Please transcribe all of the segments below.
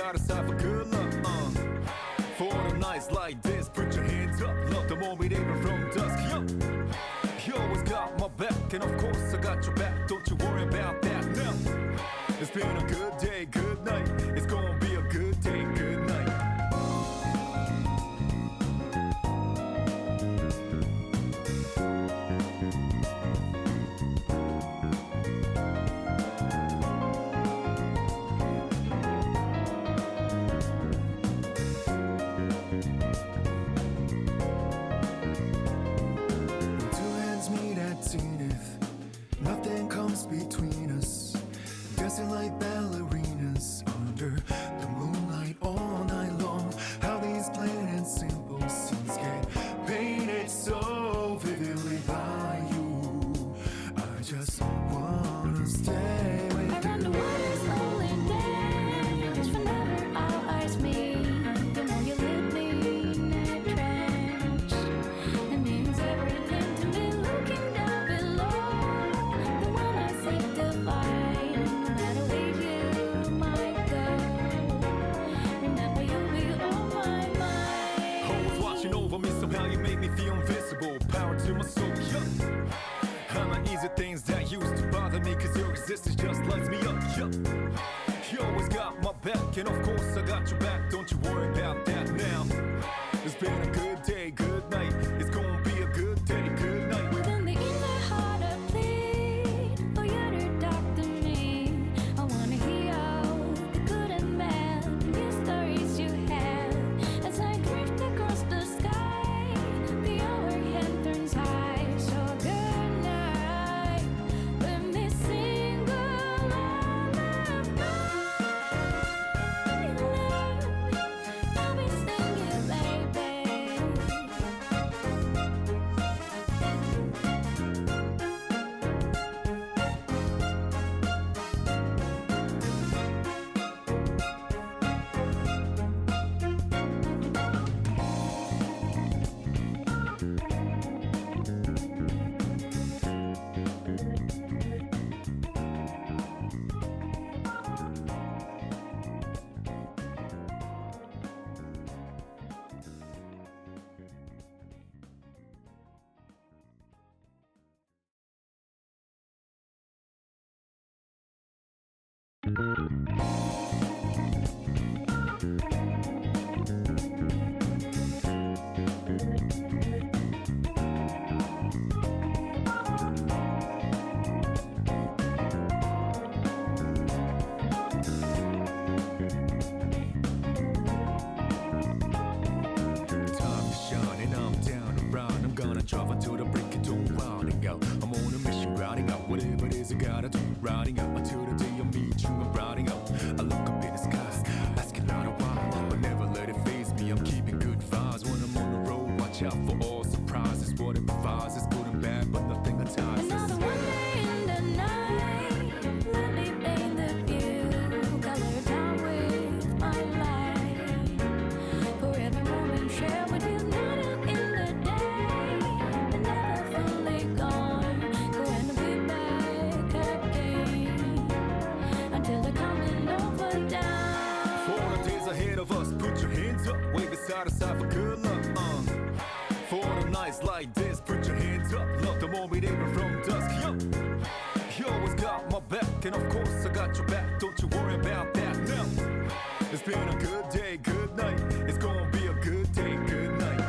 side to side for good luck. For the nights like this, put your hands up. Love the moment even from dusk. Yo, you always got my back, and of course I got your back. Don't you worry about that now. It's been a good day, good night. It's gonna be a good day, good night. Nothing comes between us, dancing like ballerinas under the moonlight all night long. How these plain and simple scenes get painted so vividly by you. I just wanna stay with you. Around the world is slowly dance, whenever our eyes meet. The more you leave me in a trance, it means everything to me. Looking down below, the one I seek to find, no matter where you might go. Remember, you'll be on my mind. Always watching over me, somehow you make me feel invisible. Power to my soul, yeah. I'm not easy things that used to bother me, cause your existence just lights me up, yeah. You always got my back, and of course I got your back. Don't you worry about that now. It's been a good day, good night. It's gonna be a good day, good night. Within the inner heart I plead for you to talk to me. I wanna hear all the good and bad, the stories you have. As I drift across the sky, the overhead turns high. So good night, let me sing a lullaby. I'll be singing, baby. Drive until the break of dawn, rounding out. I'm on a mission, riding out. Whatever it is I gotta do, riding out until the day I meet you. I'm riding out. I look up in the skies, asking out a while, but never let it faze me. I'm keeping good vibes when I'm on the road. Watch out for all surprises. What it provides is good and bad, but nothing ties. Another one day in the night, let me paint the view, color down with my light. For every moment shared with you, not in the day, and never fully gone. Go and be back again until the coming over down. For the days ahead of us, put your hands up, wave it side to side for good luck. For the nights like this, put your hands up. Love the moment even from dusk, yo. You always got my back, and of course I got your back. Don't you worry about that now. It's been a good day, good night. It's gonna be a good day, good night.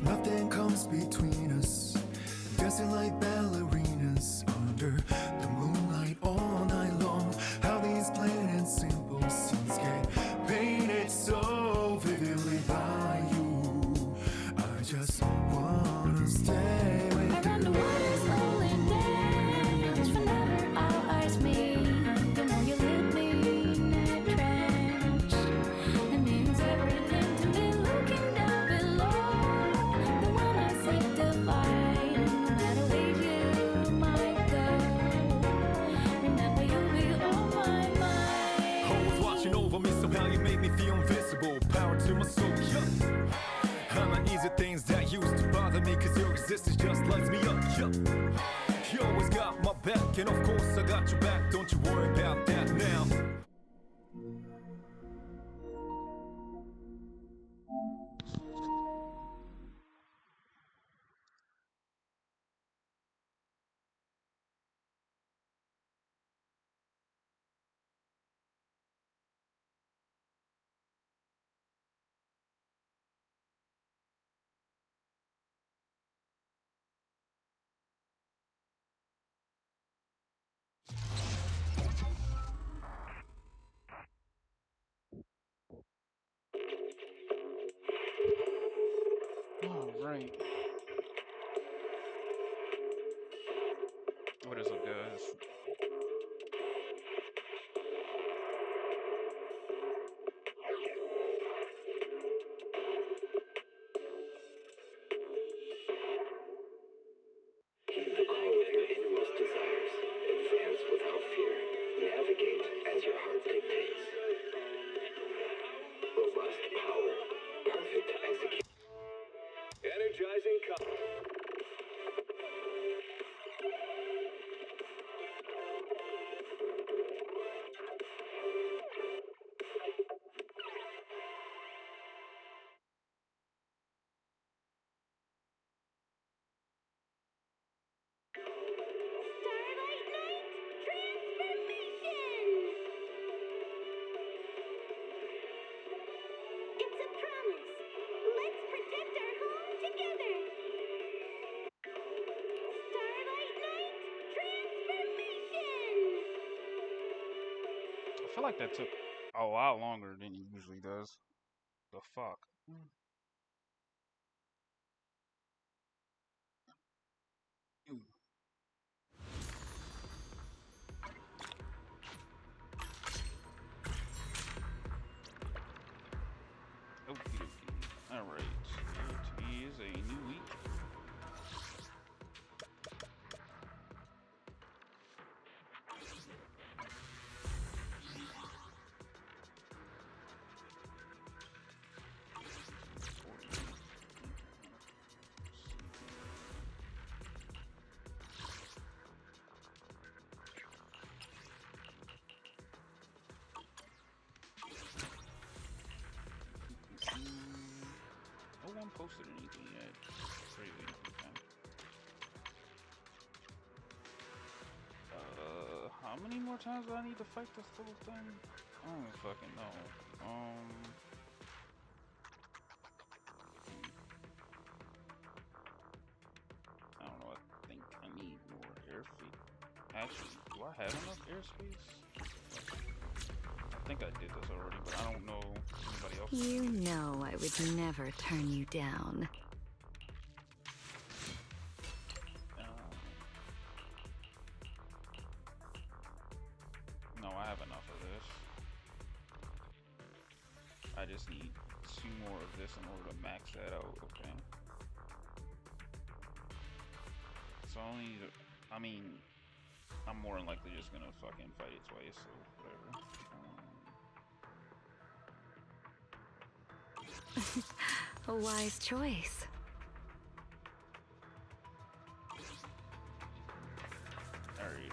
Nothing comes between us, dancing like ballerinas under the moonlight all night long. How these plain and simple scenes get painted so vividly by you. I just wanna stay with you. Around the world is slowly dance, whenever our eyes meet. The more you leave me in a trance, it means everything to me. Looking down below, the one I seek to find, no matter where you These are things that used to bother me, cause your existence just lights me up. Yo. You always got my back, and of course I got your back. Don't you worry about that now. All right. What is up, guys? Keep the calm of your innermost desires. Advance without fear. Navigate as your heart dictates. Robust power. Perfect execution. Energizing Starlight Night transformation! It's a promise. Let's protect our home together. Starlight Night transformation! I feel like that took a lot longer than it usually does. The fuck? Okie dokie. Alright. It is a new week. No one posted anything yet. Crazy. Okay. How many more times do I need to fight this little thing? I don't fucking know. I don't know. I think I need more airspace. Actually, do I have enough airspace? I think I did this already, but I don't know anybody else. You know I would never turn you down. No, I have enough of this. I just need 2 more of this in order to max that out, okay? So I only need, I mean, I'm more than likely just gonna fucking fight it twice, so whatever. A wise choice. Alright,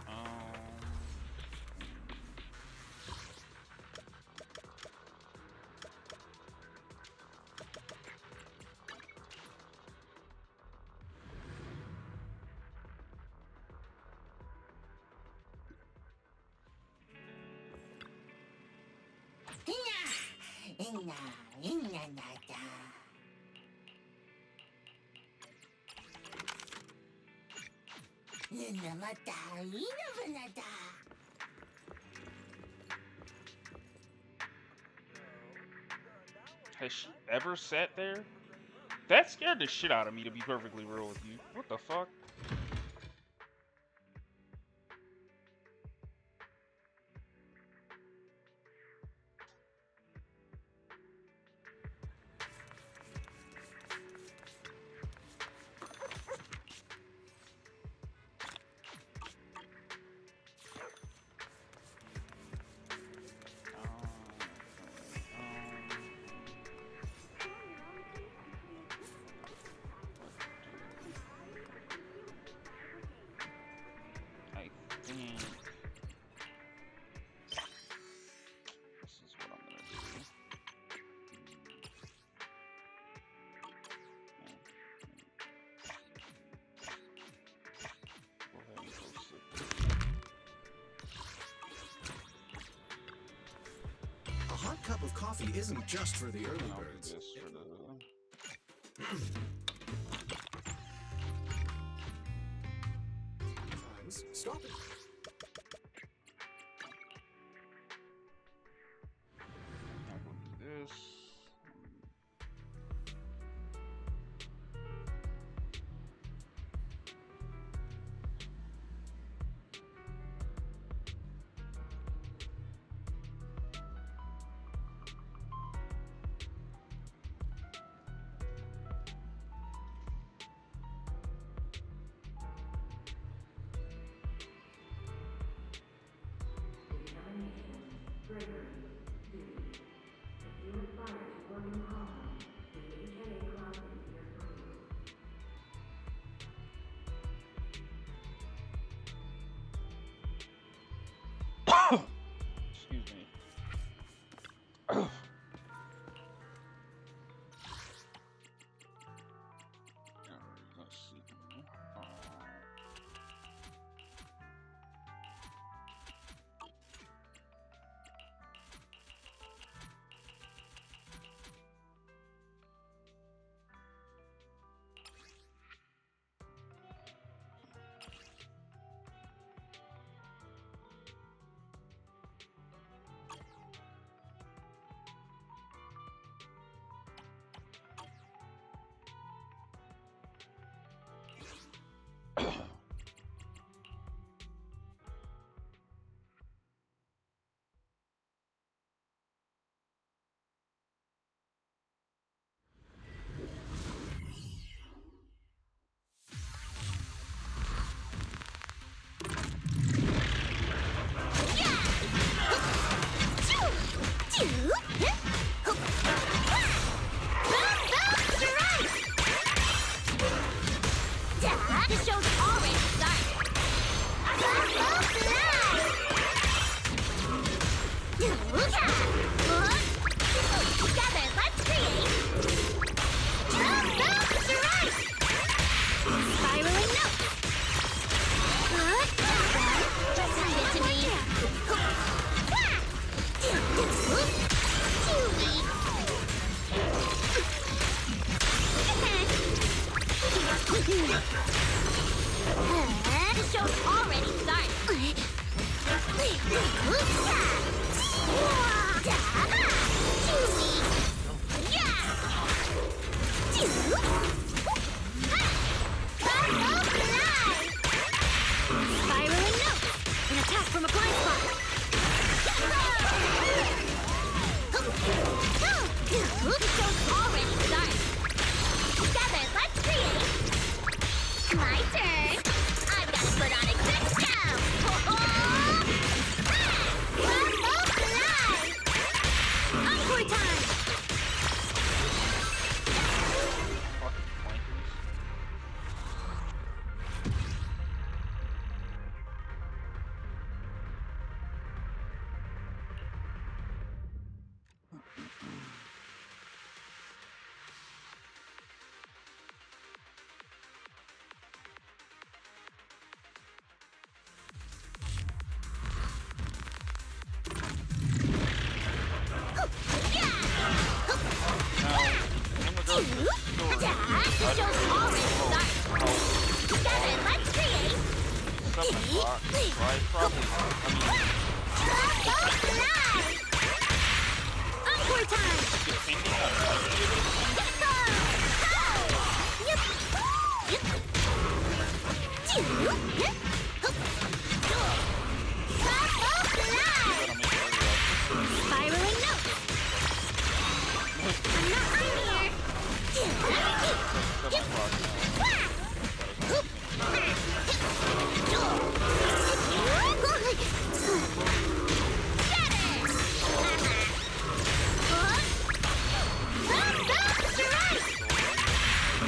has she ever sat there? That scared the shit out of me, to be perfectly real with you. What the fuck? coffee isn't just for the early I'll do birds. this for the. Sometimes stop it. I'll go do this. Excuse me. Alright, let's see. This show's already started. Together, let's create. Spiraling notes. Just hand it to me. The show's already started. Spiraling notes. An attack from a blind spot. The show's already started. Together, let's create. My turn. I've got to put on a good show. Encore time. Fucking plankers. The show's already started. Together, let's create. Encore time. Spiraling notes. I'm not here.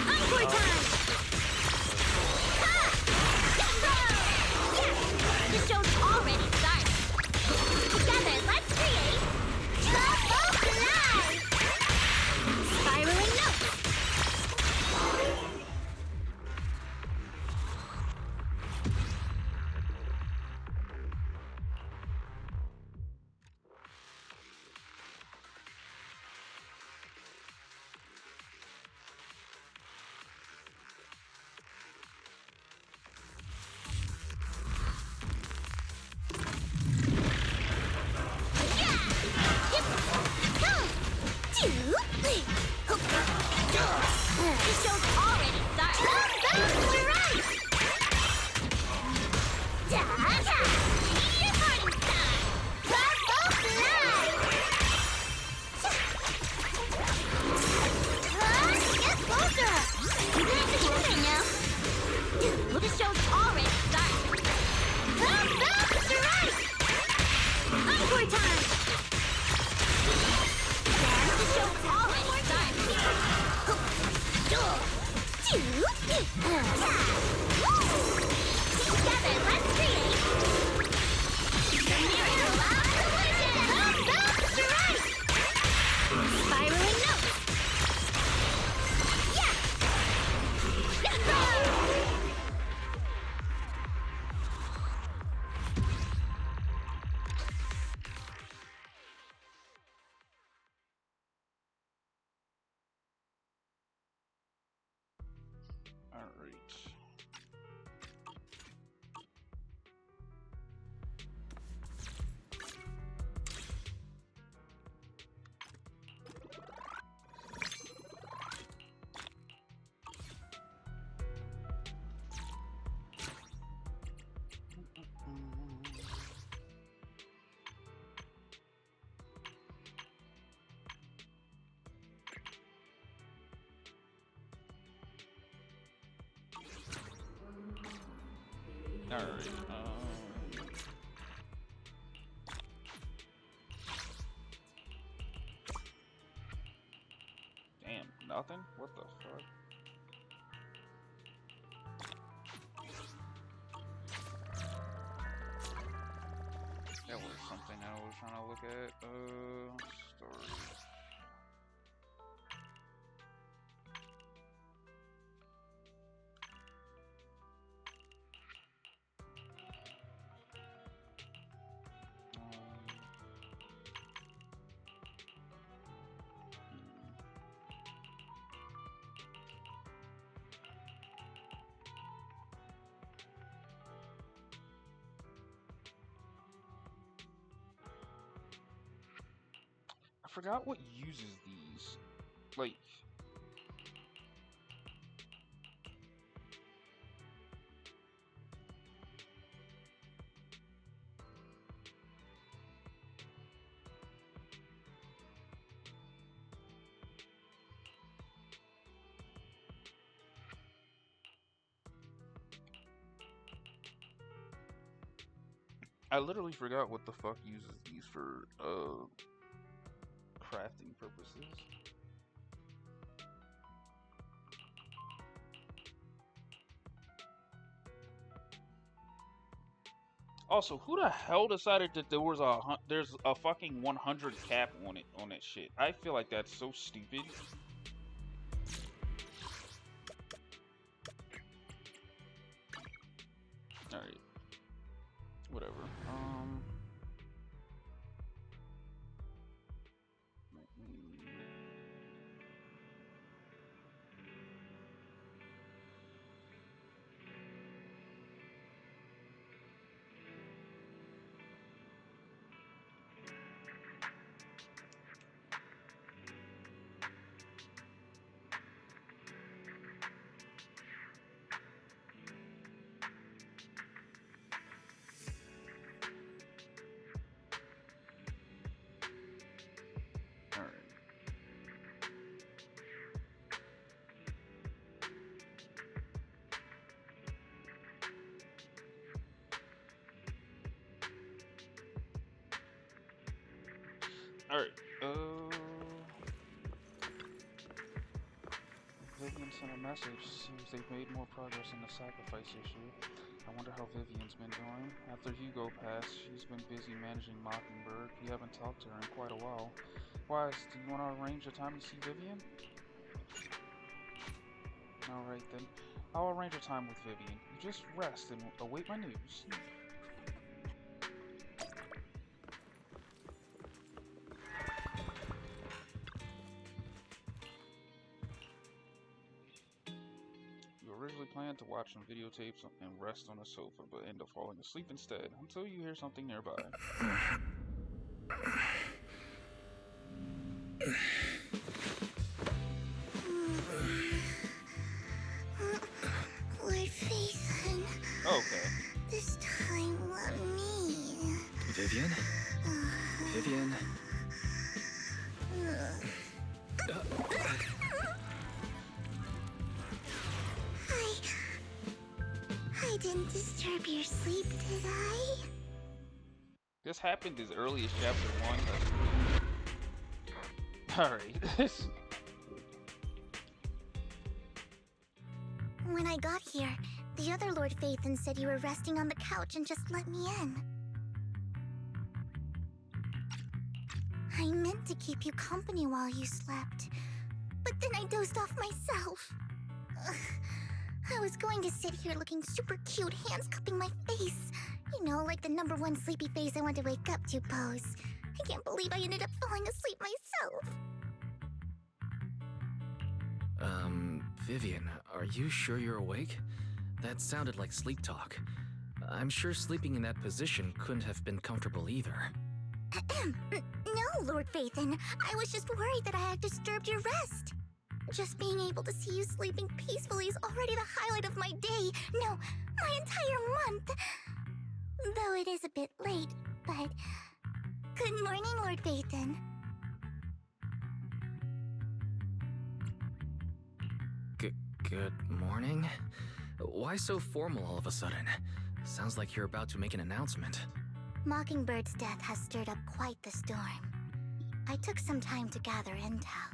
Encore time. The show's already started. Together, let's create. Spiraling notes. Together, let's create the miracle of collision! Strike! Spiraling notes! Yeah! Alright. Alright, damn, nothing? What the fuck? That was something I was trying to look at. Story. I forgot what uses these. Like, I literally forgot what the fuck uses these for crafting purposes. Also, who the hell decided that there's a fucking 100 cap on it on that shit? I feel like that's so stupid. All right, whatever. Alright, Vivian sent a message. Seems they've made more progress in the sacrifice issue. I wonder how Vivian's been doing. After Hugo passed, she's been busy managing Mockingbird. You haven't talked to her in quite a while. Wise, do you want to arrange a time to see Vivian? Alright then. I'll arrange a time with Vivian. You just rest and await my news. Planned to watch some videotapes and rest on a sofa, but end up falling asleep instead until you hear something nearby. Lord Faison. Okay. This time, let me. Vivian? Vivian? I didn't disturb your sleep, did I? This happened as early as chapter 1. Alright. When I got here, the other Lord Phaethon said you were resting on the couch and just let me in. I meant to keep you company while you slept, but then I dozed off myself. Ugh. I was going to sit here looking super cute, hands cupping my face. You know, like the #1 sleepy face I want to wake up to pose. I can't believe I ended up falling asleep myself. Vivian, are you sure you're awake? That sounded like sleep talk. I'm sure sleeping in that position couldn't have been comfortable either. No, Lord Phaethon. I was just worried that I had disturbed your rest. Just being able to see you sleeping peacefully is already the highlight of my day. No, my entire month. Though it is a bit late, but... Good morning, Lord Phaethon. Good morning? Why so formal all of a sudden? Sounds like you're about to make an announcement. Mockingbird's death has stirred up quite the storm. I took some time to gather intel.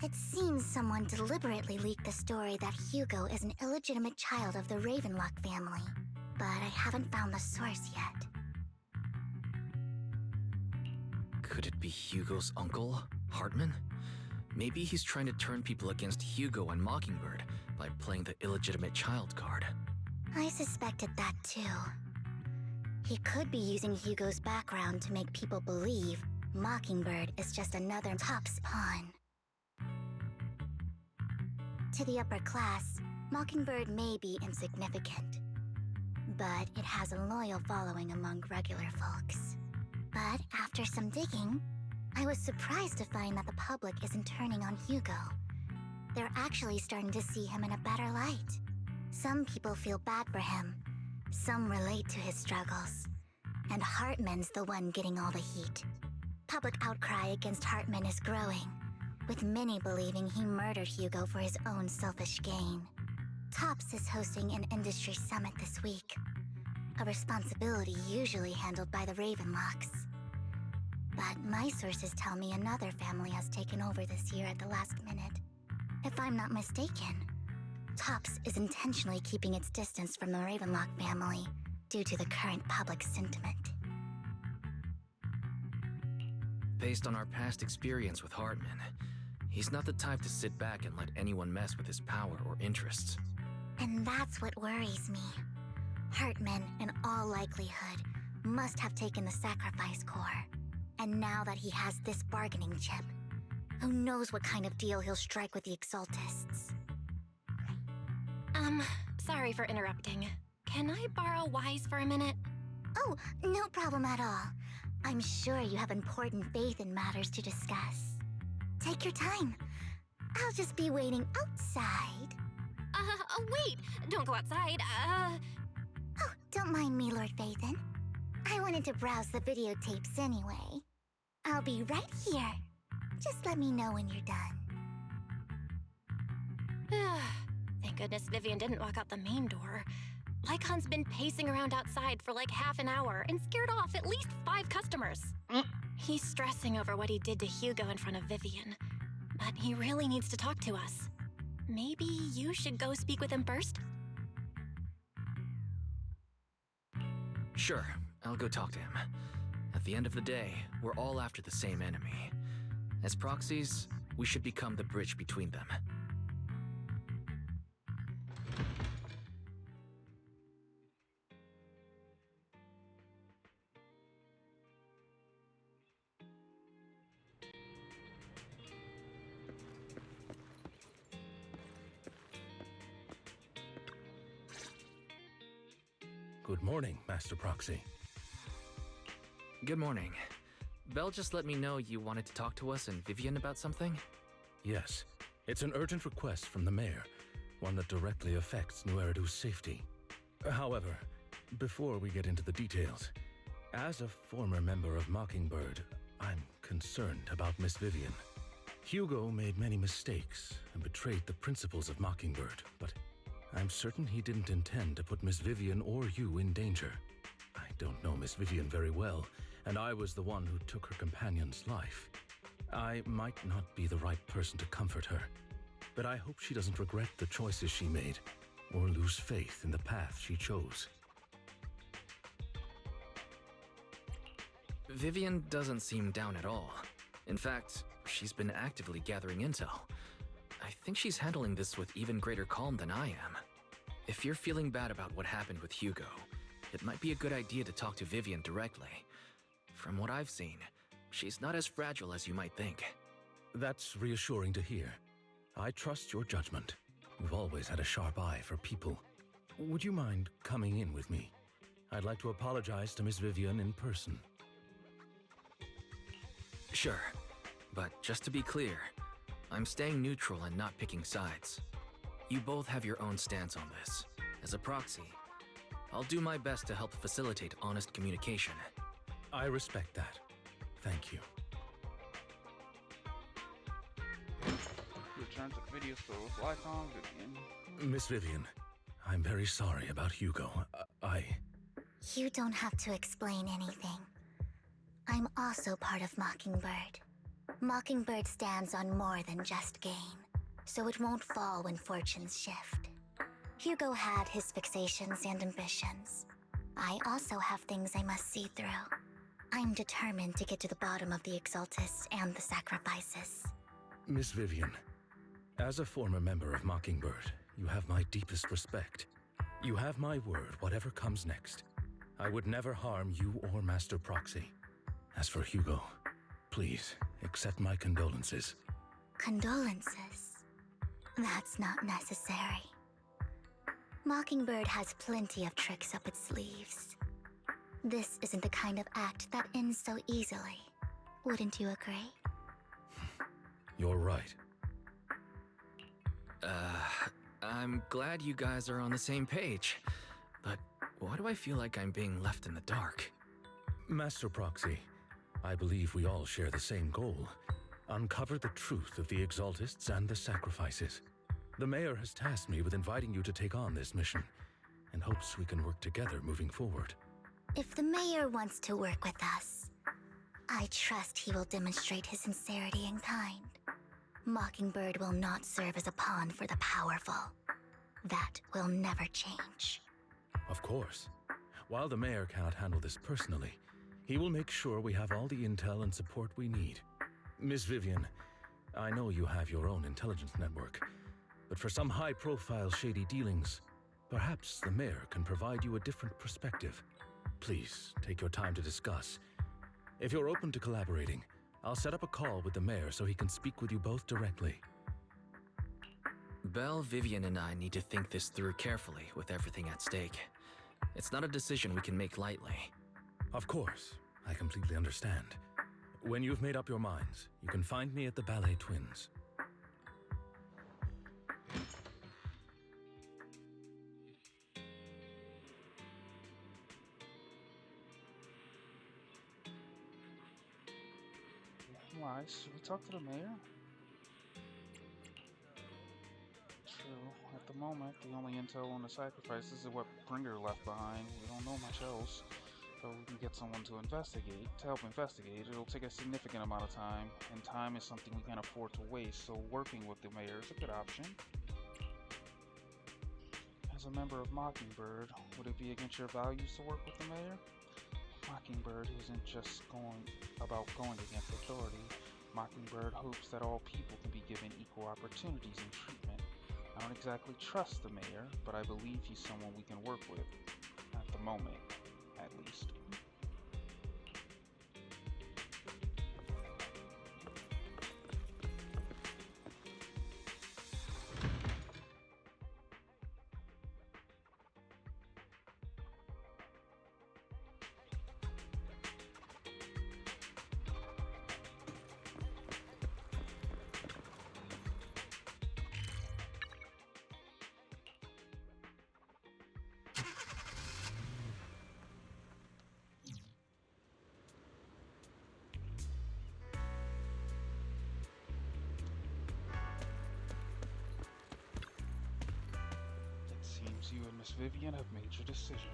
It seems someone deliberately leaked the story that Hugo is an illegitimate child of the Ravenlock family, but I haven't found the source yet. Could it be Hugo's uncle, Hartman? Maybe he's trying to turn people against Hugo and Mockingbird by playing the illegitimate child card. I suspected that too. He could be using Hugo's background to make people believe Mockingbird is just another Top's pawn. To the upper class, Mockingbird may be insignificant, but it has a loyal following among regular folks. But after some digging, I was surprised to find that the public isn't turning on Hugo. They're actually starting to see him in a better light. Some people feel bad for him, some relate to his struggles, and Hartman's the one getting all the heat. Public outcry against Hartman is growing, with many believing he murdered Hugo for his own selfish gain. Tops is hosting an industry summit this week, a responsibility usually handled by the Ravenlocks. But my sources tell me another family has taken over this year at the last minute. If I'm not mistaken, Tops is intentionally keeping its distance from the Ravenlock family due to the current public sentiment. Based on our past experience with Hartman, he's not the type to sit back and let anyone mess with his power or interests. And that's what worries me. Hartman, in all likelihood, must have taken the sacrifice core. And now that he has this bargaining chip, who knows what kind of deal he'll strike with the Exaltists. Sorry for interrupting. Can I borrow Wise for a minute? Oh, no problem at all. I'm sure you have important faith in matters to discuss. Take your time. I'll just be waiting outside. Wait! Don't go outside, Oh, don't mind me, Lord Phaethon. I wanted to browse the videotapes anyway. I'll be right here. Just let me know when you're done. Thank goodness Vivian didn't walk out the main door. Lycon's been pacing around outside for like half an hour and scared off at least 5 customers. He's stressing over what he did to Hugo in front of Vivian, but he really needs to talk to us. Maybe you should go speak with him first? Sure, I'll go talk to him. At the end of the day, we're all after the same enemy. As proxies, we should become the bridge between them. Good morning, Master Proxy. Good morning. Belle just let me know you wanted to talk to us and Vivian about something? Yes, it's an urgent request from the mayor, one that directly affects New Eridu's safety. However, before we get into the details, as a former member of Mockingbird, I'm concerned about Miss Vivian. Hugo made many mistakes and betrayed the principles of Mockingbird, but I'm certain he didn't intend to put Miss Vivian or you in danger. I don't know Miss Vivian very well, and I was the one who took her companion's life. I might not be the right person to comfort her, but I hope she doesn't regret the choices she made, or lose faith in the path she chose. Vivian doesn't seem down at all. In fact, she's been actively gathering intel. I think she's handling this with even greater calm than I am. If you're feeling bad about what happened with Hugo, it might be a good idea to talk to Vivian directly. From what I've seen, she's not as fragile as you might think. That's reassuring to hear. I trust your judgment. You've always had a sharp eye for people. Would you mind coming in with me? I'd like to apologize to Miss Vivian in person. Sure, but just to be clear, I'm staying neutral and not picking sides. You both have your own stance on this. As a proxy, I'll do my best to help facilitate honest communication. I respect that. Thank you. Return to video store with Lycon, Vivian. Miss Vivian, I'm very sorry about Hugo. You don't have to explain anything. I'm also part of Mockingbird. Mockingbird stands on more than just gain, so it won't fall when fortunes shift. Hugo had his fixations and ambitions. I also have things I must see through. I'm determined to get to the bottom of the Exaltists and the sacrifices. Miss Vivian, as a former member of Mockingbird, you have my deepest respect. You have my word, whatever comes next. I would never harm you or Master Proxy. As for Hugo, please accept my condolences. Condolences? That's not necessary. Mockingbird has plenty of tricks up its sleeves. This isn't the kind of act that ends so easily. Wouldn't you agree? You're right. I'm glad you guys are on the same page, but why do I feel like I'm being left in the dark? Master Proxy, I believe we all share the same goal. Uncover the truth of the Exaltists and the sacrifices. The Mayor has tasked me with inviting you to take on this mission, and hopes we can work together moving forward. If the Mayor wants to work with us, I trust he will demonstrate his sincerity in kind. Mockingbird will not serve as a pawn for the powerful. That will never change. Of course. While the Mayor cannot handle this personally, he will make sure we have all the intel and support we need. Miss Vivian, I know you have your own intelligence network, but for some high-profile shady dealings, perhaps the Mayor can provide you a different perspective. Please, take your time to discuss. If you're open to collaborating, I'll set up a call with the Mayor so he can speak with you both directly. Belle, Vivian, and I need to think this through carefully with everything at stake. It's not a decision we can make lightly. Of course, I completely understand. When you've made up your minds, you can find me at the Ballet Twins. Why? Should we talk to the Mayor? True. At the moment, the only intel on the sacrifices is what Bringer left behind. We don't know much else. So we can get someone to investigate. To help investigate, it'll take a significant amount of time, and time is something we can't afford to waste, so working with the Mayor is a good option. As a member of Mockingbird, would it be against your values to work with the Mayor? Mockingbird isn't just about going against authority. Mockingbird hopes that all people can be given equal opportunities and treatment. I don't exactly trust the Mayor, but I believe he's someone we can work with. At the moment, at least. You and Miss Vivian have made your decision.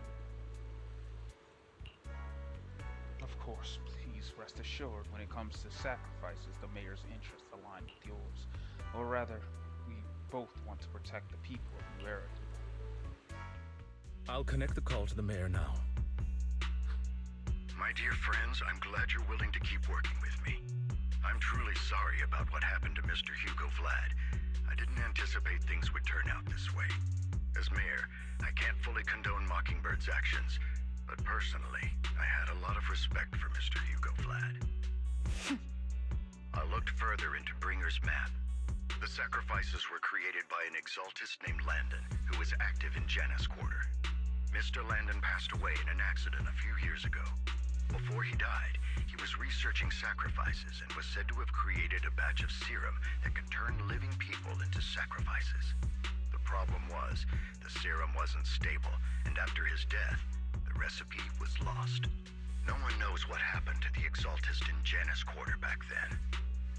Of course, please rest assured when it comes to sacrifices, the Mayor's interests align with yours. Or rather, we both want to protect the people of New Era. I'll connect the call to the mayor now. My dear friends, I'm glad you're willing to keep working with me. I'm truly sorry about what happened to Mr. Hugo Vlad. I didn't anticipate things would turn out this way. As mayor, I can't fully condone Mockingbird's actions, but personally, I had a lot of respect for Mr. Hugo Vlad. I looked further into Bringer's map. The sacrifices were created by an exaltist named Landon, who was active in Janus Quarter. Mr. Landon passed away in an accident a few years ago. Before he died, he was researching sacrifices and was said to have created a batch of serum that could turn living people into sacrifices. The problem was, the serum wasn't stable, and after his death, the recipe was lost. No one knows what happened to the exaltist in Janus Quarter back then.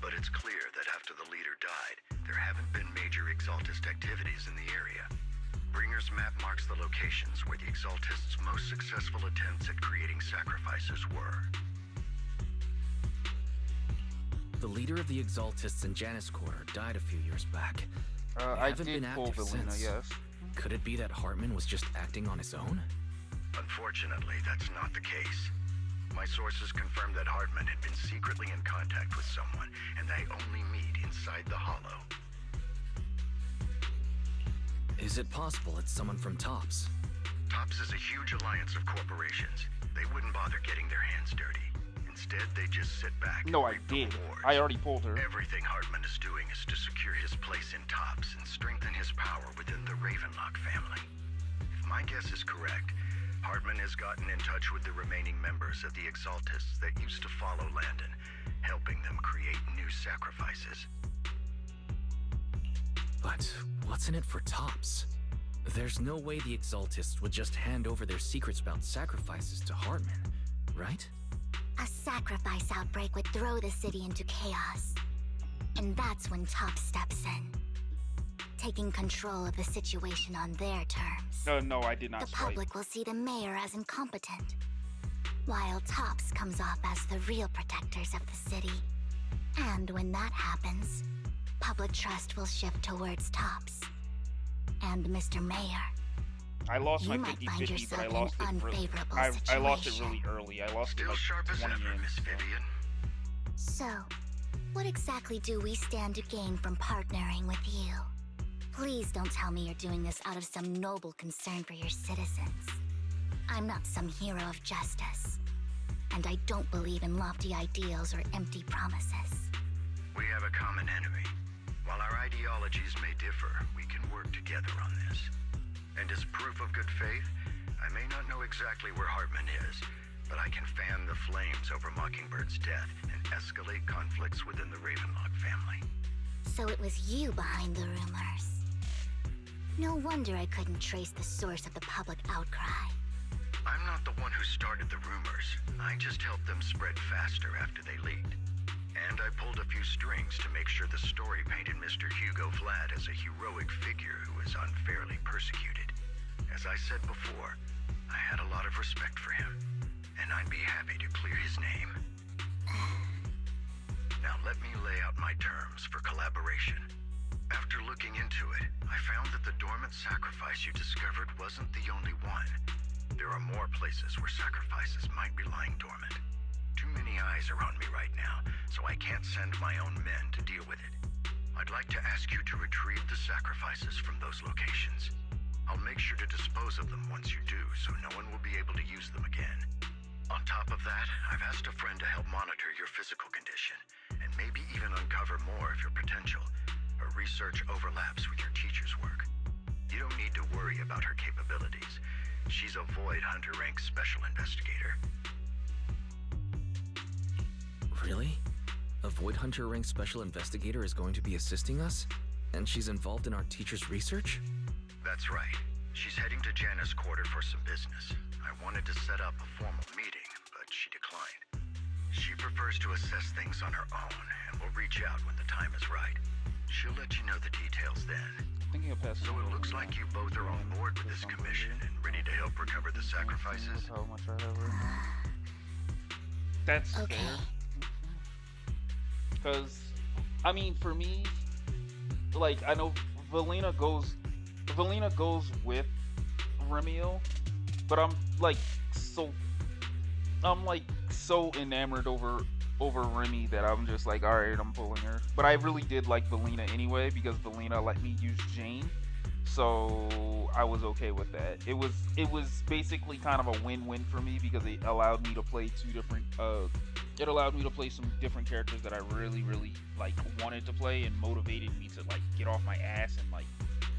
But it's clear that after the leader died, there haven't been major exaltist activities in the area. Bringer's map marks the locations where the exaltists' most successful attempts at creating sacrifices were. The leader of the exaltists in Janus Quarter died a few years back. I did pull Valina, yes. Could it be that Hartman was just acting on his own? Unfortunately, that's not the case. My sources confirmed that Hartman had been secretly in contact with someone, and they only meet inside the Hollow. Is it possible it's someone from TOPS? TOPS is a huge alliance of corporations. They wouldn't bother getting their hands dirty. Instead, they just sit back. No, I did. I already pulled her. Everything Hartman is doing is to secure his place in TOPS and strengthen his power within the Ravenlock family. If my guess is correct, Hartman has gotten in touch with the remaining members of the Exaltists that used to follow Landon, helping them create new sacrifices. But what's in it for TOPS? There's no way the Exaltists would just hand over their secrets about sacrifices to Hartman, right? A sacrifice outbreak would throw the city into chaos. And that's when TOPS steps in, taking control of the situation on their terms. No, I did not. The public will see the mayor as incompetent, while TOPS comes off as the real protectors of the city. And when that happens, public trust will shift towards TOPS. And Mr. Mayor, I lost you my might 50-50, find but yourself I in lost an it really. unfavorable I lost it situation. really early. I lost Still it like sharp as 20 ever, in. Miss Vivian. So, what exactly do we stand to gain from partnering with you? Please don't tell me you're doing this out of some noble concern for your citizens. I'm not some hero of justice, and I don't believe in lofty ideals or empty promises. We have a common enemy. While our ideologies may differ, we can work together on this. And as proof of good faith, I may not know exactly where Hartman is, but I can fan the flames over Mockingbird's death and escalate conflicts within the Ravenlock family. So it was you behind the rumors. No wonder I couldn't trace the source of the public outcry. I'm not the one who started the rumors. I just helped them spread faster after they leaked. And I pulled a few strings to make sure the story painted Mr. Hugo Vlad as a heroic figure who was unfairly persecuted. As I said before, I had a lot of respect for him, and I'd be happy to clear his name. Now let me lay out my terms for collaboration. After looking into it, I found that the dormant sacrifice you discovered wasn't the only one. There are more places where sacrifices might be lying dormant. Too many eyes are on me right now, so I can't send my own men to deal with it. I'd like to ask you to retrieve the sacrifices from those locations. I'll make sure to dispose of them once you do, so no one will be able to use them again. On top of that, I've asked a friend to help monitor your physical condition, and maybe even uncover more of your potential. Her research overlaps with your teacher's work. You don't need to worry about her capabilities. She's a Void Hunter rank special investigator. Really? A Void Hunter rank special investigator is going to be assisting us? And she's involved in our teacher's research? That's right. She's heading to Janus Quarter for some business. I wanted to set up a formal meeting, but she declined. She prefers to assess things on her own, and will reach out when the time is right. She'll let you know the details then. Thinking of passing. So it looks like you both are on board with this commission and ready to help recover the sacrifices. How much I have right now. That's Okay. fair. Because, I mean, for me, like, I know Valina goes with Remiel, but so I'm like so enamored over Remy that I'm just like, all right, I'm pulling her. But I really did like Valina anyway because Valina let me use Jane, so I was okay with that. It was basically kind of a win-win for me because it allowed me to play it allowed me to play some different characters that I really like wanted to play and motivated me to like get off my ass and like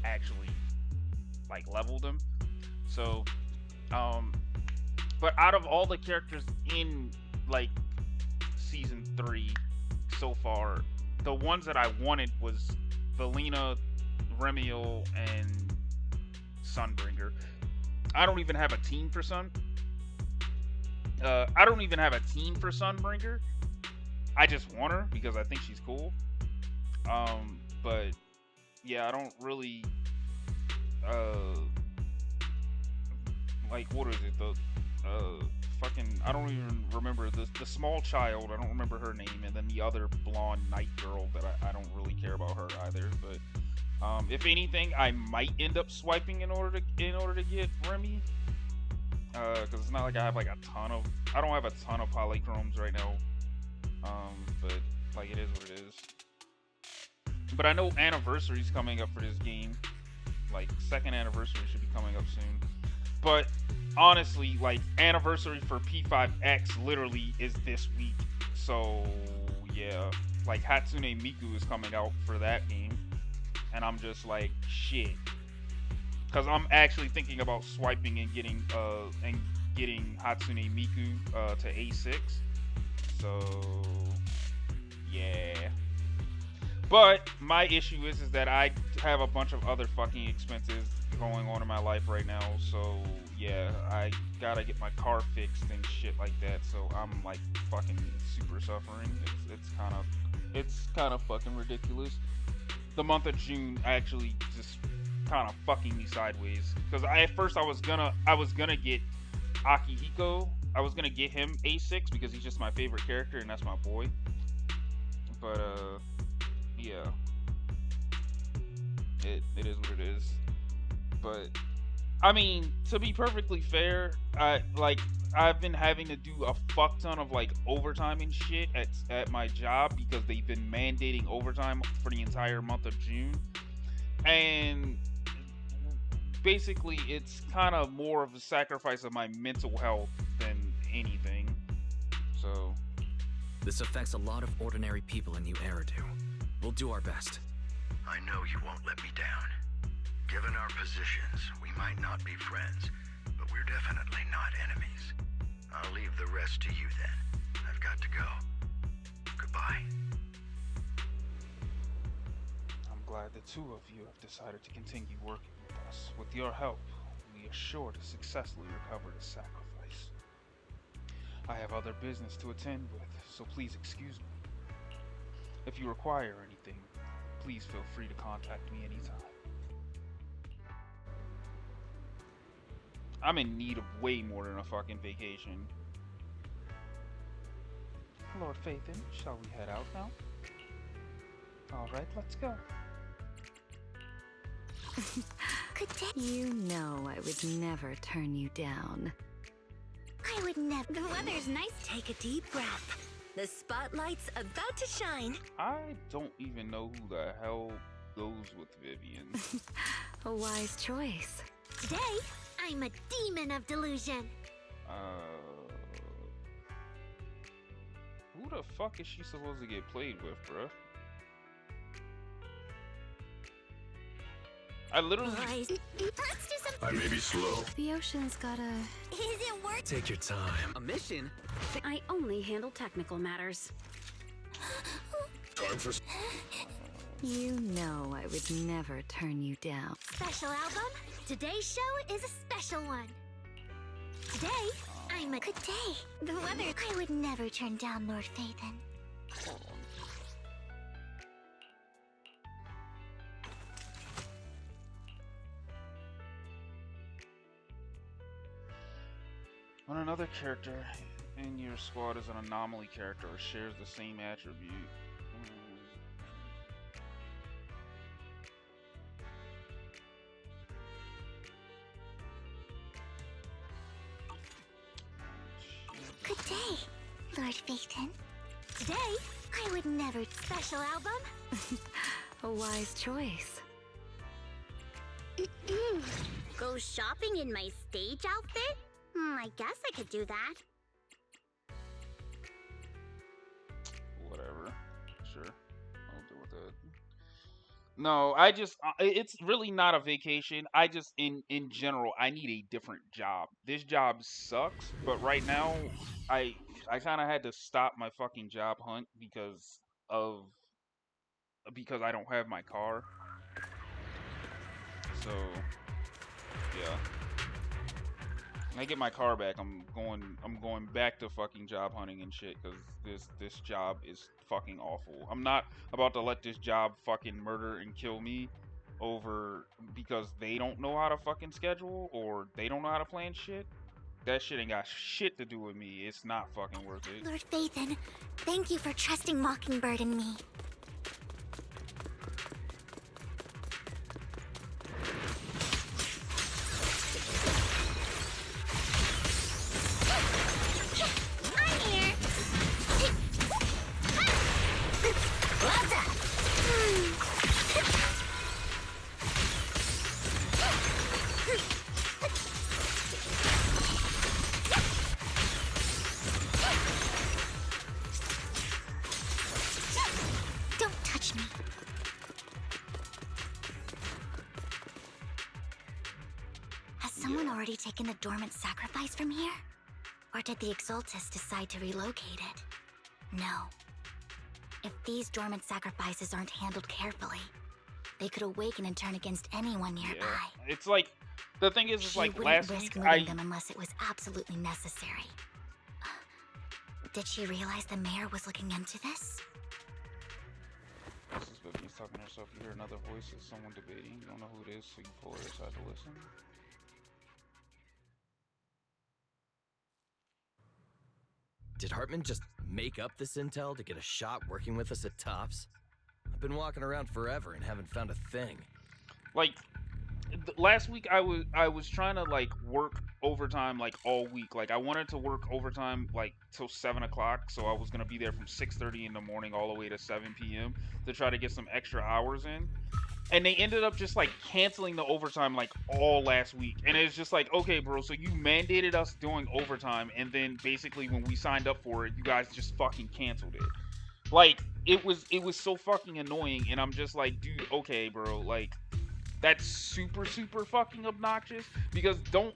actually like level them. So but out of all the characters in like season 3 so far, the ones that I wanted was Valina, Remiel, and Sunbringer. I don't even have a team for Sunbringer. I just want her because I think she's cool. But yeah, I don't really like, what is it? The fucking, I don't even remember the small child. I don't remember her name, and then the other blonde night girl that I don't really care about her either. But if anything, I might end up swiping in order to get Remy. Because it's not like I don't have a ton of polychromes right now. But like, it is what it is. But I know anniversary's coming up for this game. Like, second anniversary should be coming up soon. But honestly, like, anniversary for P5X literally is this week. So yeah, like, Hatsune Miku is coming out for that game, and I'm just like, shit. Because I'm actually thinking about swiping and getting Hatsune Miku to A6. So yeah. But my issue is that I have a bunch of other fucking expenses going on in my life right now. So yeah, I gotta get my car fixed and shit like that. So I'm like fucking super suffering. It's kind of fucking ridiculous. The month of June actually just kind of fucking me sideways, because at first I was gonna get Akihiko. I was gonna get him A6 because he's just my favorite character and that's my boy. But yeah, it is what it is. But I mean, to be perfectly fair, I've been having to do a fuck ton of like overtime and shit at my job because they've been mandating overtime for the entire month of June. And basically it's kind of more of a sacrifice of my mental health than anything. So this affects a lot of ordinary people in New Eridu. We'll do our best. I know you won't let me down. Given our positions, we might not be friends, but we're definitely not enemies. I'll leave the rest to you then. I've got to go. Goodbye. I'm glad the two of you have decided to continue working with us. With your help, we are sure to successfully recover the sacrifice. I have other business to attend with, so please excuse me. If you require anything, please feel free to contact me anytime. I'm in need of way more than a fucking vacation. Lord Phaethon, shall we head out now? Alright, let's go. Good day. You know I would never turn you down. I would never. The weather's nice. Take a deep breath. The spotlight's about to shine. I don't even know who the hell goes with Vivian. A wise choice. Today, I'm a demon of delusion. Who the fuck is she supposed to get played with, bruh? I literally... Let's do some... I may be slow. The ocean's got a... Is it worth... Take your time. A mission? I only handle technical matters. Time for... You know I would never turn you down. Special album? Today's show is a special one. Today, I'm a good day. The weather... I would never turn down Lord Phaethon. When another character in your squad is an anomaly character or shares the same attribute. day, Lord Phaeton. Today, I would never. Special album? A wise choice. Go shopping in my stage outfit? I guess I could do that. Whatever. Sure. I'll deal with that. No, I just it's really not a vacation. I just in general, I need a different job. This job sucks, but right now I I kind of had to stop my fucking job hunt of because I don't have my car. So, yeah. When I get my car back, I'm going back to fucking job hunting and shit cuz this job is fucking awful. I'm not about to let this job fucking murder and kill me over because they don't know how to fucking schedule or they don't know how to plan shit. That shit ain't got shit to do with me. It's not fucking worth it. Lord Phaeton, thank you for trusting Mockingbird and me. I'm here. Don't touch me. Has someone already taken the dormant sacrifice from here? Or did the Exaltus decide to relocate it? No. If these dormant sacrifices aren't handled carefully, they could awaken and turn against anyone nearby. Yeah. It's like the thing is, it's She like wouldn't last risk week moving them unless it was absolutely necessary. Did she realize the mayor was looking into this? This is Vivian's talking to herself. You hear another voice. It's someone debating. You don't know who it is, so you pull her aside to listen. Did Hartman just make up this intel to get a shot working with us at Tops? I've been walking around forever and haven't found a thing. Like last week I was trying to like work overtime like all week. Like I wanted to work overtime like till 7 o'clock, so I was gonna be there from 6:30 in the morning all the way to 7 p.m. to try to get some extra hours in. And they ended up just like canceling the overtime like all last week. And it's just like, okay, bro, so you mandated us doing overtime, and then basically when we signed up for it, you guys just fucking canceled it. Like it was so fucking annoying, and I'm just like, dude, okay, bro, like that's super fucking obnoxious, because don't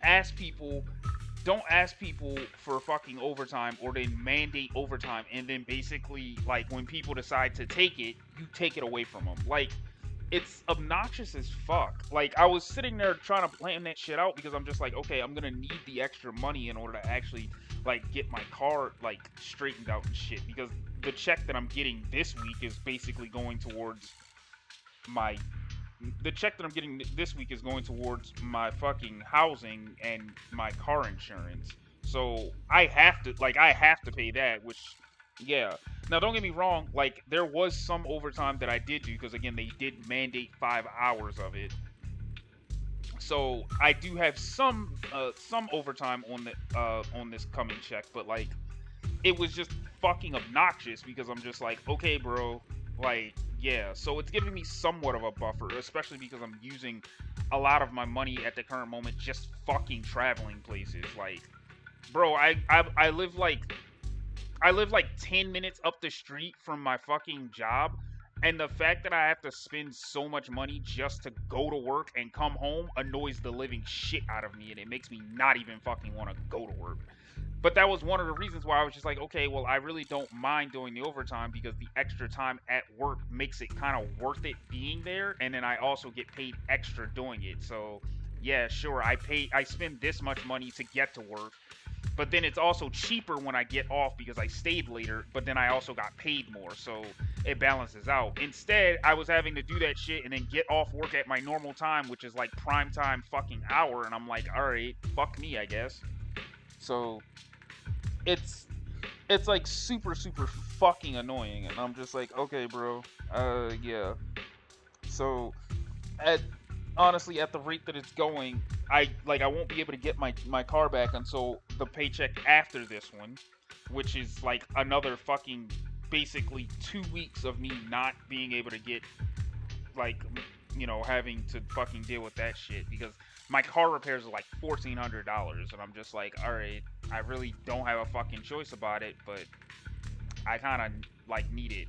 ask people for fucking overtime, or they mandate overtime, and then basically like when people decide to take it, you take it away from them. Like it's obnoxious as fuck. Like I was sitting there trying to plan that shit out because I'm just like, okay, I'm gonna need the extra money in order to actually like get my car like straightened out and shit, because the check that I'm getting this week is basically going towards my fucking housing and my car insurance. So I have to pay that, which, yeah. Now don't get me wrong, like there was some overtime that I did do, because again they did mandate 5 hours of it. So I do have some overtime on this coming check, but like it was just fucking obnoxious because I'm just like, okay, bro, like, yeah. So it's giving me somewhat of a buffer, especially because I'm using a lot of my money at the current moment just fucking traveling places. Like, bro, I live like 10 minutes up the street from my fucking job, and the fact that I have to spend so much money just to go to work and come home annoys the living shit out of me, and it makes me not even fucking want to go to work. But that was one of the reasons why I was just like, okay, well, I really don't mind doing the overtime, because the extra time at work makes it kind of worth it being there, and then I also get paid extra doing it. So, yeah, sure, I spend this much money to get to work, but then it's also cheaper when I get off because I stayed later, but then I also got paid more, so it balances out. Instead, I was having to do that shit and then get off work at my normal time, which is like prime time fucking hour, and I'm like, alright, fuck me, I guess. So it's like super fucking annoying, and I'm just like, okay, bro, yeah. So honestly, at the rate that it's going, I won't be able to get my car back until the paycheck after this one, which is like another fucking basically 2 weeks of me not being able to get, like, you know, having to fucking deal with that shit, because my car repairs are like $1,400, and I'm just like, all right, I really don't have a fucking choice about it, but I kind of like need it.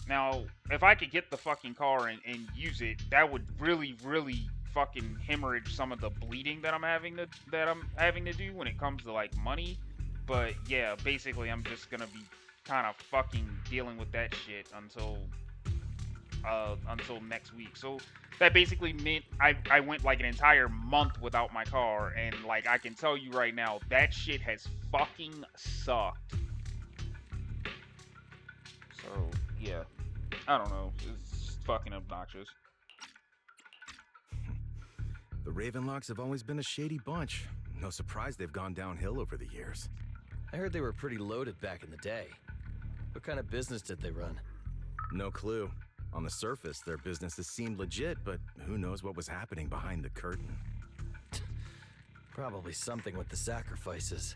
Now, if I could get the fucking car and use it, that would really, really fucking hemorrhage some of the bleeding that I'm having to do when it comes to like money. But yeah, basically, I'm just gonna be kind of fucking dealing with that shit until next week. So that basically meant I went like an entire month without my car, and like I can tell you right now, that shit has fucking sucked. So yeah, I don't know, it's fucking obnoxious. The Ravenlocks have always been a shady bunch. No surprise they've gone downhill over the years. I heard they were pretty loaded back in the day. What kind of business did they run? No clue. On the surface, their businesses seemed legit, but who knows what was happening behind the curtain. Probably something with the sacrifices.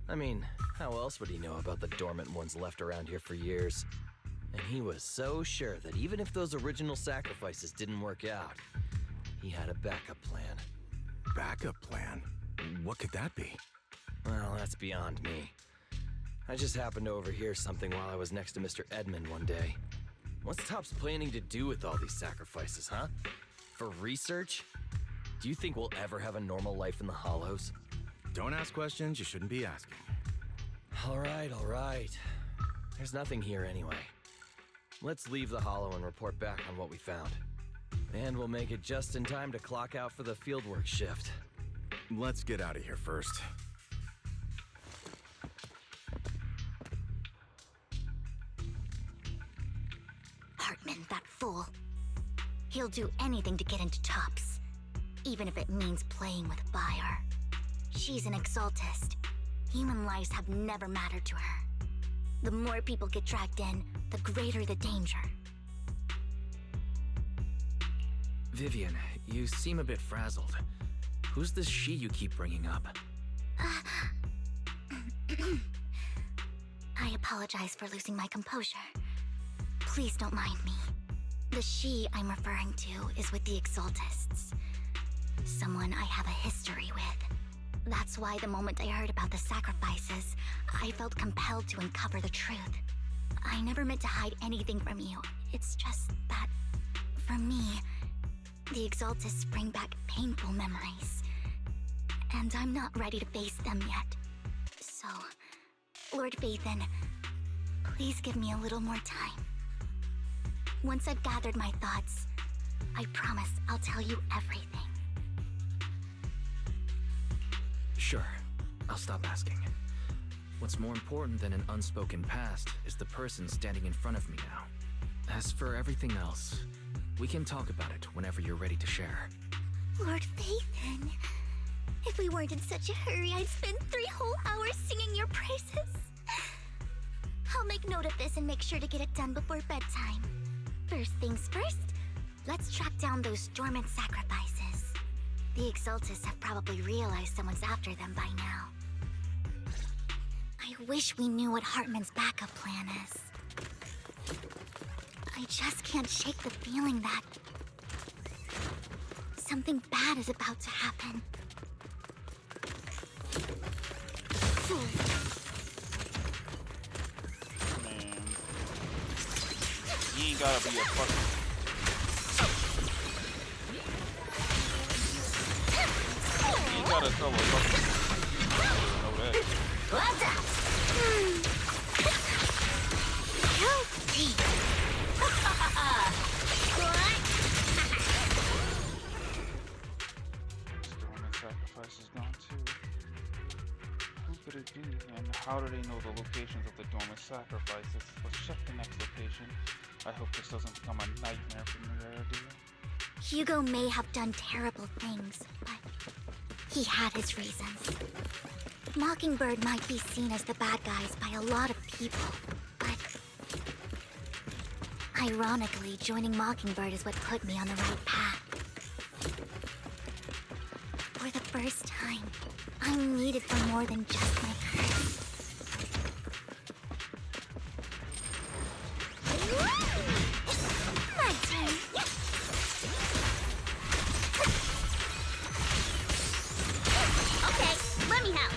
I mean, how else would he know about the dormant ones left around here for years? And he was so sure that even if those original sacrifices didn't work out, he had a backup plan. Backup plan? What could that be? Well, that's beyond me. I just happened to overhear something while I was next to Mr. Edmund one day. What's Topps planning to do with all these sacrifices, huh? For research? Do you think we'll ever have a normal life in the Hollows? Don't ask questions you shouldn't be asking. All right. There's nothing here anyway. Let's leave the Hollow and report back on what we found. And we'll make it just in time to clock out for the fieldwork shift. Let's get out of here first. Hartman, that fool. He'll do anything to get into Topps, even if it means playing with fire. She's an exaltist. Human lives have never mattered to her. The more people get dragged in, the greater the danger. Vivian, you seem a bit frazzled. Who's this she you keep bringing up? I apologize for losing my composure. Please don't mind me. The she I'm referring to is with the Exaltists. Someone I have a history with. That's why the moment I heard about the sacrifices, I felt compelled to uncover the truth. I never meant to hide anything from you. It's just that, for me, the Exaltists bring back painful memories. And I'm not ready to face them yet. So, Lord Vathan, please give me a little more time. Once I've gathered my thoughts, I promise I'll tell you everything. Sure, I'll stop asking. What's more important than an unspoken past is the person standing in front of me now. As for everything else, we can talk about it whenever you're ready to share. Lord Vathan, if we weren't in such a hurry, I'd spend 3 whole hours singing your praises. I'll make note of this and make sure to get it done before bedtime. First things first, let's track down those dormant sacrifices. The Exaltists have probably realized someone's after them by now. I wish we knew what Hartman's backup plan is. I just can't shake the feeling that something bad is about to happen. Man. You ain't gotta be a fucking... You ain't gotta tell a fucking... know that. What's up? Guilty. Dormant sacrifice is gone too. Who could it be, and how do they know the locations of the dormant sacrifices? Let's check the next location. I hope this doesn't become a nightmare for me, idea. Hugo may have done terrible things, but he had his reasons. Mockingbird might be seen as the bad guys by a lot of people, but ironically, joining Mockingbird is what put me on the right path. the first time, I'm needed for more than just my curse. My turn. Okay, let me help.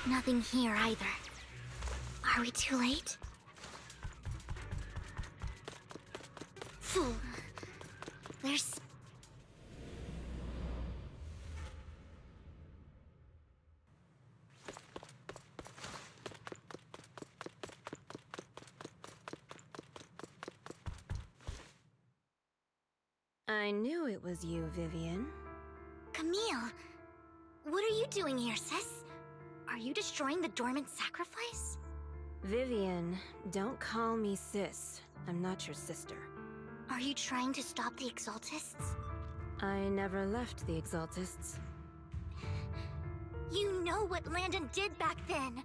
Nothing here either. Are we too late? Phew. There's... I knew it was you, Vivian. Camille! What are you doing here, sis? Are you destroying the dormant sacrifice? Vivian, don't call me sis. I'm not your sister. Are you trying to stop the Exaltists? I never left the Exaltists. You know what Landon did back then!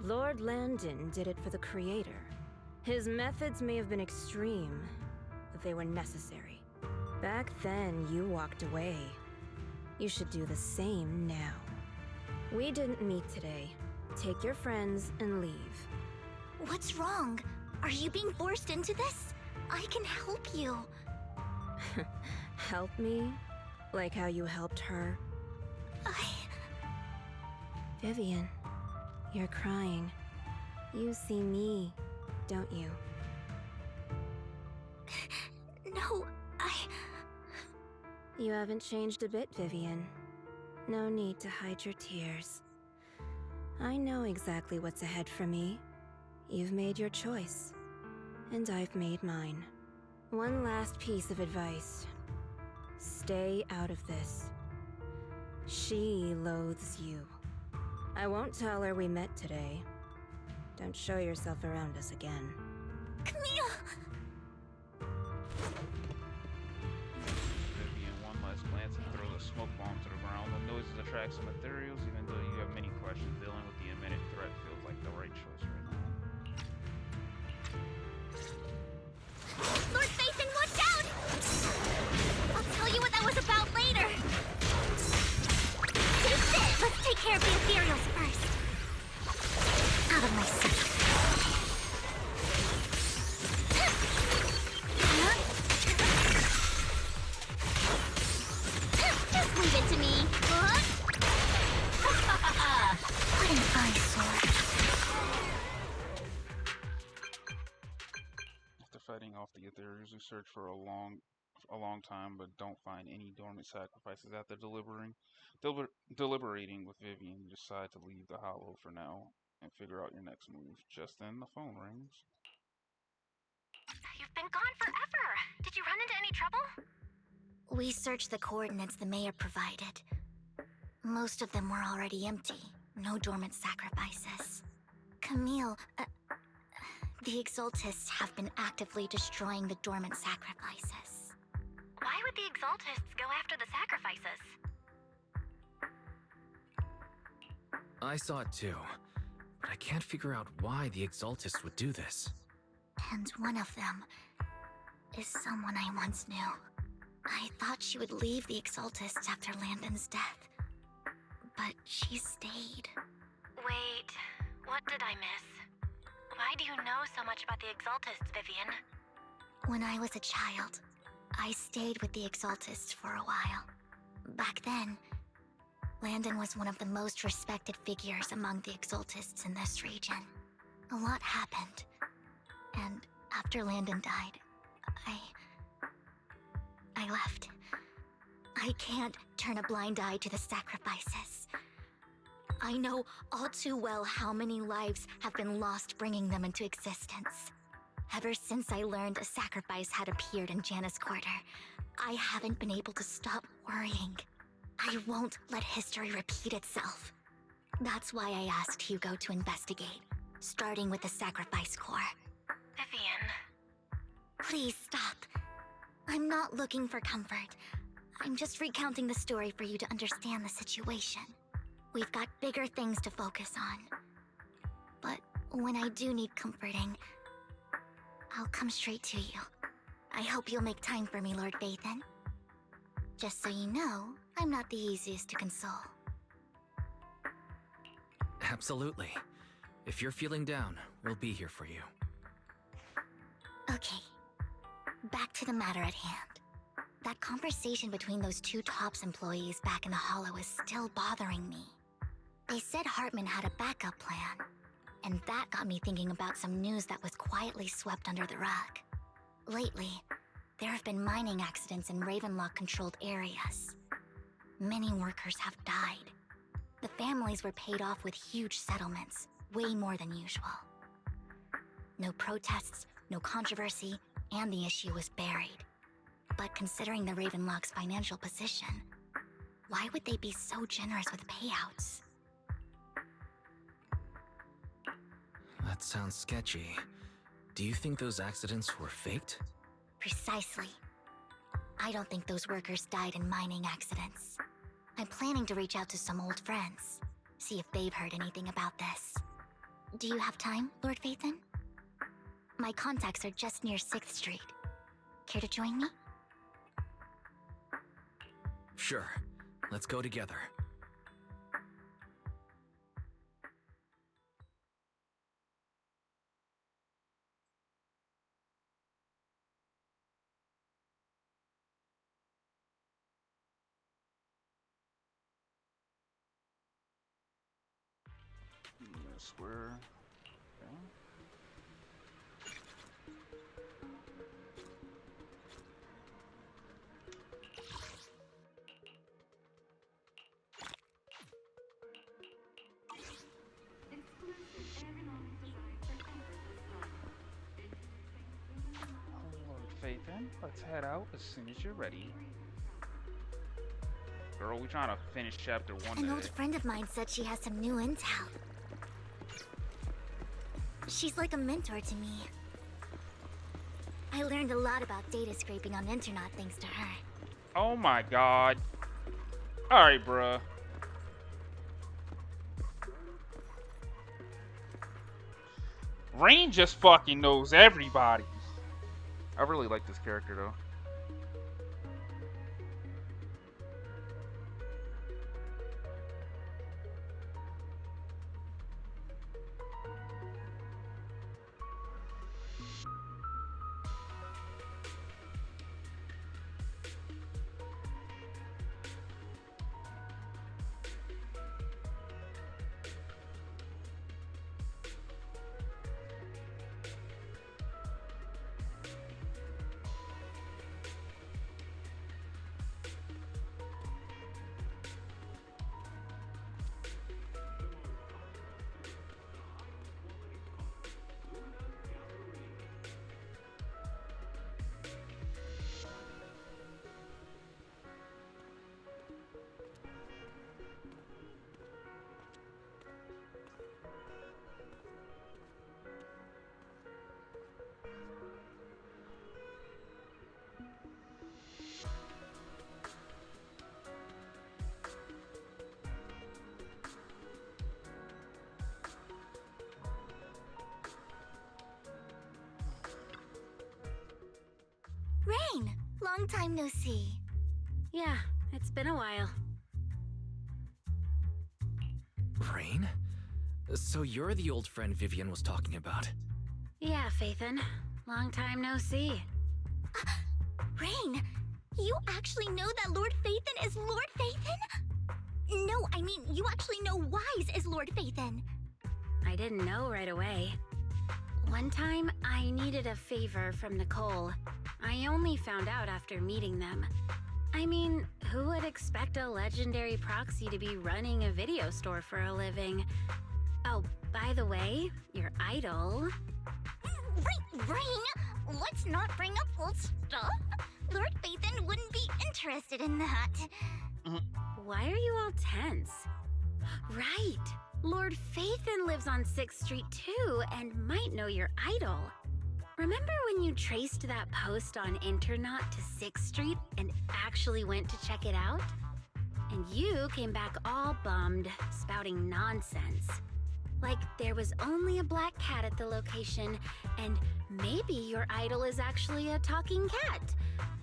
Lord Landon did it for the Creator. His methods may have been extreme, but they were necessary. Back then, you walked away. You should do the same now. We didn't meet today. Take your friends and leave. What's wrong? Are you being forced into this? I can help you. Help me? Like how you helped her? Vivian, you're crying. You see me, don't you? No, You haven't changed a bit, Vivian. No need to hide your tears. I know exactly what's ahead for me. You've made your choice, and I've made mine. One last piece of advice. Stay out of this. She loathes you. I won't tell her we met today. Don't show yourself around us again. Camille! Vivian, one last glance and throws a smoke bomb to the ground. The noises attract some ethereals, even though you have many questions. Dealing with the imminent threat feels like the right choice right now. Lord Phaethon, watch out! I'll tell you what that was about later. Taste it! Let's take care of the ethereals first. Out of my sight. Just leave it to me. What an eyesore. After fighting off the ethereals, you search for a long time, but don't find any dormant sacrifices. After deliberating with Vivian, you decide to leave the Hollow for now and figure out your next move. Just then, the phone rings. You've been gone forever. Did you run into any trouble? We searched the coordinates the mayor provided. Most of them were already empty. No dormant sacrifices. Camille, the Exaltists have been actively destroying the dormant sacrifices. Why would the Exaltists go after the sacrifices? I saw it too, but I can't figure out why the Exaltists would do this. And one of them is someone I once knew. I thought she would leave the Exaltists after Landon's death, but she stayed. Wait, what did I miss? Why do you know so much about the Exaltists, Vivian? When I was a child, I stayed with the Exaltists for a while. Back then, Landon was one of the most respected figures among the Exaltists in this region. A lot happened, and after Landon died, I left. I can't turn a blind eye to the sacrifices. I know all too well how many lives have been lost bringing them into existence. Ever since I learned a sacrifice had appeared in Janus Quarter, I haven't been able to stop worrying. I won't let history repeat itself. That's why I asked Hugo to investigate, starting with the Sacrifice Core. Vivian. Please stop. I'm not looking for comfort. I'm just recounting the story for you to understand the situation. We've got bigger things to focus on. But when I do need comforting, I'll come straight to you. I hope you'll make time for me, Lord Vathan. Just so you know, I'm not the easiest to console. Absolutely. If you're feeling down, we'll be here for you. Okay. Back to the matter at hand. That conversation between those two TOPS employees back in the Hollow is still bothering me. They said Hartman had a backup plan, and that got me thinking about some news that was quietly swept under the rug. Lately, there have been mining accidents in Ravenlock-controlled areas. Many workers have died. The families were paid off with huge settlements, way more than usual. No protests, no controversy, and the issue was buried. But considering the Ravenlock's financial position, why would they be so generous with payouts? That sounds sketchy. Do you think those accidents were faked? Precisely. I don't think those workers died in mining accidents. I'm planning to reach out to some old friends, see if they've heard anything about this. Do you have time, Lord Vathan? My contacts are just near 6th Street. Care to join me? Sure. Let's go together. Yes, we're... Okay. Vathan, let's head out as soon as you're ready. Girl, we trying to finish chapter 1 An today. old friend of mine said she has some new intel. She's like a mentor to me. I learned a lot about data scraping on Internet thanks to her. Oh my god. Alright, bruh. Rain just fucking knows everybody. I really like this character though. Rain! Long time no see. Yeah, it's been a while. Rain? So you're the old friend Vivian was talking about. Yeah, Vathan. Long time no see. Rain! You actually know that Lord Vathan is Lord Vathan? No, I mean, you actually know Wise is Lord Vathan. I didn't know right away. One time, I needed a favor from Nicole. I only found out after meeting them. I mean, who would expect a legendary proxy to be running a video store for a living? Oh, by the way, your idol... Rain, let's not bring up old stuff. Lord Vathan wouldn't be interested in that. Why are you all tense? Right! Lord Vathan lives on 6th Street too, and might know your idol. Remember when you traced that post on Internet to 6th Street and actually went to check it out? And you came back all bummed, spouting nonsense. Like there was only a black cat at the location, and Maybe your idol is actually a talking cat.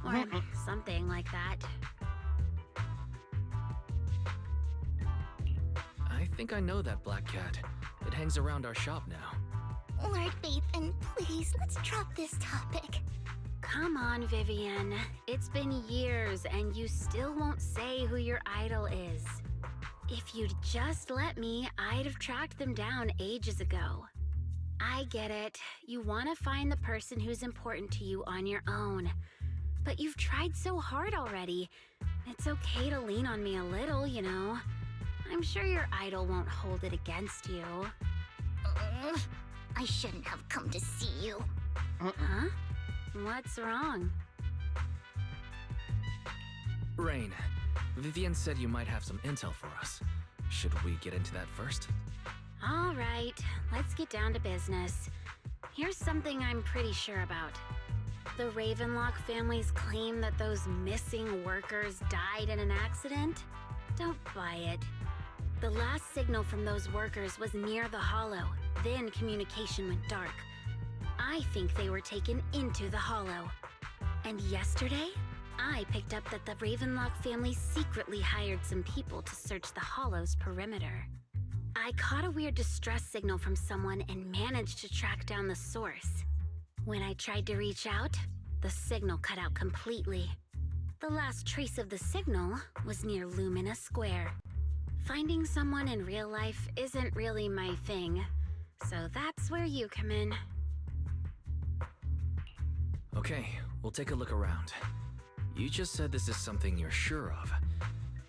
Or something like that. I think I know that black cat. It hangs around our shop now. Lord Bathan, please, let's drop this topic. Come on, Vivian. It's been years and you still won't say who your idol is. If you'd just let me, I'd have tracked them down ages ago. I get it. You want to find the person who's important to you on your own. But you've tried so hard already. It's okay to lean on me a little, you know. I'm sure your idol won't hold it against you. I shouldn't have come to see you. Huh? What's wrong? Rain, Vivian said you might have some intel for us. Should we get into that first? All right, let's get down to business. Here's something I'm pretty sure about. The Ravenlock family's claim that those missing workers died in an accident? Don't buy it. The last signal from those workers was near the Hollow, then communication went dark. I think they were taken into the Hollow. And yesterday, I picked up that the Ravenlock family secretly hired some people to search the Hollow's perimeter. I caught a weird distress signal from someone and managed to track down the source. When I tried to reach out, the signal cut out completely. The last trace of the signal was near Lumina Square. Finding someone in real life isn't really my thing, so that's where you come in. Okay, we'll take a look around. You just said this is something you're sure of.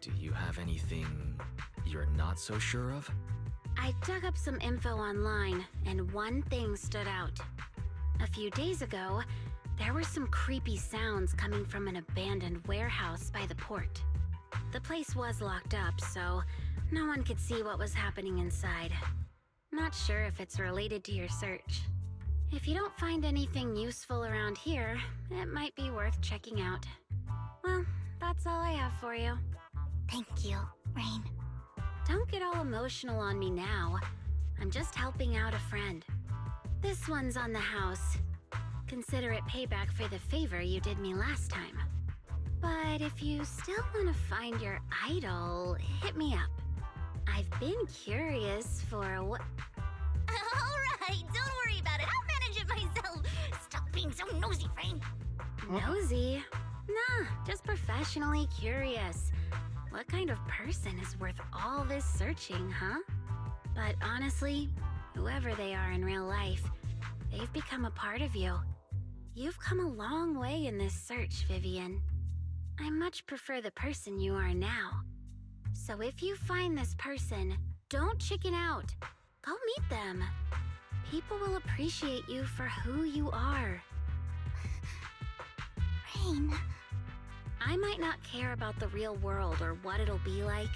Do you have anything you're not so sure of? I dug up some info online, and one thing stood out. A few days ago, there were some creepy sounds coming from an abandoned warehouse by the port. The place was locked up, so no one could see what was happening inside. Not sure if it's related to your search. If you don't find anything useful around here, it might be worth checking out. Well, that's all I have for you. Thank you, Rain. Don't get all emotional on me now. I'm just helping out a friend. This one's on the house. Consider it payback for the favor you did me last time. But if you still want to find your idol, hit me up. I've been curious for what... Alright, don't worry about it. I'll manage it myself. Stop being so nosy, Rain. Nosy? Nah, just professionally curious. What kind of person is worth all this searching, huh? But honestly, whoever they are in real life, they've become a part of you. You've come a long way in this search, Vivian. I much prefer the person you are now. So if you find this person, don't chicken out. Go meet them. People will appreciate you for who you are. Rain. I might not care about the real world or what it'll be like,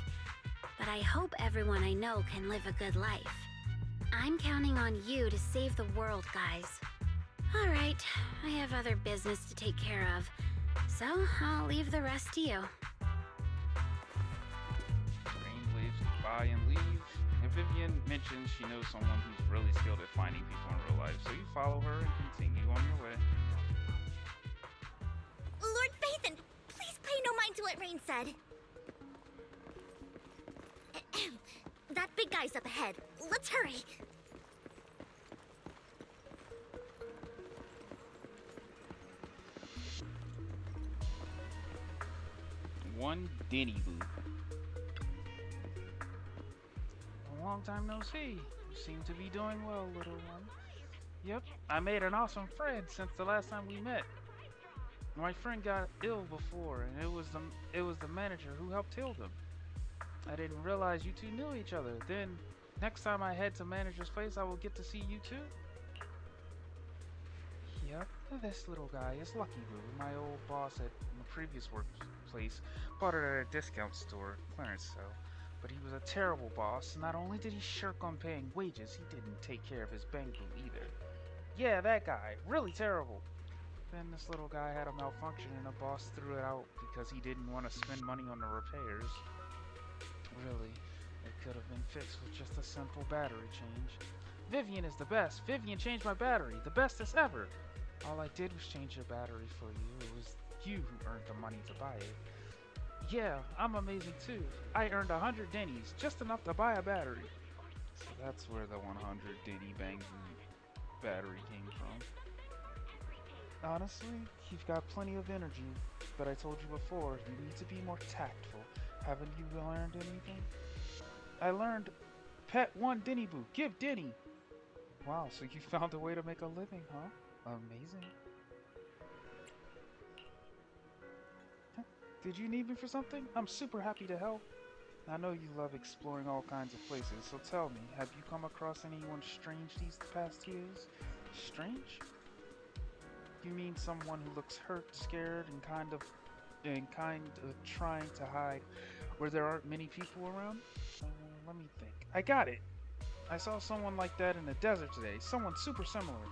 but I hope everyone I know can live a good life. I'm counting on you to save the world, guys. All right, I have other business to take care of, so I'll leave the rest to you. Rain waves goodbye and leaves, and Vivian mentions she knows someone who's really skilled at finding people in real life, so you follow her and continue on your way. Lord Bathan, please pay no mind to what Rain said. That big guy's up ahead. Let's hurry. One Denny Boo. A long time no see. You seem to be doing well, little one. Yep, I made an awesome friend since the last time we met. My friend got ill before, and it was the manager who helped heal them. I didn't realize you two knew each other. Then, next time I head to manager's place, I will get to see you too. Yep, this little guy is Lucky Boo, my old boss at my previous workplace. Bought it at a discount store, clearance sale. But he was a terrible boss. Not only did he shirk on paying wages, he didn't take care of his bank book either. Yeah, that guy, really terrible. Then this little guy had a malfunction and the boss threw it out because he didn't want to spend money on the repairs. Really, it could have been fixed with just a simple battery change. Vivian is the best. Vivian changed my battery. The bestest ever. All I did was change your battery for you. It was you who earned the money to buy it. Yeah, I'm amazing too. I earned 100 Denny's, just enough to buy a battery. So that's where the 100 Denny Bang battery came from. Honestly, you've got plenty of energy, but I told you before, you need to be more tactful. Haven't you learned anything? I learned pet one Denny Boo, give Denny. Wow, so you found a way to make a living, huh? Amazing. Huh? Did you need me for something? I'm super happy to help. I know you love exploring all kinds of places, so tell me, have you come across anyone strange these past years? Strange? You mean someone who looks hurt, scared, and kind of trying to hide where there aren't many people around? Let me think. I got it! I saw someone like that in the desert today. Someone super similar.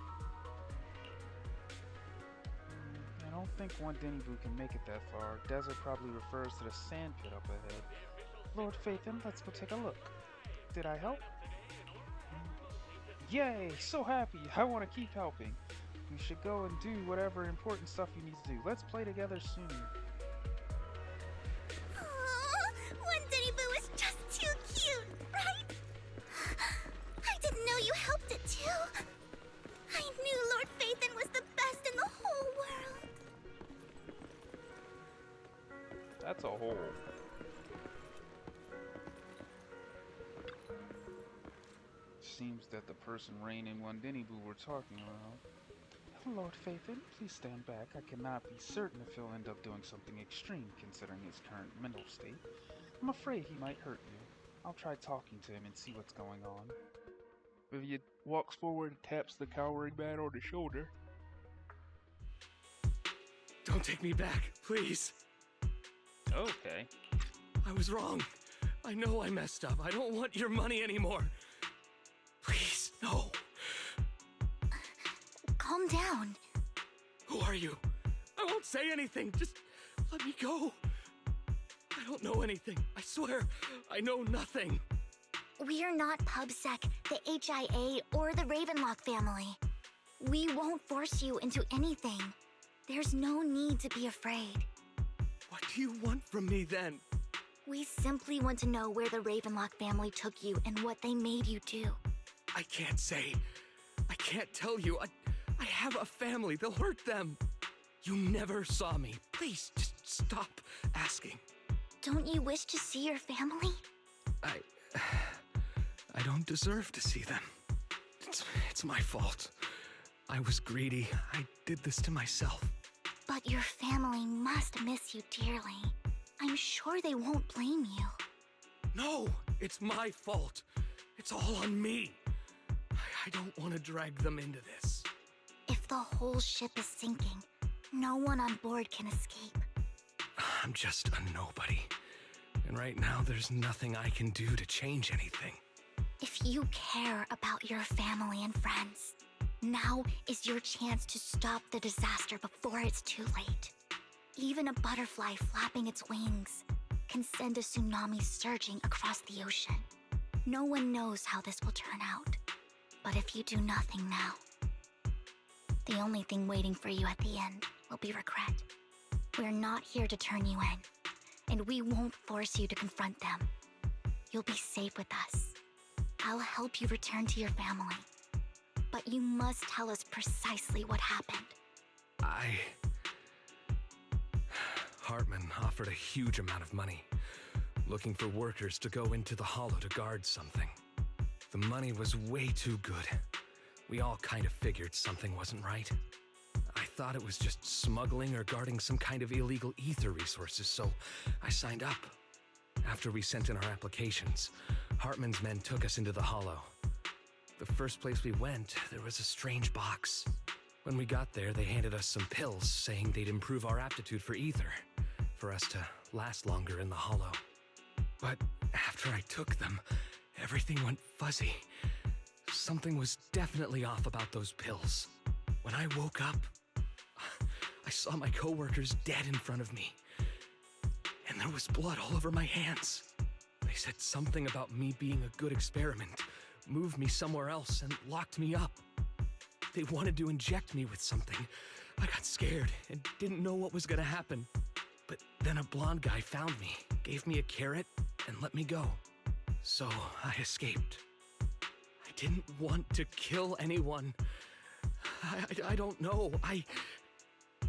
I don't think one Denny Boo can make it that far. Desert probably refers to the sand pit up ahead. Lord Phaethon, let's go take a look. Did I help? Yay! So happy! I want to keep helping. We should go and do whatever important stuff you need to do. Let's play together soon. One Denny Boo is just too cute, right? I didn't know you helped it too. I knew Lord Phaethon was the best in the whole world. That's a hole. Seems that the person reigning one Denny Boo we're talking about. Lord Phaethon, please stand back. I cannot be certain if he'll end up doing something extreme considering his current mental state. I'm afraid he might hurt you. I'll try talking to him and see what's going on. Vivian walks forward and taps the cowering man on the shoulder. Don't take me back, please. Okay. I was wrong. I know I messed up. I don't want your money anymore. Please, no. Calm down. Who are you? I won't say anything. Just let me go. I don't know anything. I swear, I know nothing. We're not PubSec, the HIA, or the Ravenlock family. We won't force you into anything. There's no need to be afraid. What do you want from me then? We simply want to know where the Ravenlock family took you and what they made you do. I can't say. I can't tell you. I have a family. They'll hurt them. You never saw me. Please, just stop asking. Don't you wish to see your family? I don't deserve to see them. It's my fault. I was greedy. I did this to myself. But your family must miss you dearly. I'm sure they won't blame you. No, it's my fault. It's all on me. I don't want to drag them into this. If the whole ship is sinking, no one on board can escape. I'm just a nobody. And right now, there's nothing I can do to change anything. If you care about your family and friends, now is your chance to stop the disaster before it's too late. Even a butterfly flapping its wings can send a tsunami surging across the ocean. No one knows how this will turn out. But if you do nothing now, the only thing waiting for you at the end will be regret. We're not here to turn you in, and we won't force you to confront them. You'll be safe with us. I'll help you return to your family. But you must tell us precisely what happened. Hartman offered a huge amount of money, looking for workers to go into the hollow to guard something. The money was way too good. We all kind of figured something wasn't right. I thought it was just smuggling or guarding some kind of illegal ether resources, so I signed up. After we sent in our applications, Hartman's men took us into the hollow. The first place we went, there was a strange box. When we got there, they handed us some pills, saying they'd improve our aptitude for ether, for us to last longer in the hollow. But after I took them, everything went fuzzy. Something was definitely off about those pills. When I woke up, I saw my coworkers dead in front of me. And there was blood all over my hands. They said something about me being a good experiment, moved me somewhere else and locked me up. They wanted to inject me with something. I got scared and didn't know what was gonna happen. But then a blonde guy found me, gave me a carrot, and let me go. So I escaped. I didn't want to kill anyone. I don't know.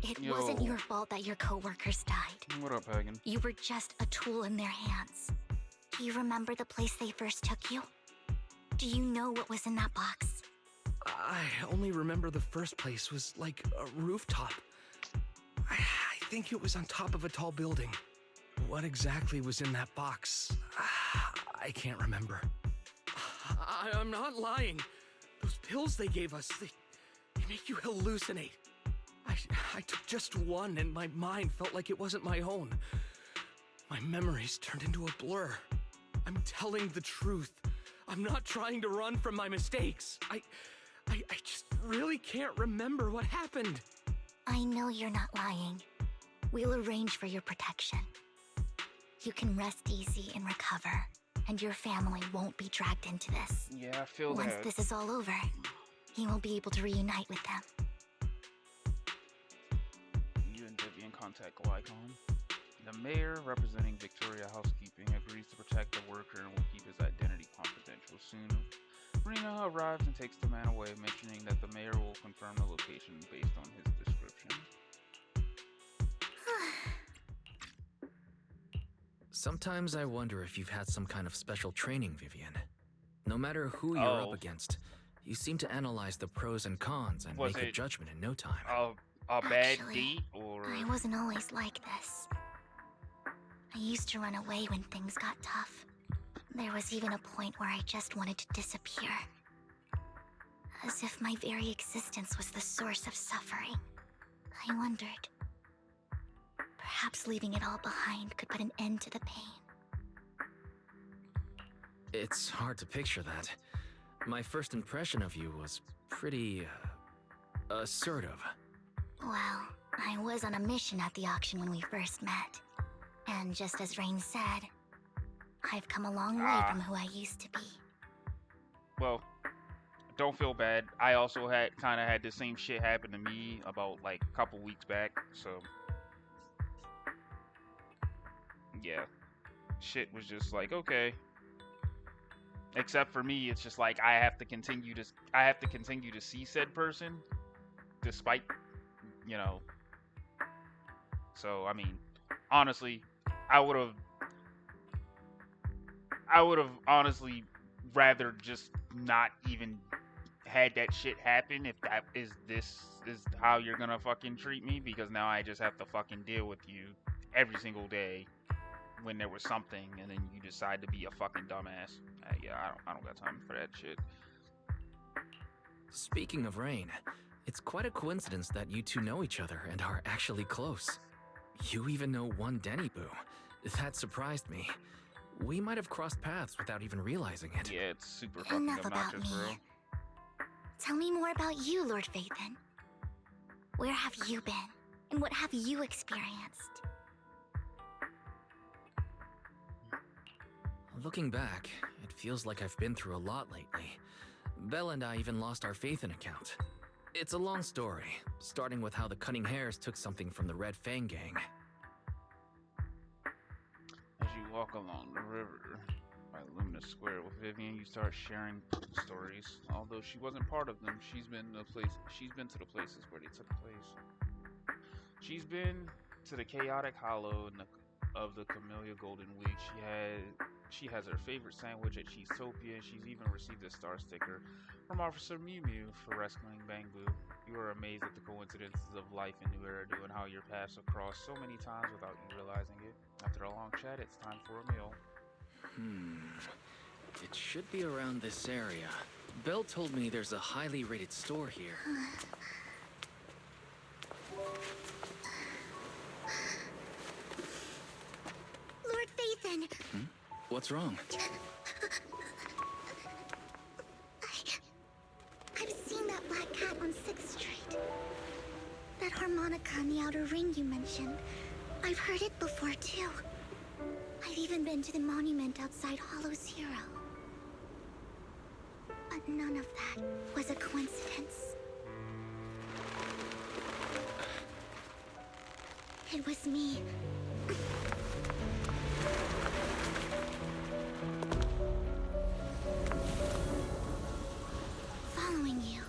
It wasn't your fault that your coworkers died. What up, Hagen? You were just a tool in their hands. Do you remember the place they first took you? Do you know what was in that box? I only remember the first place was like a rooftop. I think it was on top of a tall building. What exactly was in that box? I can't remember. I'm not lying. Those pills they gave us, they make you hallucinate. I took just one and my mind felt like it wasn't my own. My memories turned into a blur. I'm telling the truth. I'm not trying to run from my mistakes. I just really can't remember what happened. I know you're not lying. We'll arrange for your protection. You can rest easy and recover, and your family won't be dragged into this. Yeah, I feel Once that. this is all over, you will be able to reunite with them. You and Vivian contact Lycon. The mayor, representing Victoria Housekeeping, agrees to protect the worker and will keep his identity confidential. Soon, Rena arrives and takes the man away, mentioning that the mayor will confirm the location based on his description. Sometimes I wonder if you've had some kind of special training, Vivian. No matter who you're up against, you seem to analyze the pros and cons and make a judgment in no time. A bad Actually, date, or I wasn't always like this. I used to run away when things got tough. There was even a point where I just wanted to disappear. As if my very existence was the source of suffering. I wondered. Perhaps leaving it all behind could put an end to the pain. It's hard to picture that. My first impression of you was pretty, assertive. Well, I was on a mission at the auction when we first met. And just as Rain said, I've come a long way from who I used to be. well, don't feel bad. I also kind of had the same shit happen to me about like a couple weeks back. So yeah, shit was just like okay. Except for me, it's just like I have to continue to see said person, despite, you know. So I mean, honestly, I would have honestly rather just not even had that shit happen if this is how you're gonna fucking treat me, because now I just have to fucking deal with you every single day when there was something and then you decide to be a fucking dumbass. Yeah, I don't got time for that shit. Speaking of Rain, it's quite a coincidence that you two know each other and are actually close. You even know one Denny Boo. That surprised me. We might have crossed paths without even realizing it. Yeah, it's super fucking Enough about obnoxious, me. bro. Tell me more about you, Lord Phaethon. Where have you been? And what have you experienced? Looking back, it feels like I've been through a lot lately. Belle and I even lost our Phaethon account. It's a long story, starting with how the Cunning Hares took something from the Red Fang gang. As you walk along the river by Luminous Square with Vivian, you start sharing stories. Although she wasn't part of them, she's been to the places where they took place. She's been to the Chaotic Hollow of the Camellia Golden Week. She has her favorite sandwich at Cheesetopia. She's even received a star sticker from Officer Mew Mew for rescuing Bangbu. You are amazed at the coincidences of life in New Eridu and how your paths have crossed so many times without you realizing it. After a long chat, it's time for a meal. It should be around this area. Belle told me there's a highly rated store here. Lord Phaethon! What's wrong? I've seen that black cat on 6th Street. That harmonica in the outer ring you mentioned. I've heard it before, too. I've even been to the monument outside Hollow's Hero. But none of that was a coincidence. It was me. Following you,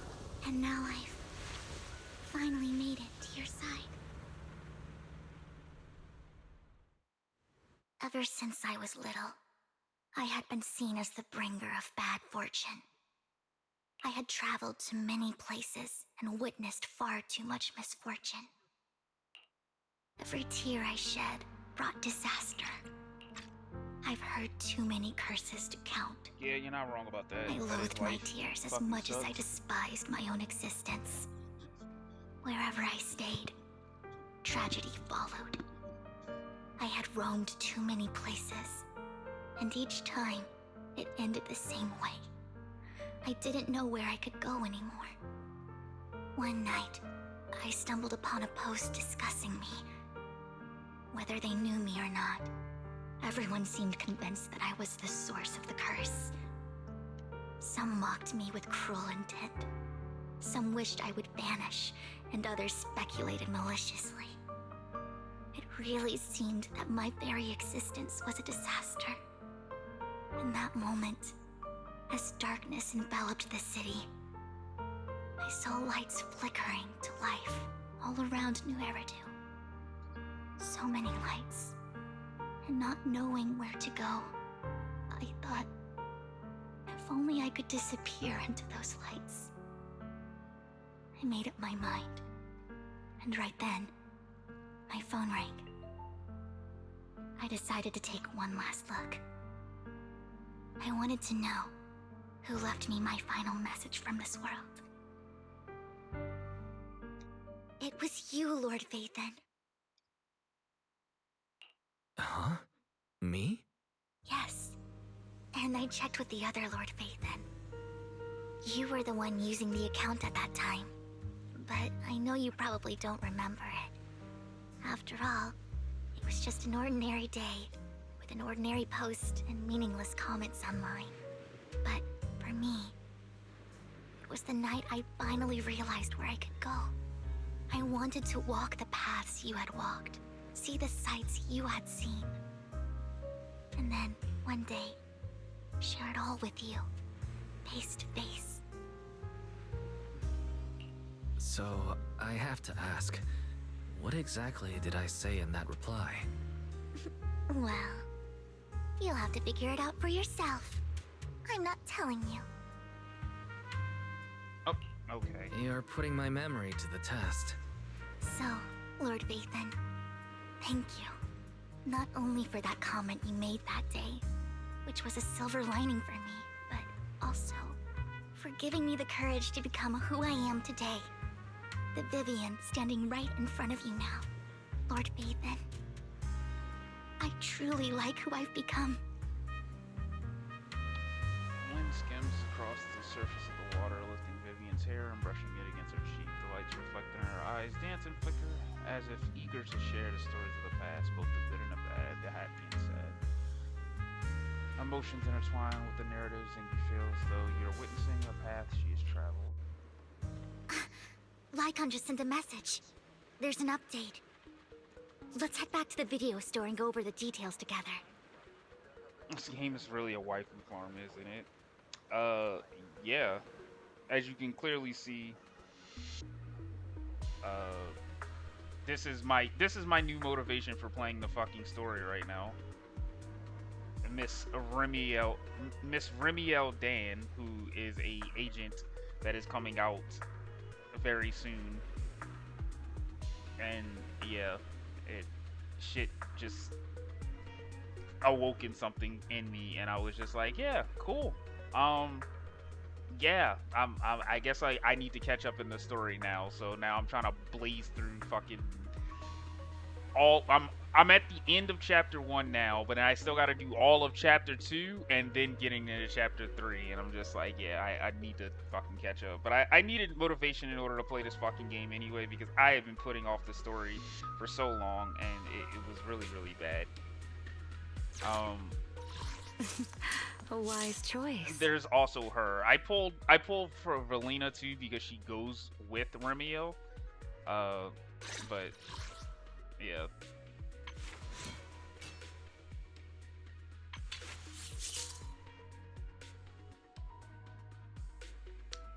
and now I've finally made it to your side. Ever since I was little, I had been seen as the bringer of bad fortune. I had traveled to many places and witnessed far too much misfortune. Every tear I shed brought disaster. I've heard too many curses to count. Yeah, you're not wrong about that. I That is loathed my life. tears as Fucking much as I sucks. despised my own existence. Wherever I stayed, tragedy followed. I had roamed too many places, and each time, it ended the same way. I didn't know where I could go anymore. One night, I stumbled upon a post discussing me. Whether they knew me or not, everyone seemed convinced that I was the source of the curse. Some mocked me with cruel intent. Some wished I would vanish, and others speculated maliciously. It really seemed that my very existence was a disaster. In that moment, as darkness enveloped the city, I saw lights flickering to life all around New Eridu. So many lights, and not knowing where to go, I thought, if only I could disappear into those lights. I made up my mind, and right then, my phone rang. I decided to take one last look. I wanted to know who left me my final message from this world. It was you, Lord Vathan. Huh? Me? Yes. And I checked with the other Lord Vathan. You were the one using the account at that time. But I know you probably don't remember it. After all, it was just an ordinary day, with an ordinary post and meaningless comments online. But for me, it was the night I finally realized where I could go. I wanted to walk the paths you had walked, see the sights you had seen. And then, one day, share it all with you, face to face. So, I have to ask, what exactly did I say in that reply? Well, you'll have to figure it out for yourself. I'm not telling you. Oh, okay. You're putting my memory to the test. So, Lord Vathan, thank you. Not only for that comment you made that day, which was a silver lining for me, but also for giving me the courage to become who I am today. The Vivian standing right in front of you now, Lord Vathan. I truly like who I've become. Wind skims across the surface of the water, lifting Vivian's hair and brushing it against her cheek. The lights reflecting in her eyes dance and flicker, as if eager to share the stories of the past, both the good and the bad, the happy and sad. Emotions intertwine with the narratives, and you feel as though you're witnessing a path she has traveled. Lycon just sent a message. There's an update. Let's head back to the video store and go over the details together. This game is really a waifu farm, isn't it? Yeah. As you can clearly see, this is my new motivation for playing the fucking story right now. Miss Remiel Dan, who is a agent that is coming out very soon, and yeah, shit just awoken something in me, and I was just like, yeah, cool. Yeah, I guess I need to catch up in the story now. So now I'm trying to blaze through fucking all. I'm at the end of chapter 1 now, but I still got to do all of chapter 2 and then getting into chapter 3. And I'm just like, yeah, I need to fucking catch up. But I needed motivation in order to play this fucking game anyway, because I have been putting off the story for so long, and it was really, really bad. A wise choice. There's also her. I pulled for Valina too because she goes with Remio. But yeah.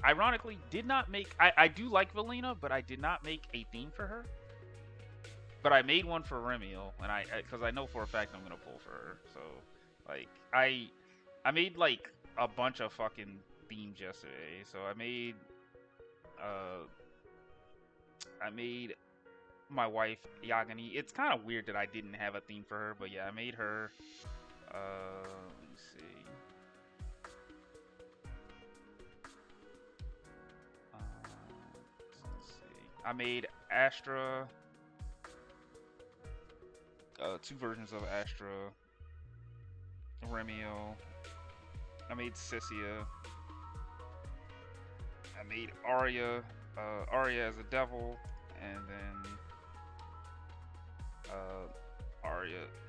Ironically, did not make. I do like Valina, but I did not make a theme for her. But I made one for Remio, and because I know for a fact I'm gonna pull for her. So, like, I made like a bunch of fucking themes yesterday. So I made my wife Yagani. It's kind of weird that I didn't have a theme for her, but yeah, I made her. Let me see. Let's see. I made Astra. Two versions of Astra. Remio. I made Sissia. I made Arya. Arya as a devil, and then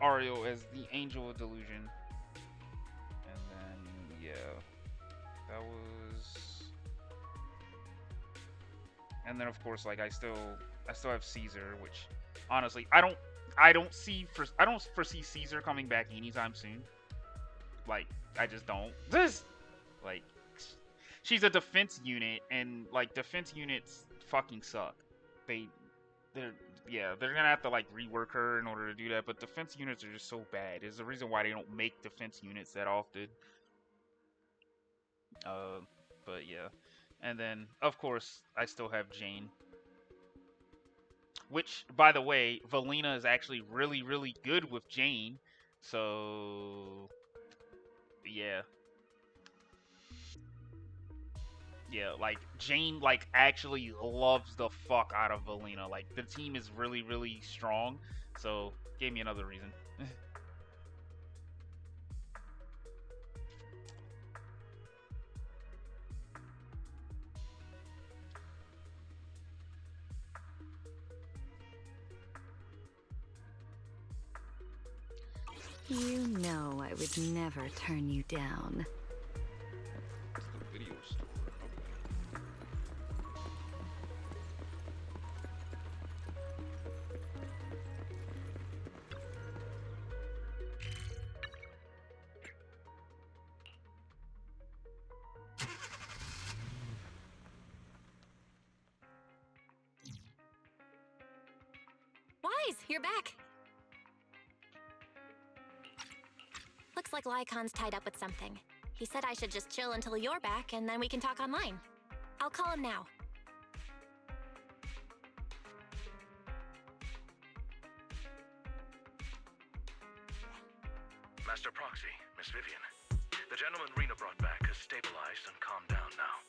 Ario as the Angel of Delusion, and then yeah, that was, and then of course like I still have Caesar, which honestly I don't foresee Caesar coming back anytime soon. Like I just don't. Like she's a defense unit, and like defense units fucking suck. They're gonna have to like rework her in order to do that. But defense units are just so bad. There's a reason why they don't make defense units that often. But yeah, and then of course I still have Jane. Which, by the way, Valina is actually really, really good with Jane. So yeah. Yeah, like Jane like actually loves the fuck out of Valina. Like the team is really, really strong. So gave me another reason. You know I would never turn you down. Wise, you're back. Looks like Lycon's tied up with something. He said I should just chill until you're back, and then we can talk online. I'll call him now. Master Proxy, Miss Vivian. The gentleman Rena brought back has stabilized and calmed down now.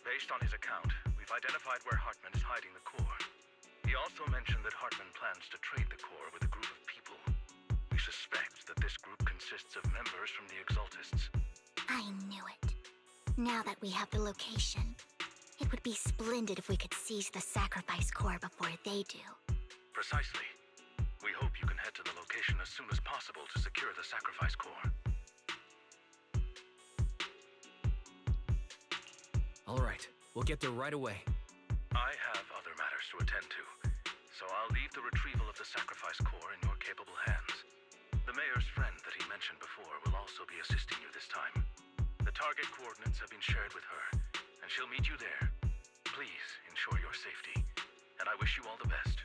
Based on his account, we've identified where Hartman is hiding the core. He also mentioned that Hartman plans to trade the core with a group of people. We suspect that this group consists of members from the Exaltists. I knew it. Now that we have the location, it would be splendid if we could seize the sacrifice core before they do. Precisely. We hope you can head to the location as soon as possible to secure the sacrifice core. All right, we'll get there right away. I have other matters to attend to, so I'll leave the retrieval of the sacrifice core in your capable hands. The mayor's friend that he mentioned before will also be assisting you this time. The target coordinates have been shared with her, and she'll meet you there. Please ensure your safety, and I wish you all the best.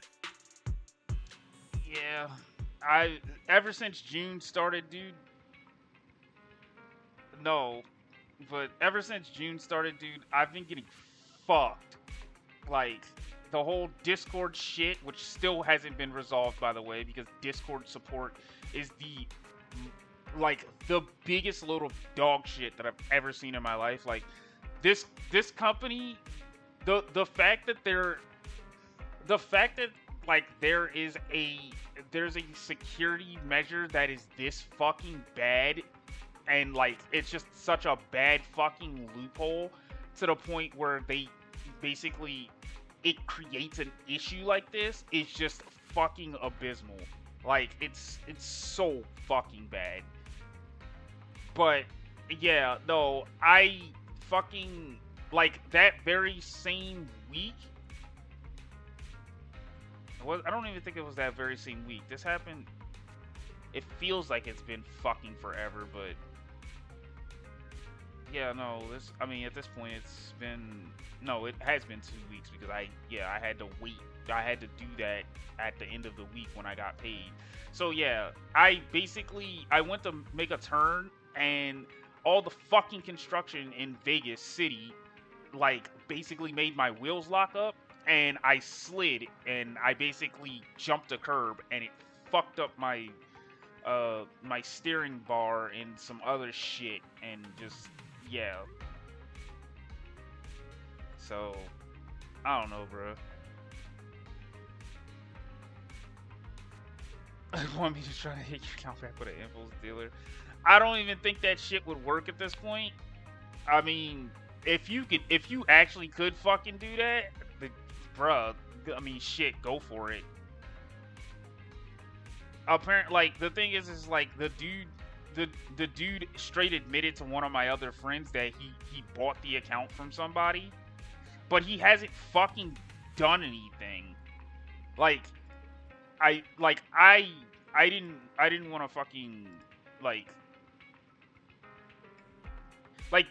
Yeah, ever since June started, dude. No, but ever since June started, dude, I've been getting fucked. Like the whole Discord shit, which still hasn't been resolved, by the way, because Discord support is the biggest load of dog shit that I've ever seen in my life. Like this company, the fact that like there's a security measure that is this fucking bad, and like it's just such a bad fucking loophole to the point where they basically it creates an issue like this is just fucking abysmal. Like it's so fucking bad. But yeah, no, I fucking, like, that very same week, I don't even think it was that very same week. This happened, it feels like it's been fucking forever, but yeah, no, I mean, at this point, it's been, no, it has been 2 weeks because I had to wait. I had to do that at the end of the week when I got paid. So yeah, I went to make a turn and all the fucking construction in Vegas City, like, basically made my wheels lock up and I slid and I basically jumped a curb and it fucked up my my steering bar and some other shit and just, yeah. So, I don't know, bro. Want me to try to hit your account back with an impulse dealer? I don't even think that shit would work at this point. I mean, if you actually could fucking do that, bruh, I mean, shit, go for it. Apparently, like, the thing is like, the dude straight admitted to one of my other friends that he bought the account from somebody, but he hasn't fucking done anything. Like, I didn't want to fucking, like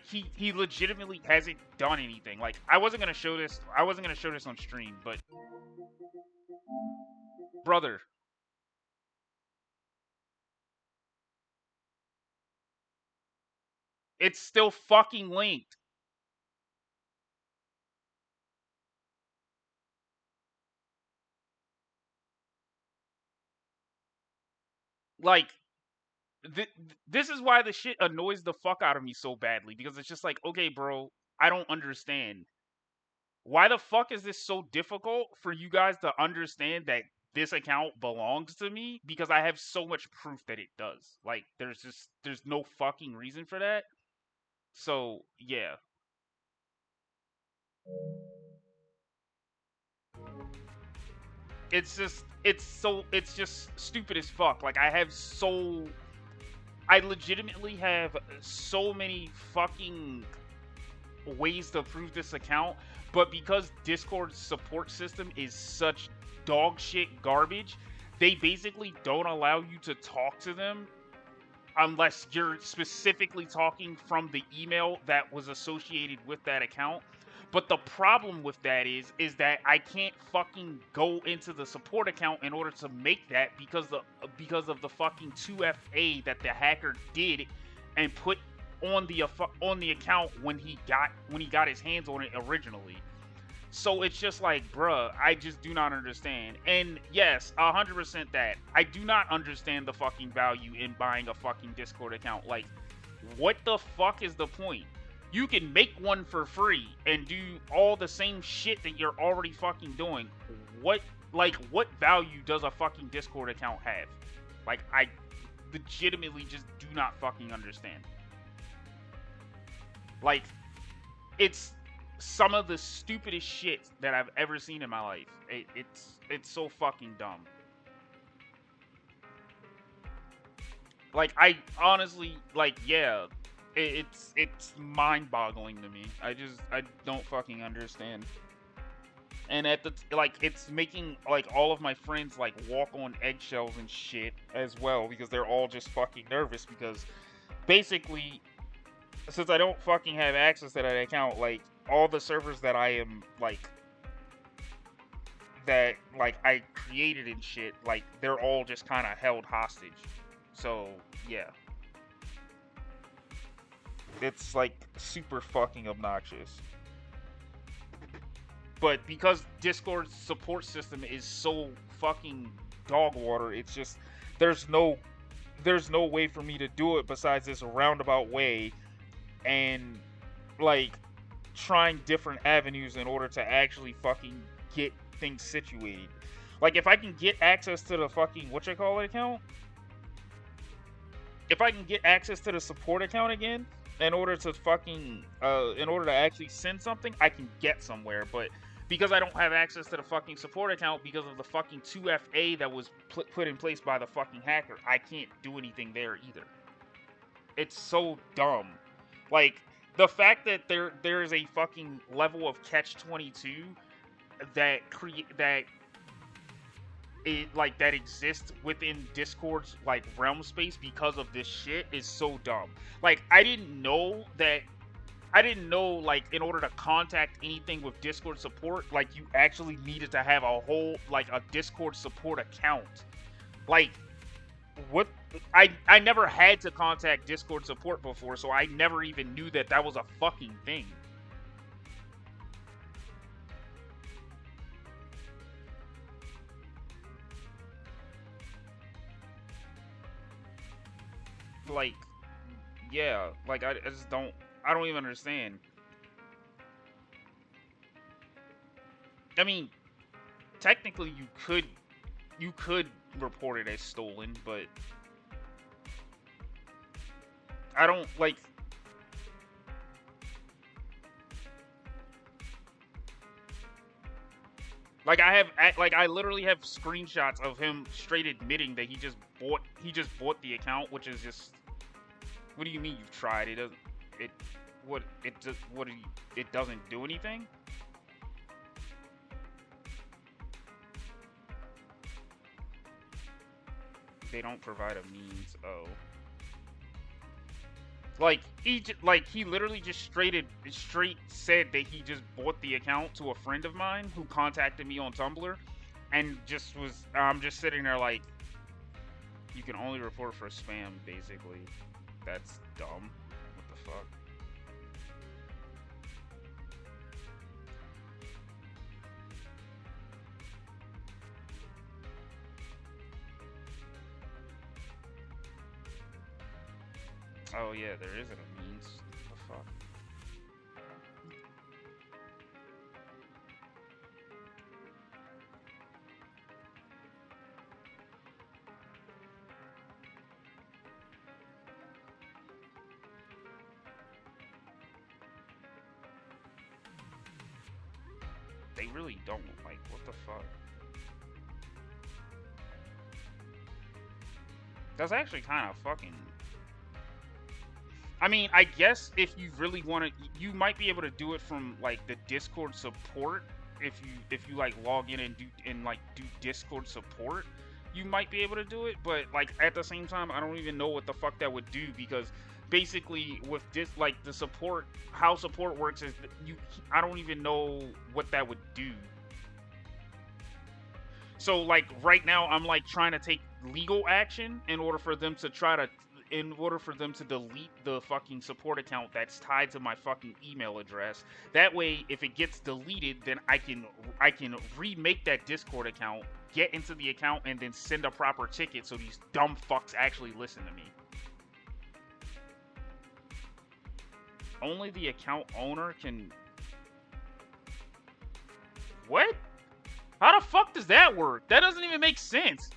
he legitimately hasn't done anything. Like, I wasn't gonna show this on stream, but brother, it's still fucking linked. Like, this is why the shit annoys the fuck out of me so badly, because it's just like, okay, bro, I don't understand. Why the fuck is this so difficult for you guys to understand that this account belongs to me? Because I have so much proof that it does. Like, there's no fucking reason for that. So, yeah. It's just stupid as fuck. Like, I legitimately have so many fucking ways to prove this account, but because Discord's support system is such dog shit garbage, they basically don't allow you to talk to them unless you're specifically talking from the email that was associated with that account. But the problem with that is that I can't fucking go into the support account in order to make that because of the fucking 2FA that the hacker did and put on the account when he got his hands on it originally. So it's just like, bruh, I just do not understand. And yes, 100% that. I do not understand the fucking value in buying a fucking Discord account. Like, what the fuck is the point? You can make one for free and do all the same shit that you're already fucking doing. What value does a fucking Discord account have? Like, I legitimately just do not fucking understand. Like, it's some of the stupidest shit that I've ever seen in my life. It's so fucking dumb. Like, I honestly, like, yeah, it's mind-boggling to me. I don't fucking understand. And it's making, like, all of my friends, like, walk on eggshells and shit as well, because they're all just fucking nervous, because basically, since I don't fucking have access to that account, like, all the servers that I am, like, that, like, I created and shit, like, they're all just kind of held hostage. So, yeah. It's, like, super fucking obnoxious. But because Discord's support system is so fucking dog water, it's just, there's no way for me to do it besides this roundabout way and, like, trying different avenues in order to actually fucking get things situated. Like, if I can get access to the fucking account, if I can get access to the support account again in order to fucking in order to actually send something, I can get somewhere. But because I don't have access to the fucking support account because of the fucking 2FA that was put in place by the fucking hacker, I can't do anything there either. It's so dumb. Like, the fact that there is a fucking level of catch-22 that that exists within Discord's like realm space because of this shit is so dumb. Like, I didn't know like in order to contact anything with Discord support, like you actually needed to have a whole like a Discord support account. Like, what? I never had to contact Discord support before, so I never even knew that that was a fucking thing. Like, yeah, like I just don't even understand. I mean, technically you could report it as stolen, but I don't like. Like, I literally have screenshots of him straight admitting that he just bought the account, which is just. What do you mean you've tried? It doesn't do anything? They don't provide a means. Oh. Like, he literally just straight said that he just bought the account to a friend of mine who contacted me on Tumblr, and I'm just sitting there like, you can only report for spam, basically. That's dumb. What the fuck? Oh yeah, there isn't a means. What the fuck? They really don't. Like, what the fuck? That's actually kind of fucking... I mean, I guess if you really want to, you might be able to do it from like the Discord support. If you like log in and do Discord support, you might be able to do it. But like at the same time, I don't even know what the fuck that would do, because basically with this, like the support, how support works is that I don't even know what that would do. So like right now, I'm like trying to take legal action in order for them to delete the fucking support account that's tied to my fucking email address. That way, if it gets deleted, then I can remake that Discord account, get into the account, and then send a proper ticket so these dumb fucks actually listen to me. Only the account owner can... What? How the fuck does that work? That doesn't even make sense.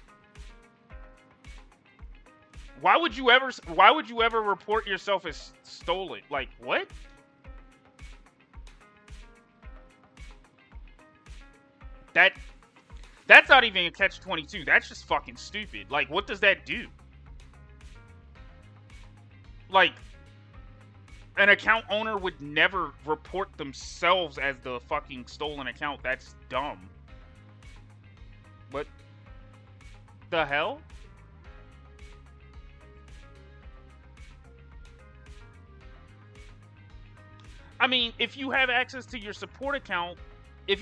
Why would you ever report yourself as stolen? Like, what? That's not even a catch-22. That's just fucking stupid. Like, what does that do? Like, an account owner would never report themselves as the fucking stolen account. That's dumb. What the hell? I mean, if you have access to your support account, and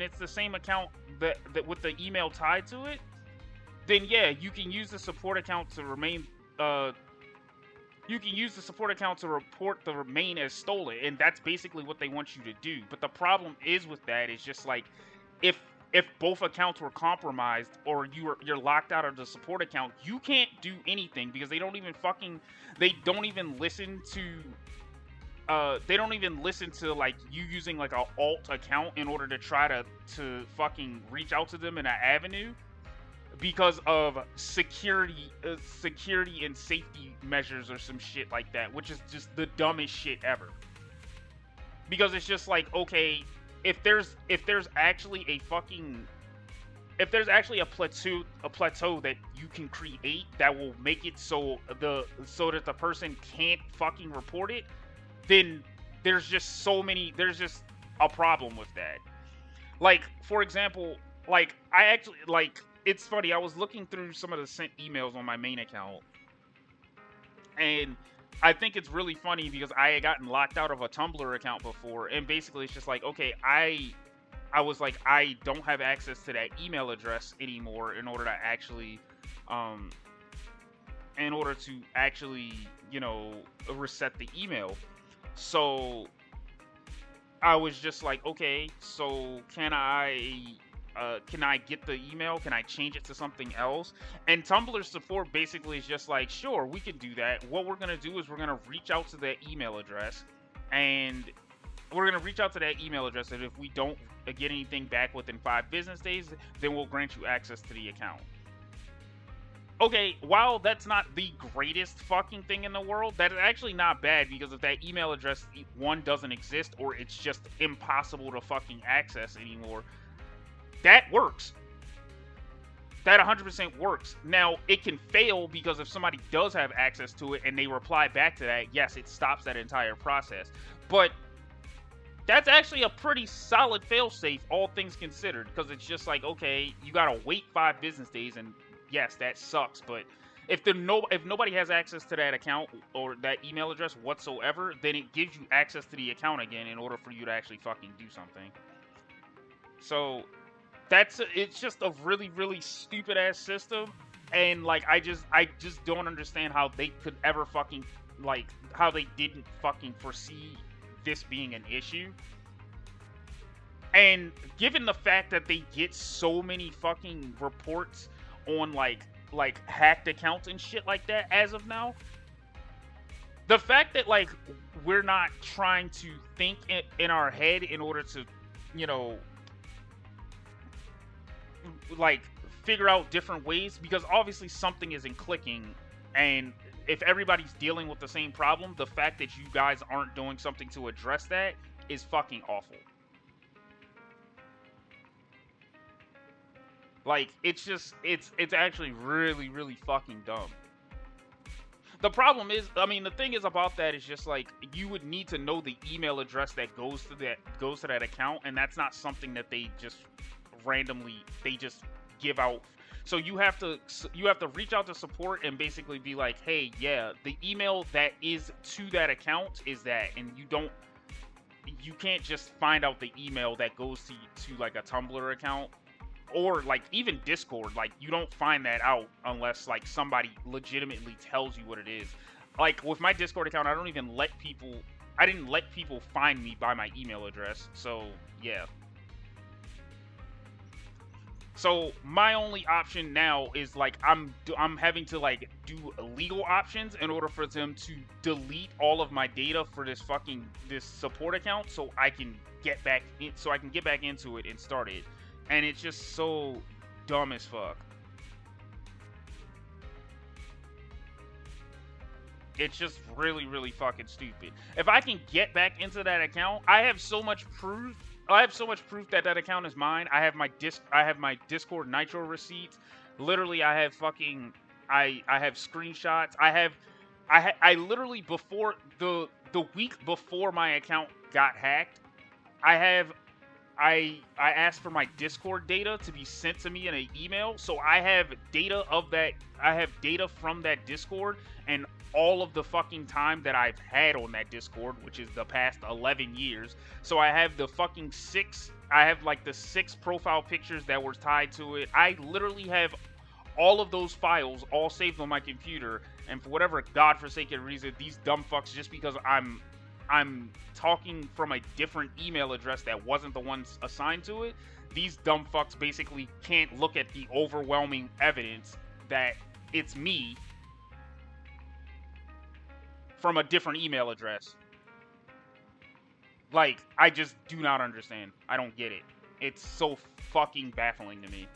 it's the same account that with the email tied to it, then yeah, you can use the support account to report the remain as stolen, and that's basically what they want you to do. But the problem is with that is just like, if both accounts were compromised or you're locked out of the support account, you can't do anything, because they don't even listen to like you using like an alt account in order to try to fucking reach out to them in an avenue, because of security and safety measures or some shit like that, which is just the dumbest shit ever. Because it's just like, okay, if there's actually a fucking if there's actually a plateau that you can create that will make it so that the person can't fucking report it, then there's just a problem with that. Like, for example, like, it's funny, I was looking through some of the sent emails on my main account, and I think it's really funny because I had gotten locked out of a Tumblr account before, and basically it's just like, okay, I was like, I don't have access to that email address anymore in order to actually, reset the email. So I was just like, okay, so can I get the email? Can I change it to something else? And Tumblr support basically is just like, sure, we can do that. What we're gonna do is we're gonna reach out to that email address, and if we don't get anything back within 5 business days, then we'll grant you access to the account. Okay, while that's not the greatest fucking thing in the world, that is actually not bad, because if that email address, one, doesn't exist, or it's just impossible to fucking access anymore, that works. That 100% works. Now, it can fail, because if somebody does have access to it and they reply back to that, yes, it stops that entire process. But that's actually a pretty solid failsafe, all things considered, because it's just like, okay, you gotta wait 5 business days, and yes, that sucks. But if nobody has access to that account or that email address whatsoever, then it gives you access to the account again in order for you to actually fucking do something. So it's just a really, really stupid ass system, and like I just don't understand how they could ever fucking, like, how they didn't fucking foresee this being an issue. And given the fact that they get so many fucking reports on like hacked accounts and shit like that as of now, the fact that like we're not trying to think in our head in order to, like, figure out different ways, because obviously something isn't clicking, and if everybody's dealing with the same problem, the fact that you guys aren't doing something to address that is fucking awful. Like, it's actually really, really fucking dumb. The problem is, the thing is about that is just like, you would need to know the email address that goes to that account, and that's not something that they just randomly give out. So you have to reach out to support and basically be like, hey, yeah, the email that is to that account is that, and you can't just find out the email that goes to like a Tumblr account or like even Discord. Like, you don't find that out unless like somebody legitimately tells you what it is. Like with my Discord account, I didn't let people find me by my email address. So yeah. So my only option now is like I'm having to like do legal options in order for them to delete all of my data for this support account, so I can get back into it and start it. And it's just so dumb as fuck. It's just really, really fucking stupid. If I can get back into that account, I have so much proof that account is mine. I have my Discord Nitro receipts. Literally, I have screenshots. I literally, before the week before my account got hacked, I asked for my Discord data to be sent to me in an email. So I have data of that. I have data from that Discord and all of the fucking time that I've had on that Discord, which is the past 11 years. So I have the fucking 6 profile pictures that were tied to it. I literally have all of those files all saved on my computer. And for whatever godforsaken reason, these dumb fucks, just because I'm talking from a different email address that wasn't the one assigned to it, these dumb fucks basically can't look at the overwhelming evidence that it's me from a different email address. Like, I just do not understand. I don't get it. It's so fucking baffling to me.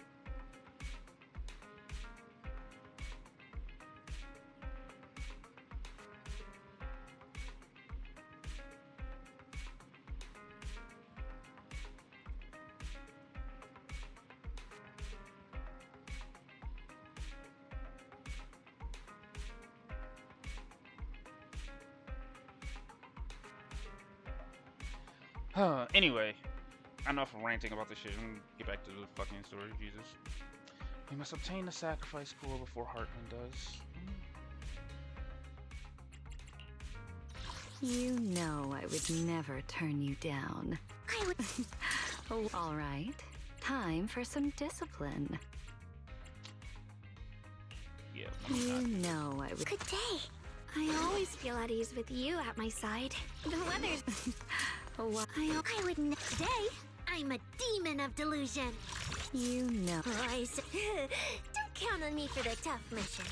Anyway, enough ranting about this shit. I'm gonna get back to the fucking story. Jesus. We must obtain the sacrifice core before Hartman does. You know I would never turn you down. I would. Oh, all right. Time for some discipline. Yeah. You know I would. Good day. I always feel at ease with you at my side. The weather's. Oh, I wouldn't. Today, I'm a demon of delusion. you know. Boys, don't count on me for the tough mission.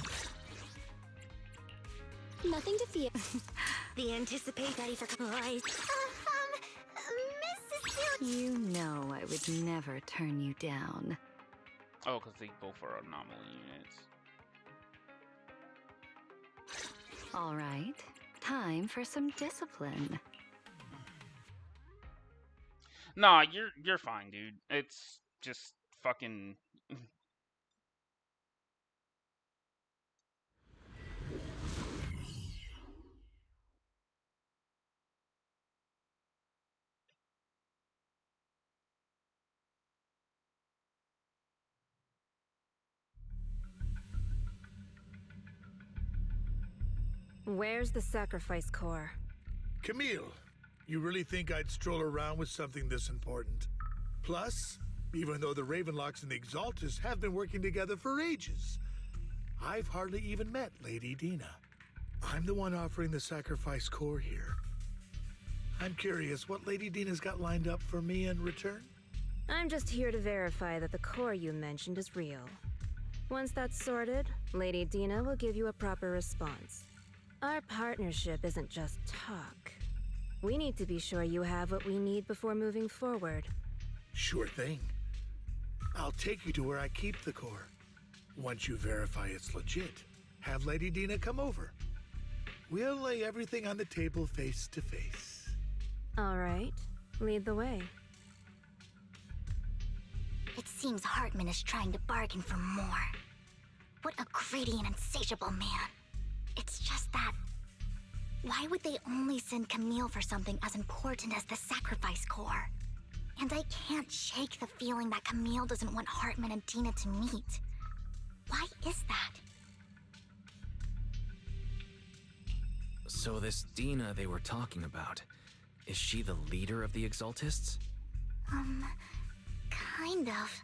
Nothing to fear. The anticipate ready for Boys. Mrs. Seal. You know I would never turn you down. Oh, because they both are anomaly units. All right. Time for some discipline. Nah, you're fine, dude. It's just fucking. Where's the sacrifice core? Camille, you really think I'd stroll around with something this important? Plus, even though the Ravenlocks and the Exaltus have been working together for ages, I've hardly even met Lady Dina. I'm the one offering the sacrifice core here. I'm curious what Lady Dina's got lined up for me in return? I'm just here to verify that the core you mentioned is real. Once that's sorted, Lady Dina will give you a proper response. Our partnership isn't just talk. We need to be sure you have what we need before moving forward. Sure thing. I'll take you to where I keep the core. Once you verify it's legit, have Lady Dina come over. We'll lay everything on the table face to face. All right, lead the way. It seems Hartman is trying to bargain for more. What a greedy and insatiable man. It's just that... Why would they only send Camille for something as important as the sacrifice core? And I can't shake the feeling that Camille doesn't want Hartman and Dina to meet. Why is that? So this Dina they were talking about, is she the leader of the Exaltists? Kind of.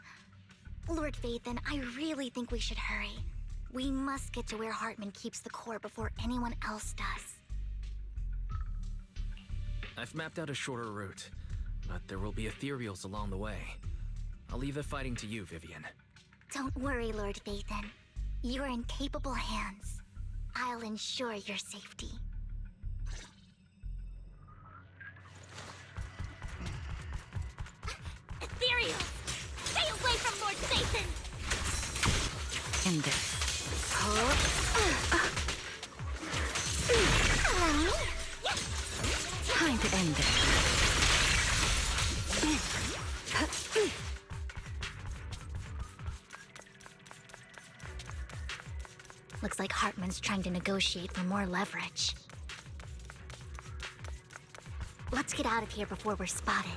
Lord Vathan, I really think we should hurry. We must get to where Hartman keeps the core before anyone else does. I've mapped out a shorter route, but there will be ethereals along the way. I'll leave the fighting to you, Vivian. Don't worry, Lord Vathan. You're in capable hands. I'll ensure your safety. Ethereal! Stay away from Lord Vathan! End this. Time to end this. Looks like Hartman's trying to negotiate for more leverage. Let's get out of here before we're spotted.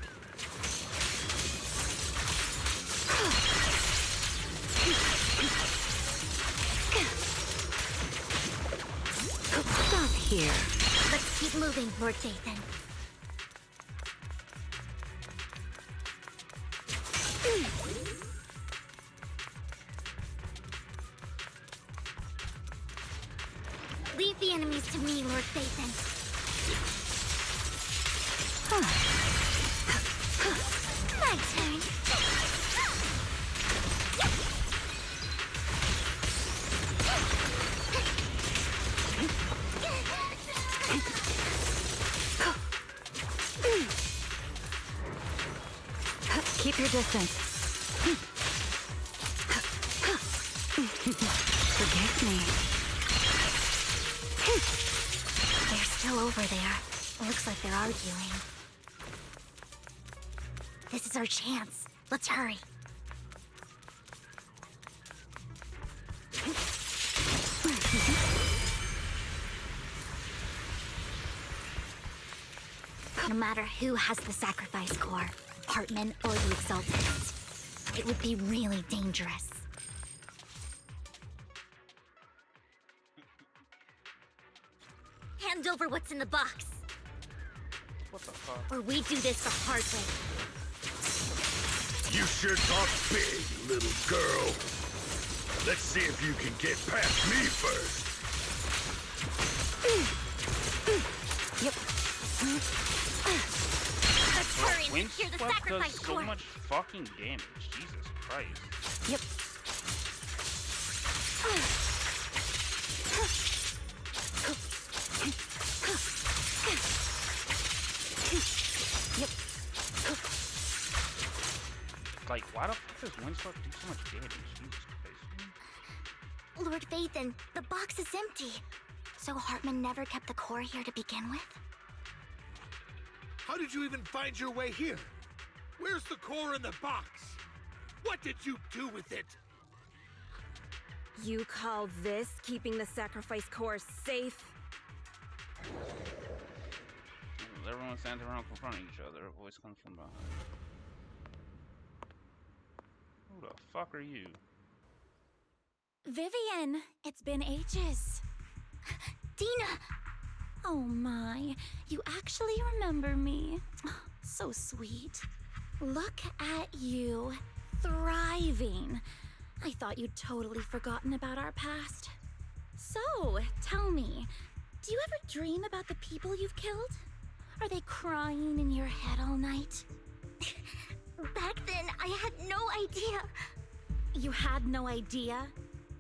Stop here. Let's keep moving, Lord Vathan. Leave the enemies to me, Lord Vathan. My turn. Keep your distance. Forgive me. They're still over there. Looks like they're arguing. This is our chance. Let's hurry. matter who has the sacrifice core, Hartman or the Exaltists, it would be really dangerous. Hand over what's in the box. What the fuck? Or we do this the hard way. You sure talk big, little girl. Let's see if you can get past me first. Yep. Let's hurry and secure the sacrifice does core. so much fucking damage. Jesus Christ. Yep. Yep. Like, why the fuck does Windspark do so much damage? Jesus Christ. Lord Vathan, the box is empty. So Hartman never kept the core here to begin with? How did you even find your way here? Where's the core in the box? What did you do with it? You call this keeping the sacrifice core safe? Everyone stands around confronting each other. A voice comes from behind. Who the fuck are you? Vivian, it's been ages. Dina! Oh my, you actually remember me. So sweet. Look at you, thriving. I thought you'd totally forgotten about our past. So, tell me, do you ever dream about the people you've killed? Are they crying in your head all night? Back then, I had no idea. You had no idea?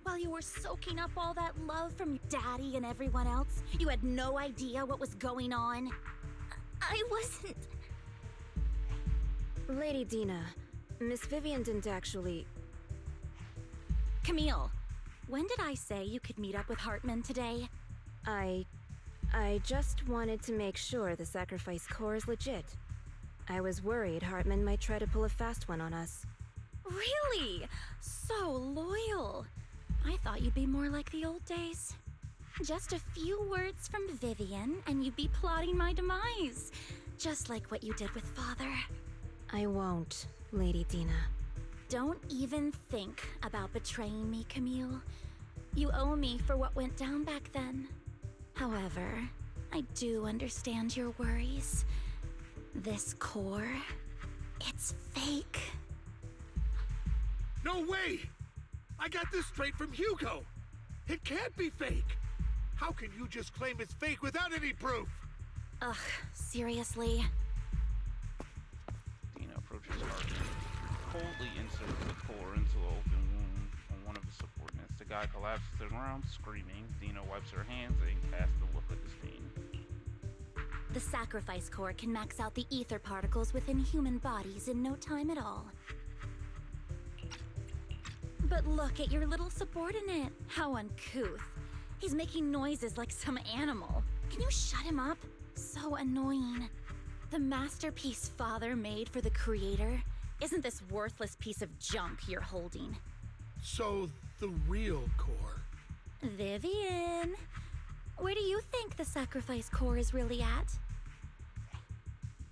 While you were soaking up all that love from Daddy and everyone else, you had no idea what was going on? I wasn't... Lady Dina, Miss Vivian didn't actually... Camille, when did I say you could meet up with Hartman today? I just wanted to make sure the sacrifice core is legit. I was worried Hartman might try to pull a fast one on us. Really? So loyal. I thought you'd be more like the old days. Just a few words from Vivian and you'd be plotting my demise. Just like what you did with Father. I won't, Lady Dina. Don't even think about betraying me, Camille. You owe me for what went down back then. However, I do understand your worries. This core, it's fake. No way! I got this straight from Hugo. It can't be fake. How can you just claim it's fake without any proof? Ugh, seriously? Dina approaches Hartman, coldly inserts the core into an open wound on one of his subordinates. The guy collapses to the ground, screaming. Dina wipes her hands and casts a look of disdain. The sacrifice core can max out the ether particles within human bodies in no time at all. But look at your little subordinate. How uncouth. He's making noises like some animal. Can you shut him up? So annoying. The masterpiece Father made for the Creator isn't this worthless piece of junk you're holding. So, the real core. Vivian, where do you think the sacrifice core is really at?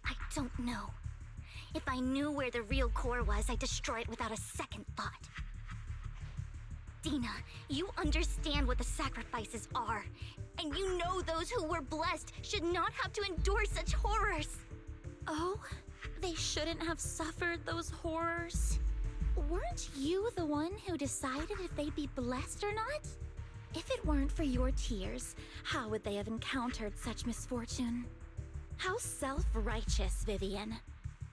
I don't know. If I knew where the real core was, I'd destroy it without a second thought. Dina, you understand what the sacrifices are. And you know those who were blessed should not have to endure such horrors. Oh, they shouldn't have suffered those horrors. Weren't you the one who decided if they'd be blessed or not? If it weren't for your tears, how would they have encountered such misfortune? How self-righteous, Vivian.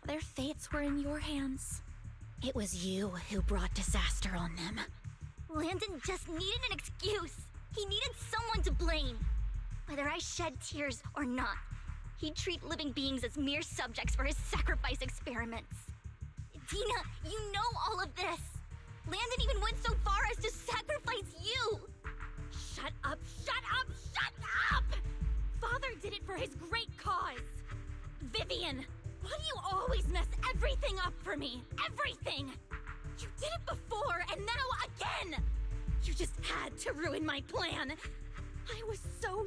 Their fates were in your hands. It was you who brought disaster on them. Landon just needed an excuse. He needed someone to blame. Whether I shed tears or not, he'd treat living beings as mere subjects for his sacrifice experiments. Dina, you know all of this. Landon even went so far as to sacrifice you. Shut up, shut up, shut up! Father did it for his great cause. Vivian, why do you always mess everything up for me? Everything! You did it before, and now again! You just had to ruin my plan. I was so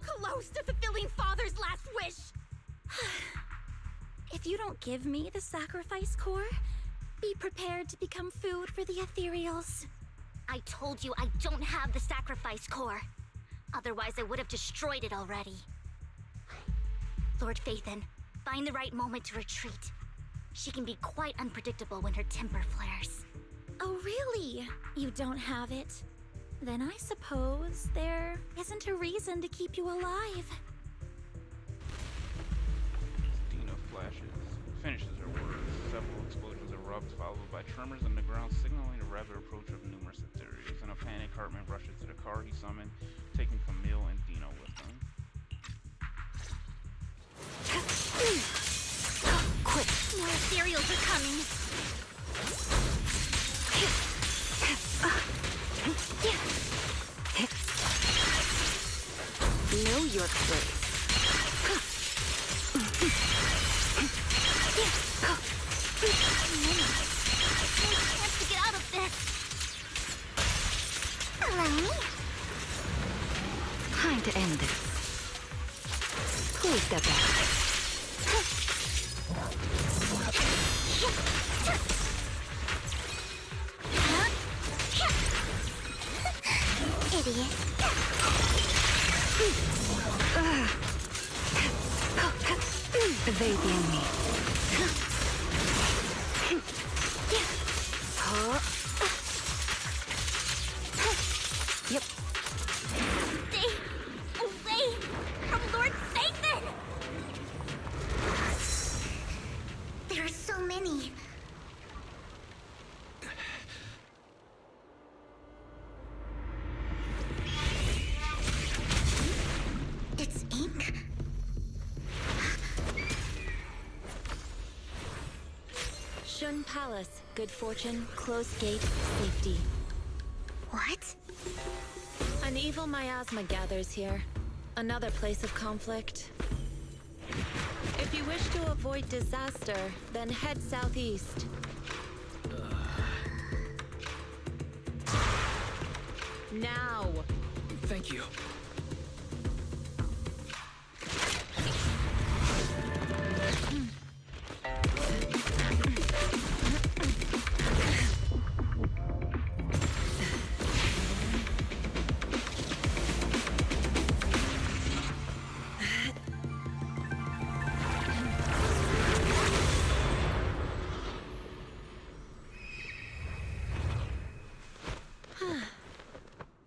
close to fulfilling Father's last wish. If you don't give me the sacrifice core, be prepared to become food for the ethereals. I told you I don't have the sacrifice core. Otherwise, I would have destroyed it already. Lord Phaethon, find the right moment to retreat. She can be quite unpredictable when her temper flares. Oh, really? You don't have it? Then I suppose there isn't a reason to keep you alive. Dina flashes, finishes her words. Several explosions erupt, followed by tremors in the ground, signaling the rapid approach of numerous ethereals. In a panic, Hartman rushes to the car he summoned, taking Camille and Dina with him. Quick! More ethereals are coming! Know your place. No chance to get out of this! Hello? Time to end this. Please step back. Idiot. Evade the enemy. Yep. Stay away from Lord Phaethon! There are so many. It's ink. Shun Palace, good fortune, closed gate, safety. What? An evil miasma gathers here. Another place of conflict. If you wish to avoid disaster, then head southeast. Now! Thank you.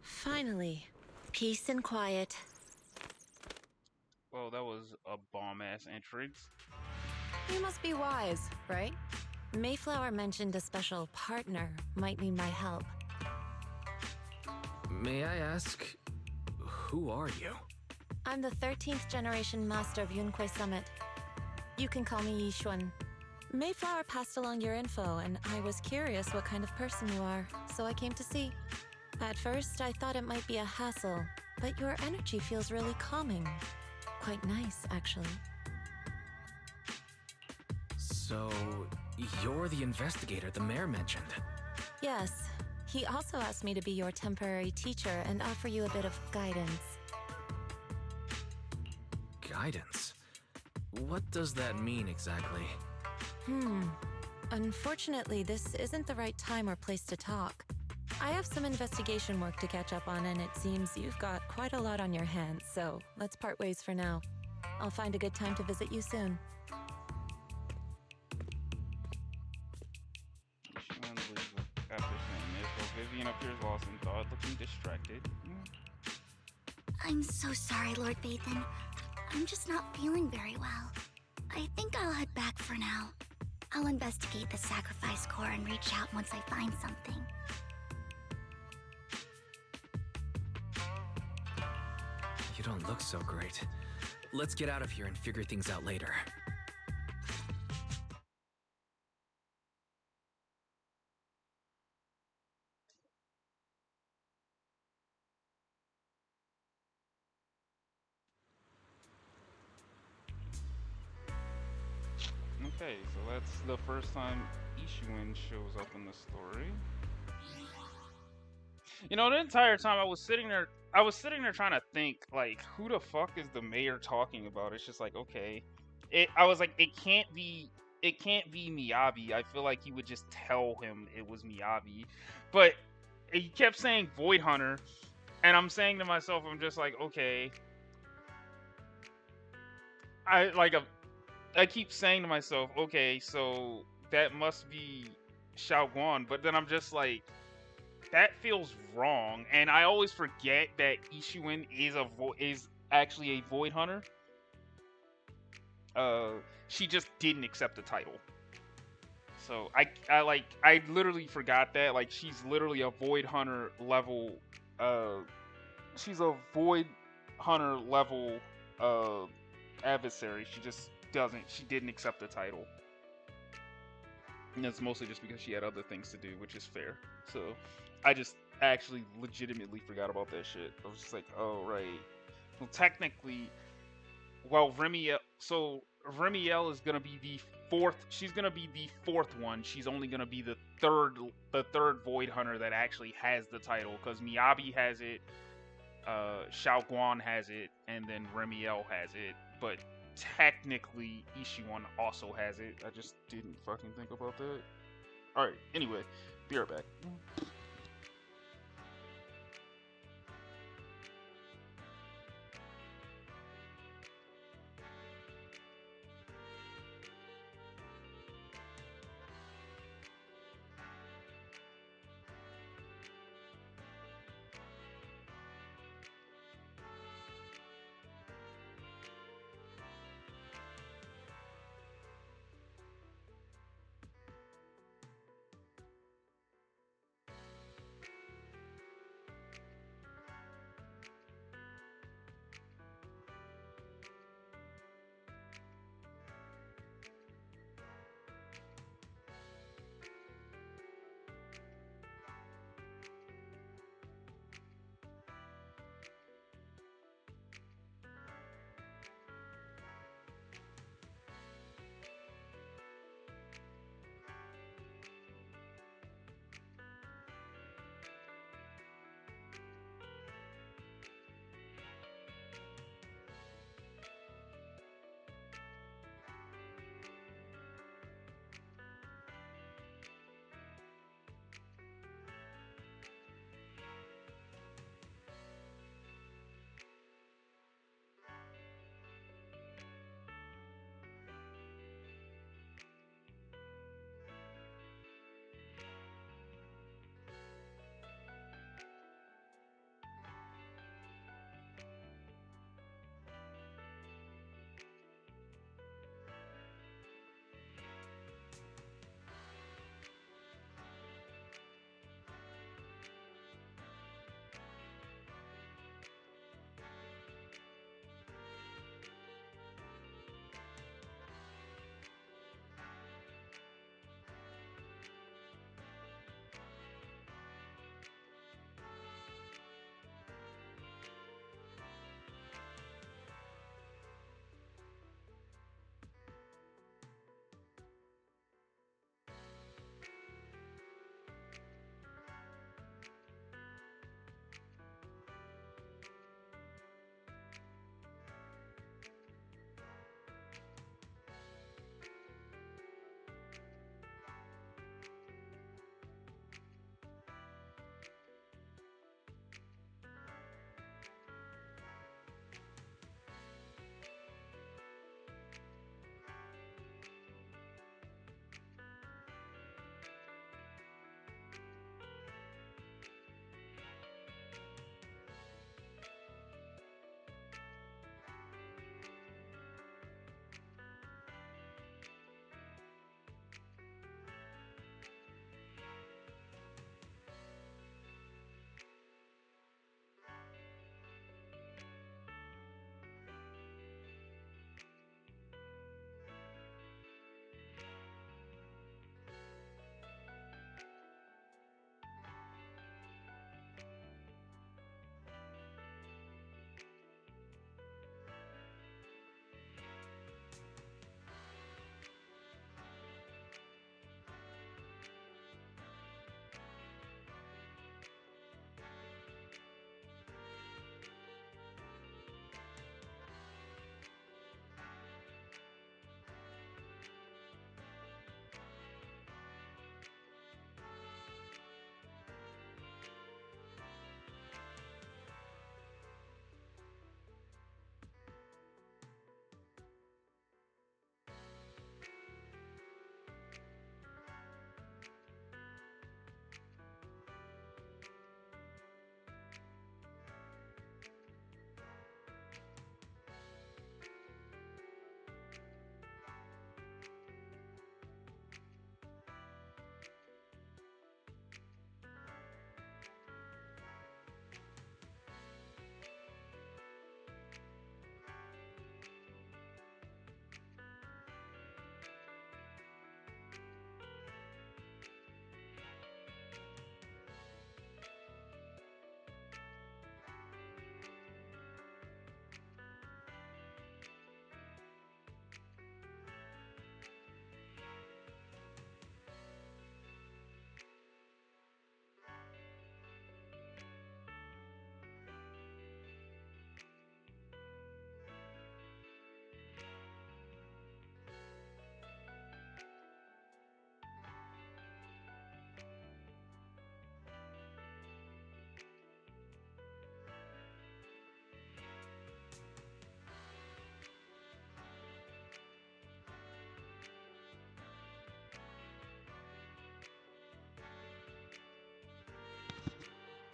Finally, peace and quiet. Well, that was a bomb-ass entrance. You must be wise, right? Mayflower mentioned a special partner might need my help. May I ask, who are you? I'm the 13th generation master of Yunque Summit. You can call me Yishuan. Mayflower passed along your info, and I was curious what kind of person you are, so I came to see. At first, I thought it might be a hassle, but your energy feels really calming. Quite nice, actually. So, you're the investigator the mayor mentioned. Yes. He also asked me to be your temporary teacher and offer you a bit of guidance. Guidance? What does that mean exactly? Unfortunately, this isn't the right time or place to talk. I have some investigation work to catch up on, and it seems you've got quite a lot on your hands, so let's part ways for now. I'll find a good time to visit you soon. Shun leaves after saying this, while Vivian appears lost in thought, looking distracted. I'm so sorry, Lord Phaethon. I'm just not feeling very well. I think I'll head back for now. I'll investigate the sacrifice core and reach out once I find something. You don't look so great. Let's get out of here and figure things out later. Okay, so that's the first time Ishuin shows up in the story. You know, the entire time I was sitting there trying to think, like, who the fuck is the mayor talking about? It's just like, okay, I was like, it can't be Miyabi. I feel like he would just tell him it was Miyabi, but he kept saying Void Hunter, and I'm saying to myself, I'm just like, okay, I keep saying to myself, okay, so that must be Xiaoguan, but then I'm just like, that feels wrong, and I always forget that Ishuin is actually a Void Hunter. She just didn't accept the title. So I literally forgot that. Like, she's literally a Void Hunter level. She's a Void Hunter level adversary. She didn't accept the title. And it's mostly just because she had other things to do, which is fair. So I just actually legitimately forgot about that shit. I was just like, oh right. Well, technically, Remiel is gonna be the fourth. She's gonna be the fourth one. She's only gonna be the third Void Hunter that actually has the title, because Miyabi has it, Xiaoguan has it, and then Remiel has it. But technically, Ishuan also has it. I just didn't fucking think about that. All right. Anyway, be right back.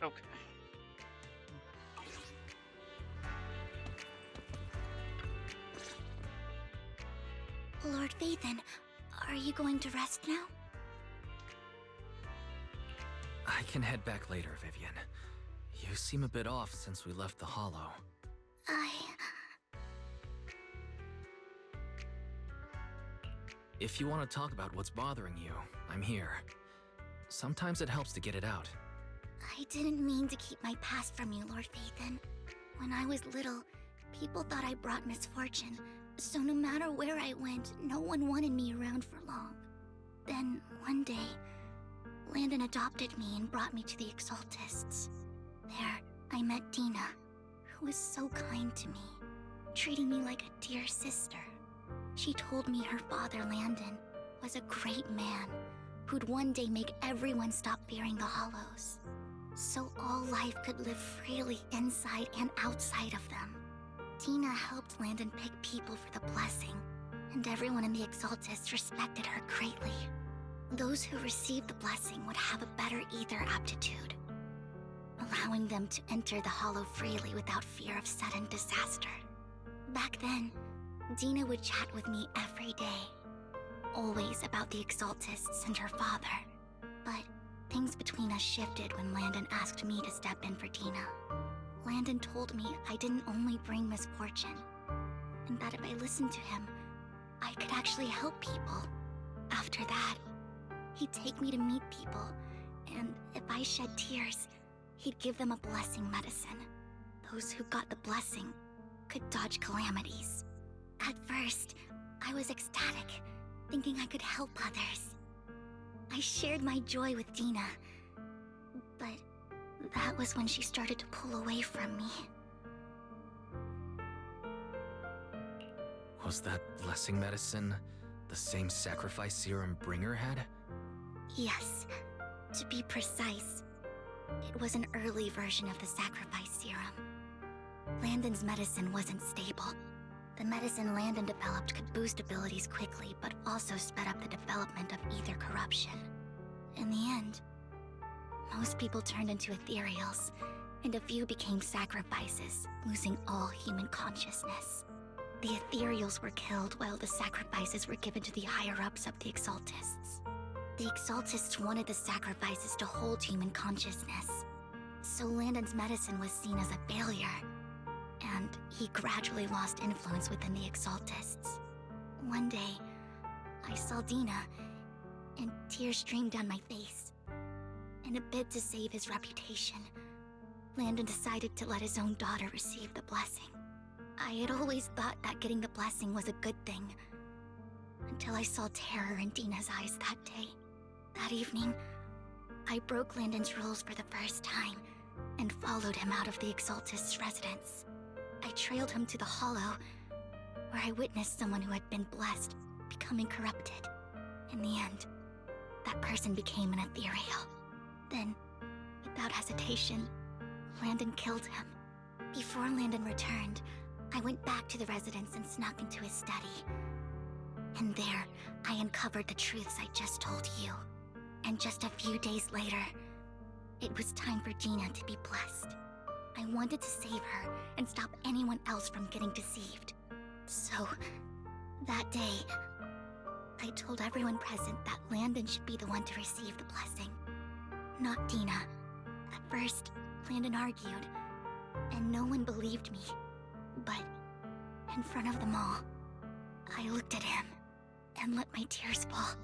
Okay. Lord Vathan, are you going to rest now? I can head back later, Vivian. You seem a bit off since we left the Hollow. If you want to talk about what's bothering you, I'm here. Sometimes it helps to get it out. I didn't mean to keep my past from you, Lord Vathan. When I was little, people thought I brought misfortune, so no matter where I went, no one wanted me around for long. Then, one day, Landon adopted me and brought me to the Exaltists. There, I met Dina, who was so kind to me, treating me like a dear sister. She told me her father, Landon, was a great man who'd one day make everyone stop fearing the Hollows, so all life could live freely inside and outside of them. Dina helped Landon pick people for the blessing, and everyone in the Exaltists respected her greatly. Those who received the blessing would have a better ether aptitude, allowing them to enter the Hollow freely without fear of sudden disaster. Back then, Dina would chat with me every day, always about the Exaltists and her father. But things between us shifted when Landon asked me to step in for Dina. Landon told me I didn't only bring misfortune, and that if I listened to him, I could actually help people. After that, he'd take me to meet people, and if I shed tears, he'd give them a blessing medicine. Those who got the blessing could dodge calamities. At first, I was ecstatic, thinking I could help others. I shared my joy with Dina, but that was when she started to pull away from me. Was that blessing medicine the same sacrifice serum Bringer had? Yes, to be precise, it was an early version of the sacrifice serum. Landon's medicine wasn't stable. The medicine Landon developed could boost abilities quickly, but also sped up the development of ether corruption. In the end, most people turned into ethereals, and a few became sacrifices, losing all human consciousness. The ethereals were killed while the sacrifices were given to the higher-ups of the Exaltists. The Exaltists wanted the sacrifices to hold human consciousness, so Landon's medicine was seen as a failure, and he gradually lost influence within the Exaltists. One day, I saw Dina, and tears streamed down my face. In a bid to save his reputation, Landon decided to let his own daughter receive the blessing. I had always thought that getting the blessing was a good thing, until I saw terror in Dina's eyes that day. That evening, I broke Landon's rules for the first time, and followed him out of the Exaltist's residence. I trailed him to the Hollow, where I witnessed someone who had been blessed becoming corrupted. In the end, that person became an ethereal. Then, without hesitation, Landon killed him. Before Landon returned, I went back to the residence and snuck into his study. And there, I uncovered the truths I just told you. And just a few days later, it was time for Dina to be blessed. I wanted to save her and stop anyone else from getting deceived. So, that day, I told everyone present that Landon should be the one to receive the blessing, not Dina. At first, Landon argued, and no one believed me. But, in front of them all, I looked at him and let my tears fall.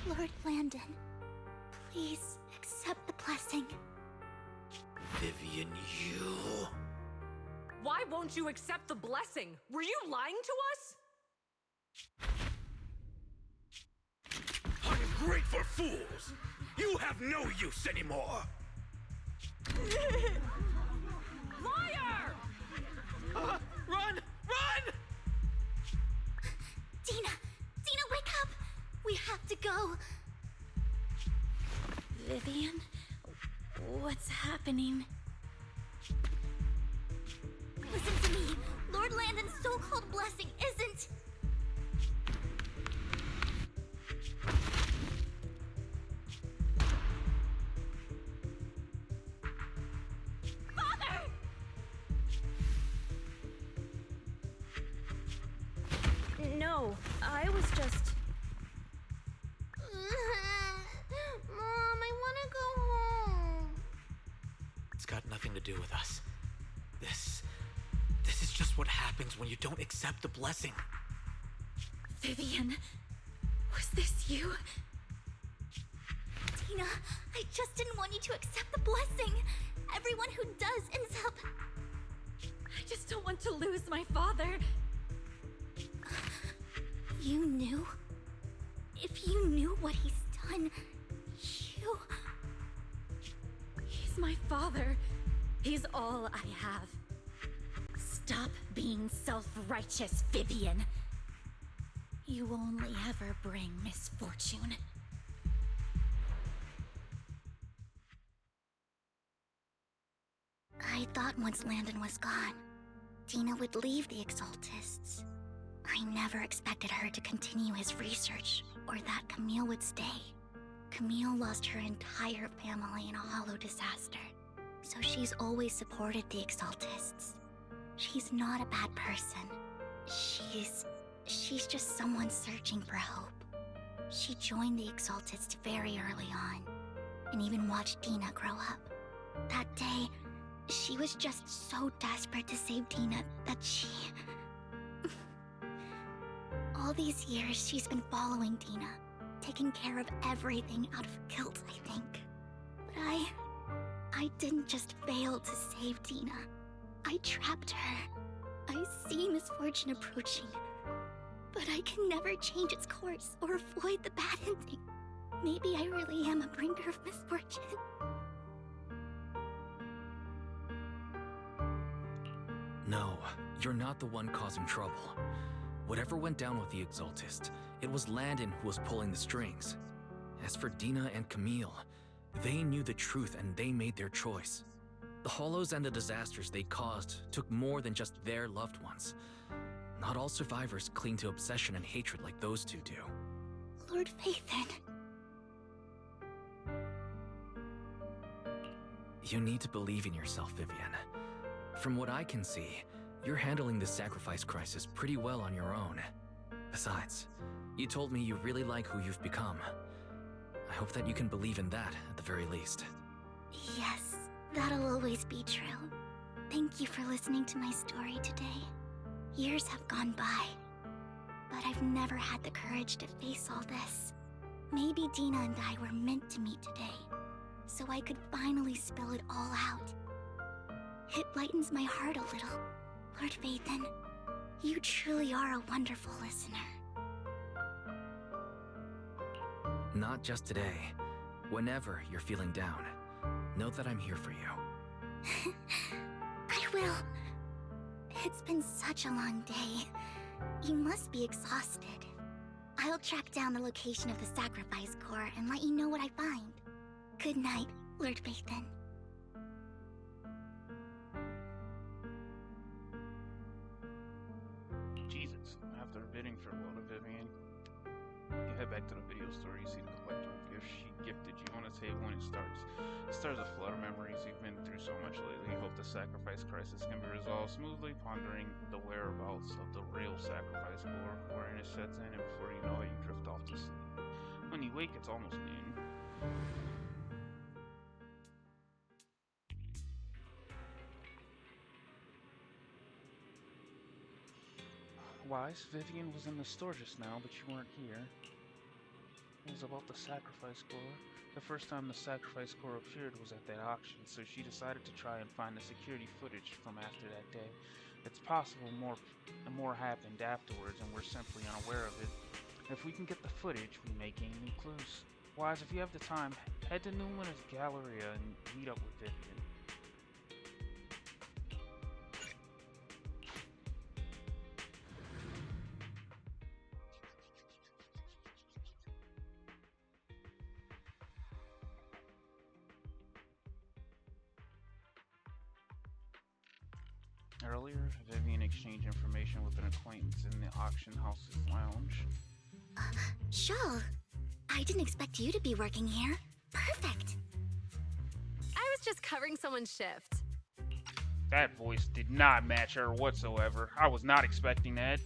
Lord Landon, please accept the blessing. Vivian, you... Why won't you accept the blessing? Were you lying to us? Ungrateful fools! You have no use anymore! Liar! Run! Run! Dina! Dina, wake up! We have to go! Vivian? What's happening? Listen to me! Lord Landon's so-called blessing isn't... I was just... Mom, I want to go home. It's got nothing to do with us. This is just what happens when you don't accept the blessing. Vivian, was this you? Tina, I just didn't want you to accept the blessing. Everyone who does ends up... I just don't want to lose my father. You knew? If you knew what he's done, you... He's my father. He's all I have. Stop being self-righteous, Vivian. You only ever bring misfortune. I thought once Landon was gone, Tina would leave the Exaltists. I never expected her to continue his research, or that Camille would stay. Camille lost her entire family in a hollow disaster, so she's always supported the Exaltists. She's not a bad person. She's just someone searching for hope. She joined the Exaltists very early on, and even watched Tina grow up. That day, she was just so desperate to save Tina that she... All these years, she's been following Tina, taking care of everything out of guilt, I think. But I didn't just fail to save Tina. I trapped her. I see misfortune approaching, but I can never change its course or avoid the bad ending. Maybe I really am a bringer of misfortune. No, you're not the one causing trouble. Whatever went down with the Exaltist, it was Landon who was pulling the strings. As for Dina and Camille, they knew the truth and they made their choice. The hollows and the disasters they caused took more than just their loved ones. Not all survivors cling to obsession and hatred like those two do. Lord Phaethon. You need to believe in yourself, Vivian. From what I can see, you're handling this sacrifice crisis pretty well on your own. Besides, you told me you really like who you've become. I hope that you can believe in that, at the very least. Yes, that'll always be true. Thank you for listening to my story today. Years have gone by, but I've never had the courage to face all this. Maybe Dina and I were meant to meet today, so I could finally spill it all out. It lightens my heart a little. Lord Phaethon, you truly are a wonderful listener. Not just today. Whenever you're feeling down, know that I'm here for you. I will. It's been such a long day. You must be exhausted. I'll track down the location of the sacrifice core and let you know what I find. Good night, Lord Phaethon. Jesus, after bidding farewell to Vivian, you head back to the video store. You see the collectible gift she gifted you on the table when it starts. It stirs a flood of memories. You've been through so much lately. You hope the sacrifice crisis can be resolved smoothly, pondering the whereabouts of the real sacrifice core. Awareness sets in, and before you know it, you drift off to sleep. When you wake, it's almost noon. Wise, Vivian was in the store just now, but you weren't here. It was about the sacrifice core. The first time the sacrifice core appeared was at that auction, so she decided to try and find the security footage from after that day. It's possible more happened afterwards and we're simply unaware of it. If we can get the footage, we may gain new clues. Wise, if you have the time, head to New Luna's Galleria and meet up with Vivian. Earlier, Vivian exchanged information with an acquaintance in the auction house's lounge. Shul, I didn't expect you to be working here. Perfect. I was just covering someone's shift. That voice did not match her whatsoever. I was not expecting that.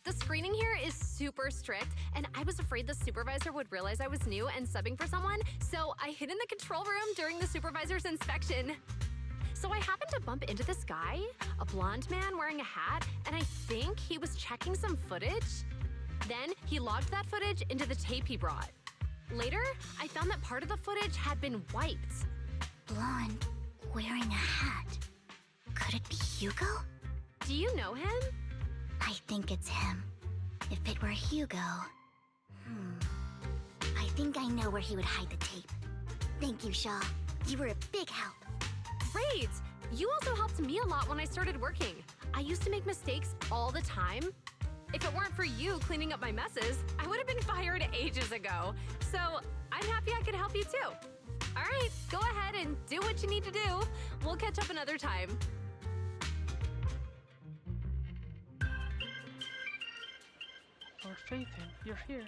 The screening here is super strict, and I was afraid the supervisor would realize I was new and subbing for someone, so I hid in the control room during the supervisor's inspection. So I happened to bump into this guy, a blonde man wearing a hat, and I think he was checking some footage. Then he logged that footage into the tape he brought. Later, I found that part of the footage had been wiped. Blonde, wearing a hat. Could it be Hugo? Do you know him? I think it's him. If it were Hugo... I think I know where he would hide the tape. Thank you, Shaw. You were a big help. Great! You also helped me a lot when I started working. I used to make mistakes all the time. If it weren't for you cleaning up my messes, I would have been fired ages ago. So I'm happy I could help you too. All right, go ahead and do what you need to do. We'll catch up another time. Lord Phaethon, you're here.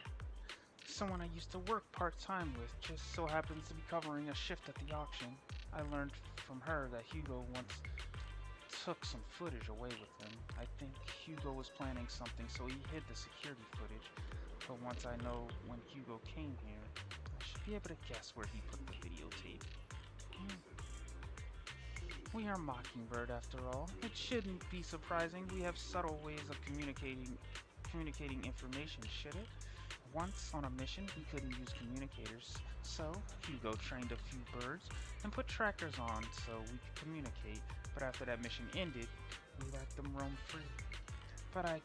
Someone I used to work part-time with just so happens to be covering a shift at the auction. I learned from her that Hugo once took some footage away with him. I think Hugo was planning something, so he hid the security footage. But once I know when Hugo came here, I should be able to guess where he put the videotape. We are Mockingbird after all. It shouldn't be surprising. We have subtle ways of communicating information, should it? Once on a mission, we couldn't use communicators, so Hugo trained a few birds and put trackers on so we could communicate. But after that mission ended, we let them roam free. But I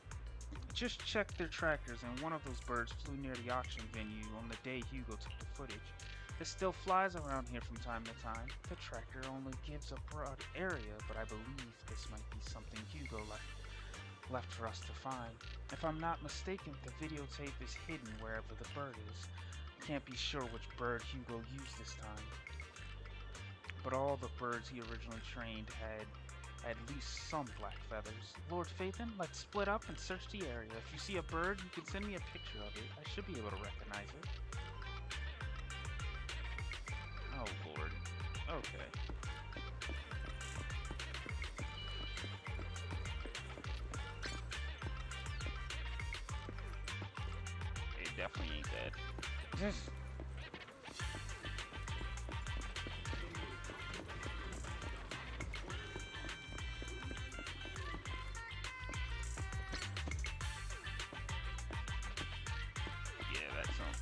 just checked their trackers, and one of those birds flew near the auction venue on the day Hugo took the footage. It still flies around here from time to time. The tracker only gives a broad area, but I believe this might be something Hugo left for us to find. If I'm not mistaken, the videotape is hidden wherever the bird is. Can't be sure which bird Hugo used this time. But all the birds he originally trained had at least some black feathers. Lord Phaethon, let's split up and search the area. If you see a bird, you can send me a picture of it. I should be able to recognize it. Oh Lord. Okay. It definitely ain't that.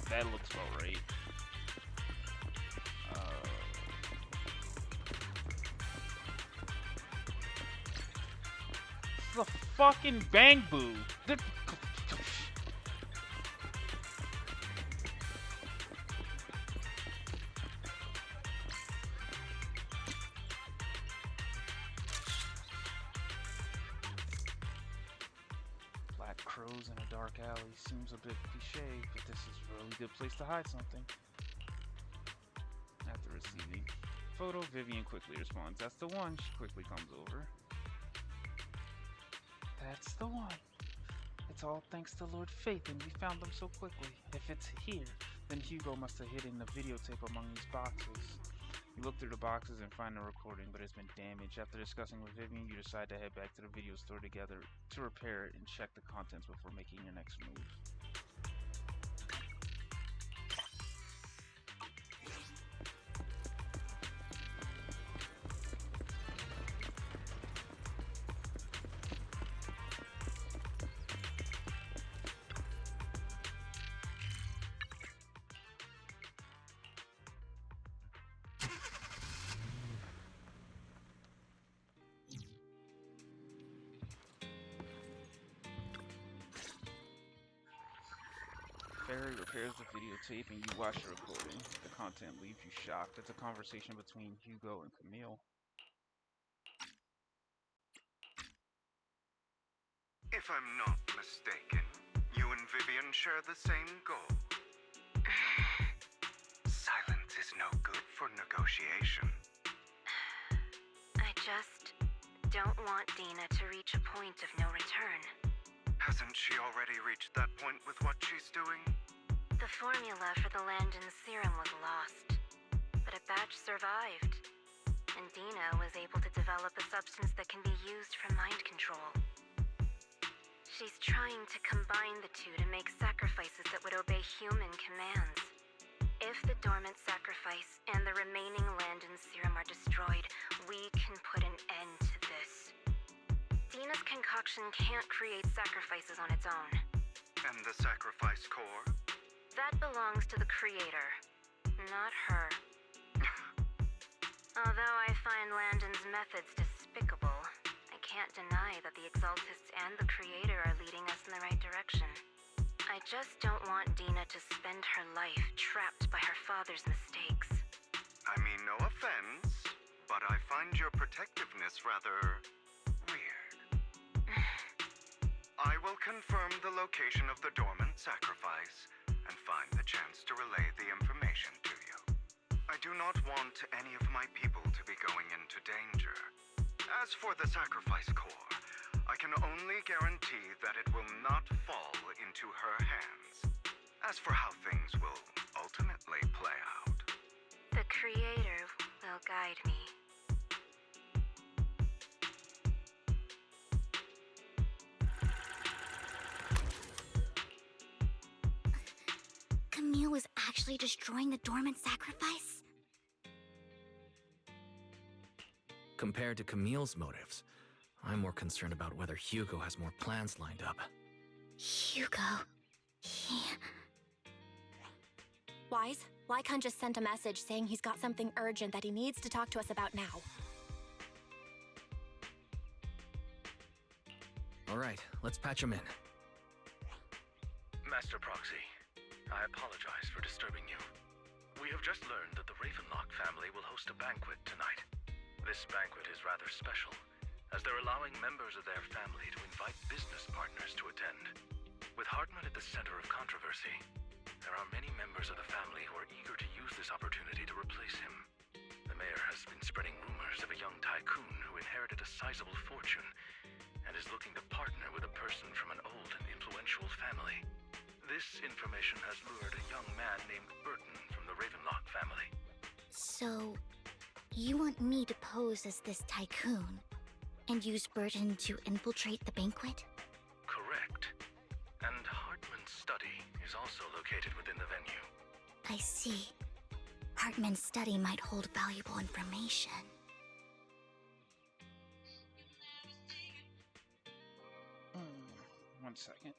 That looks about right. This is a fucking bang boo. Black crows in a dark alley seems a bit cliche, but this is a really good place to hide something. After receiving photo, Vivian quickly responds, "That's the one." She quickly comes over. That's the one. It's all thanks to Lord Phaethon we found them so quickly. If it's here, then Hugo must have hidden the videotape among these boxes. You look through the boxes and find the recording, but it's been damaged. After discussing with Vivian, you decide to head back to the video store together to repair it and check the contents before making your next move. Barry repairs the videotape and you watch the recording. The content leaves you shocked. It's a conversation between Hugo and Camille. If I'm not mistaken, you and Vivian share the same goal. Silence is no good for negotiation. I just don't want Dina to reach a point of no return. Hasn't she already reached that point with what she's doing? The formula for the Landon serum was lost, but a batch survived, and Dina was able to develop a substance that can be used for mind control. She's trying to combine the two to make sacrifices that would obey human commands. If the dormant sacrifice and the remaining Landon serum are destroyed, we can put an end to this. Dina's concoction can't create sacrifices on its own. And the sacrifice core? That belongs to the creator, not her. Although I find Landon's methods despicable, I can't deny that the Exaltists and the creator are leading us in the right direction. I just don't want Dina to spend her life trapped by her father's mistakes. I mean, no offense, but I find your protectiveness rather weird. I will confirm the location of the dormant sacrifice and find the chance to relay the information to you. I do not want any of my people to be going into danger. As for the sacrifice core, I can only guarantee that it will not fall into her hands. As for how things will ultimately play out, The creator will guide me. Camille was actually destroying the dormant sacrifice? Compared to Camille's motives, I'm more concerned about whether Hugo has more plans lined up. Hugo... Wise, Lycon just sent a message saying he's got something urgent that he needs to talk to us about now. Alright, let's patch him in. Master Proxy, I apologize for disturbing you. We have just learned that the Ravenlock family will host a banquet tonight. This banquet is rather special, as they're allowing members of their family to invite business partners to attend. With Hartman at the center of controversy, there are many members of the family who are eager to use this opportunity to replace him. The mayor has been spreading rumors of a young tycoon who inherited a sizable fortune and is looking to partner with a person from an old and influential family. This information has lured a young man named Burton from the Ravenlock family. So, you want me to pose as this tycoon and use Burton to infiltrate the banquet? Correct. And Hartman's study is also located within the venue. I see. Hartman's study might hold valuable information. One second.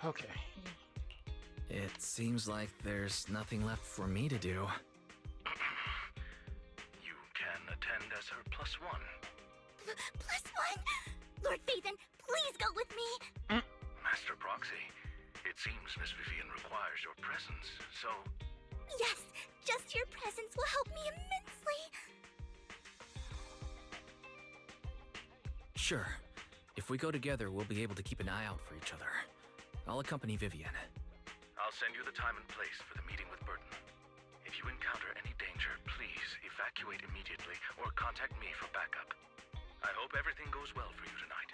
Okay. It seems like there's nothing left for me to do. You can attend as her +1. +1? Lord Phaethon, please go with me! Master Proxy, it seems Miss Vivian requires your presence, so... Yes, just your presence will help me immensely! Sure. If we go together, we'll be able to keep an eye out for each other. I'll accompany Vivian. I'll send you the time and place for the meeting with Burton. If you encounter any danger, please evacuate immediately or contact me for backup. I hope everything goes well for you tonight.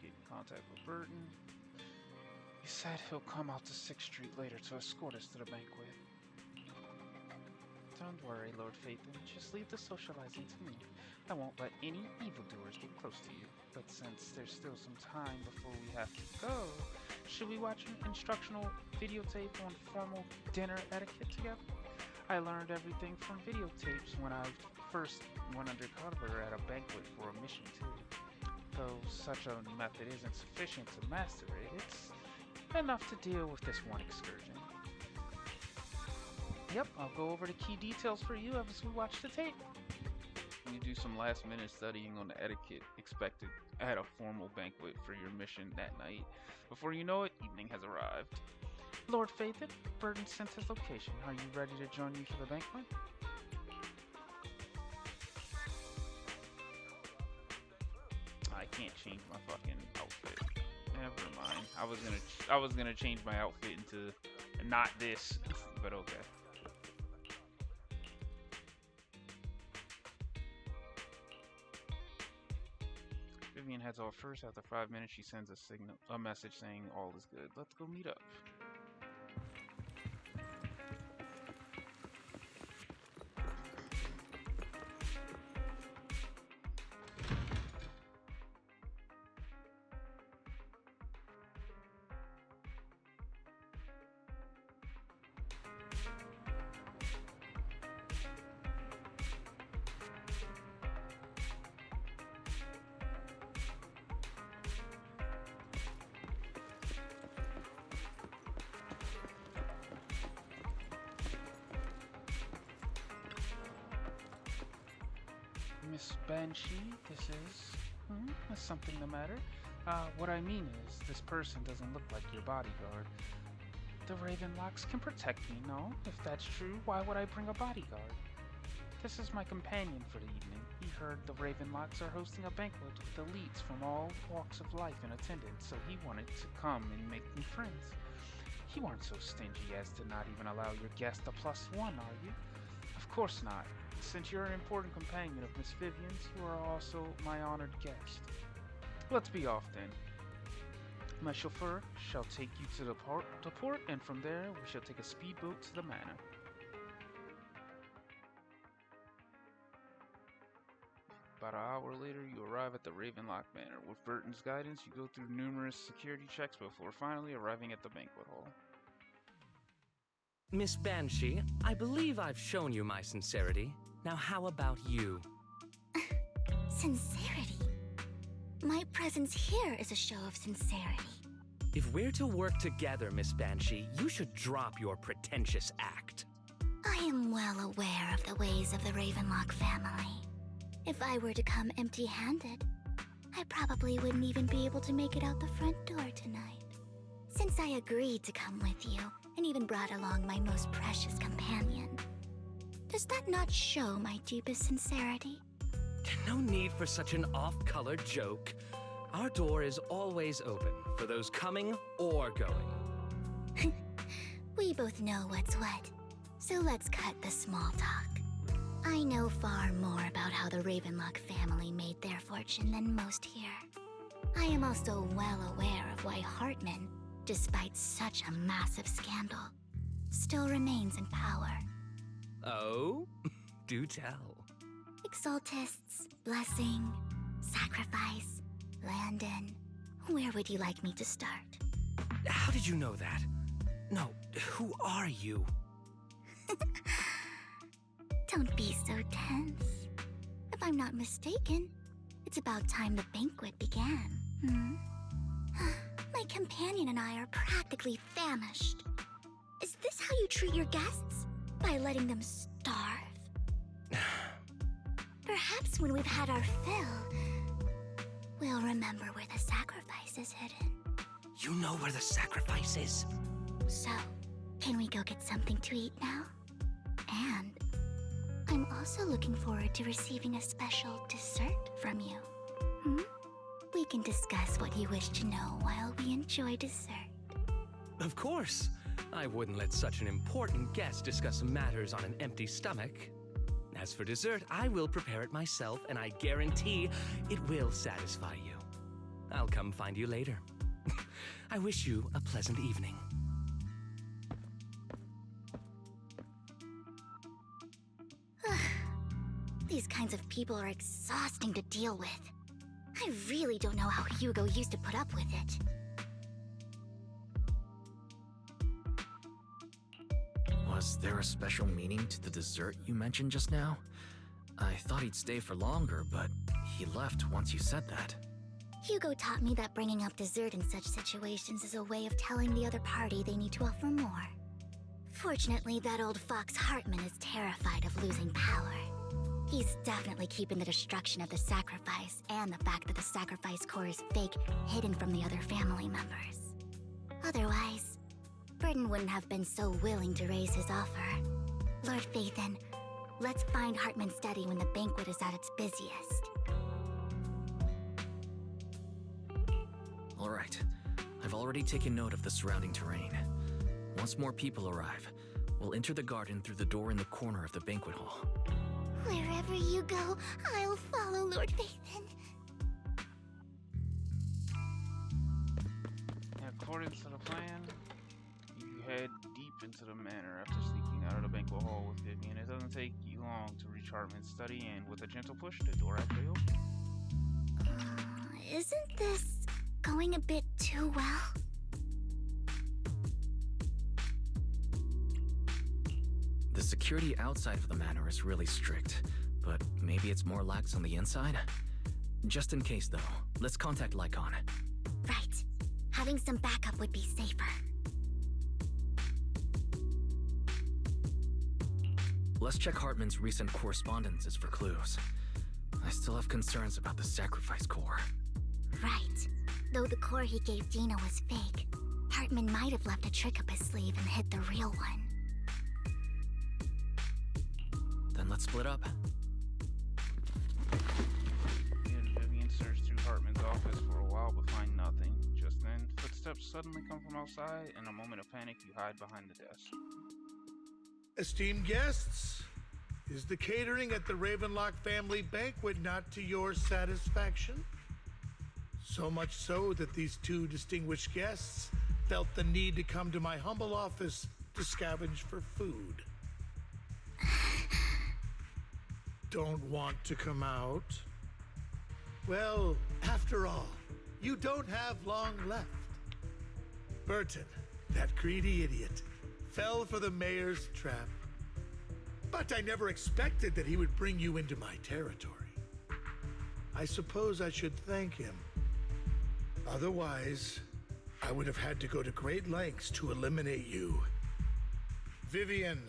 Get in contact with Burton. He said he'll come out to 6th Street later to escort us to the banquet. Don't worry, Lord Phaethon. Just leave the socializing to me. I won't let any evildoers get close to you. But since there's still some time before we have to go, Should we watch an instructional videotape on formal dinner etiquette together? I learned everything from videotapes when I first went undercover at a banquet for a mission too. Though such a method isn't sufficient to master it, it's enough to deal with this one excursion. Yep, I'll go over the key details for you as we watch the tape. You do some last-minute studying on the etiquette expected at a formal banquet for your mission that night. Before you know it, evening has arrived. Lord Phaethon, Burton sent his location. Are you ready to join me for the banquet? I can't change my fucking outfit. Never mind. I was gonna change my outfit into not this, but okay. Vivian heads off first. After 5 minutes, she sends a message saying all is good. Let's go meet up. Miss Banshee, this is... Is something the matter? What I mean is, this person doesn't look like your bodyguard. The Ravenlocks can protect me, no? If that's true, why would I bring a bodyguard? This is my companion for the evening. He heard the Ravenlocks are hosting a banquet with elites from all walks of life in attendance, so he wanted to come and make me friends. You aren't so stingy as to not even allow your guest a +1, are you? Of course not. Since you're an important companion of Miss Vivian's, you are also my honored guest. Let's be off then. My chauffeur shall take you to the port, and from there we shall take a speedboat to the manor. About an hour later, you arrive at the Ravenlock Manor. With Burton's guidance, you go through numerous security checks before finally arriving at the banquet hall. Miss Banshee, I believe I've shown you my sincerity. Now how about you? Sincerity? My presence here is a show of sincerity. If we're to work together, Miss Banshee, you should drop your pretentious act. I am well aware of the ways of the Ravenlock family. If I were to come empty-handed, I probably wouldn't even be able to make it out the front door tonight. Since I agreed to come with you, and even brought along my most precious companion, does that not show my deepest sincerity? No need for such an off-color joke. Our door is always open for those coming or going. We both know what's what, so let's cut the small talk. I know far more about how the Ravenlock family made their fortune than most here. I am also well aware of why Hartman, despite such a massive scandal, still remains in power. Oh? Do tell. Exaltists, blessing, sacrifice, Landon. Where would you like me to start? How did you know that? No, who are you? Don't be so tense. If I'm not mistaken, it's about time the banquet began. My companion and I are practically famished. Is this how you treat your guests? By letting them starve? Perhaps when we've had our fill, we'll remember where the sacrifice is hidden. You know where the sacrifice is? So, can we go get something to eat now? And I'm also looking forward to receiving a special dessert from you. We can discuss what you wish to know while we enjoy dessert. Of course. I wouldn't let such an important guest discuss matters on an empty stomach. As for dessert, I will prepare it myself, and I guarantee it will satisfy you. I'll come find you later. I wish you a pleasant evening. These kinds of people are exhausting to deal with. I really don't know how Hugo used to put up with it. Was there a special meaning to the dessert you mentioned just now? I thought he'd stay for longer, but he left once you said that. Hugo taught me that bringing up dessert in such situations is a way of telling the other party they need to offer more. Fortunately, that old fox Hartman is terrified of losing power. He's definitely keeping the destruction of the sacrifice and the fact that the sacrifice core is fake hidden from the other family members. Otherwise, Burden wouldn't have been so willing to raise his offer. Lord Phaethon, let's find Hartman's study when the banquet is at its busiest. All right. I've already taken note of the surrounding terrain. Once more people arrive, we'll enter the garden through the door in the corner of the banquet hall. Wherever you go, I'll follow, Lord Phaethon. According to the plan, you head deep into the manor after sneaking out of the banquet hall with Vivian. It doesn't take you long to reach Hartman's study, and with a gentle push, the door actually opens. Isn't this going a bit too well? The security outside of the manor is really strict, but maybe it's more lax on the inside? Just in case, though, let's contact Lycon. Right. Having some backup would be safer. Let's check Hartman's recent correspondences for clues. I still have concerns about the sacrifice core. Right. Though the core he gave Dina was fake, Hartman might have left a trick up his sleeve and hid the real one. Then let's split up. Vivian searched through Hartman's office for a while but find nothing. Just then, footsteps suddenly come from outside. In a moment of panic, you hide behind the desk. Esteemed guests, is the catering at the Ravenlock family banquet not to your satisfaction? So much so that these two distinguished guests felt the need to come to my humble office to scavenge for food. Don't want to come out? Well, after all, you don't have long left. Burton, that greedy idiot, fell for the mayor's trap. But I never expected that he would bring you into my territory. I suppose I should thank him. Otherwise, I would have had to go to great lengths to eliminate you. Vivian,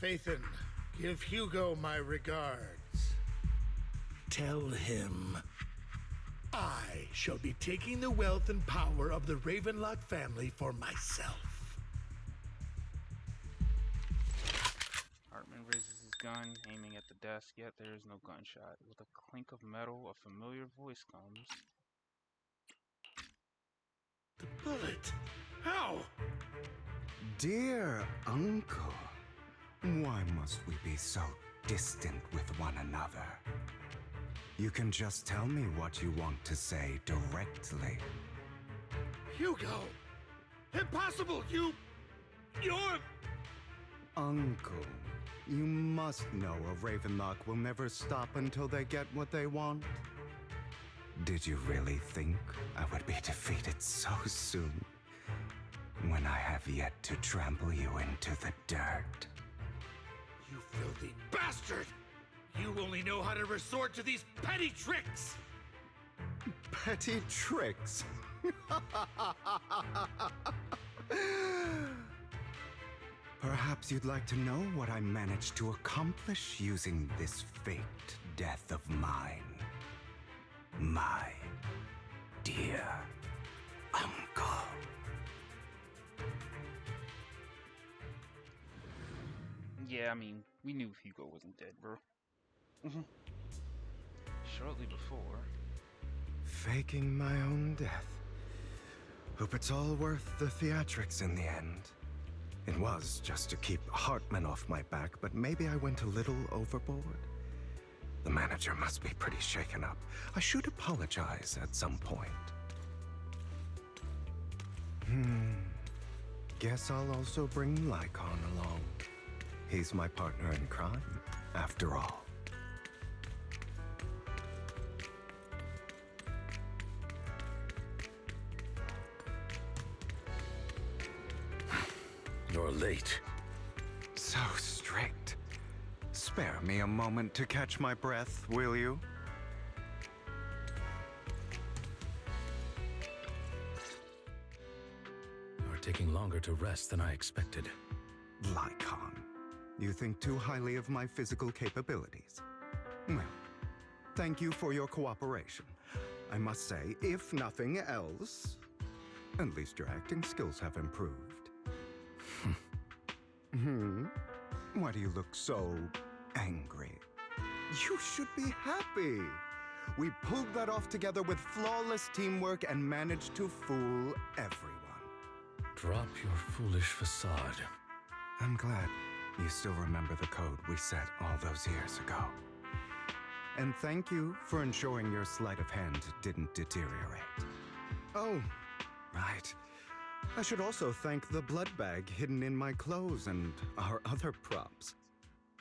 Phaethon, give Hugo my regards. Tell him I shall be taking the wealth and power of the Ravenlock family for myself. Hartman raises his gun, aiming at the desk, yet there is no gunshot. With a clink of metal, a familiar voice comes. The bullet? How? Dear Uncle, why must we be so distant with one another? You can just tell me what you want to say directly. Hugo! Impossible! You're... Uncle, you must know a Ravenlock will never stop until they get what they want. Did you really think I would be defeated so soon, when I have yet to trample you into the dirt? You filthy bastard! You only know how to resort to these petty tricks! Petty tricks? Perhaps you'd like to know what I managed to accomplish using this faked death of mine. My dear uncle. Yeah, I mean, we knew Hugo wasn't dead, bro. Shortly before... Faking my own death. Hope it's all worth the theatrics in the end. It was just to keep Hartman off my back, but maybe I went a little overboard. The manager must be pretty shaken up. I should apologize at some point. Guess I'll also bring Lycon along. He's my partner in crime, after all. You're late. So strict. Spare me a moment to catch my breath, will you? You're taking longer to rest than I expected. Lycon, you think too highly of my physical capabilities. Well, thank you for your cooperation. I must say, if nothing else, at least your acting skills have improved. Why do you look so angry? You should be happy. We pulled that off together with flawless teamwork and managed to fool everyone. Drop your foolish facade. I'm glad you still remember the code we set all those years ago. And thank you for ensuring your sleight of hand didn't deteriorate. Oh, right. I should also thank the blood bag hidden in my clothes and our other props.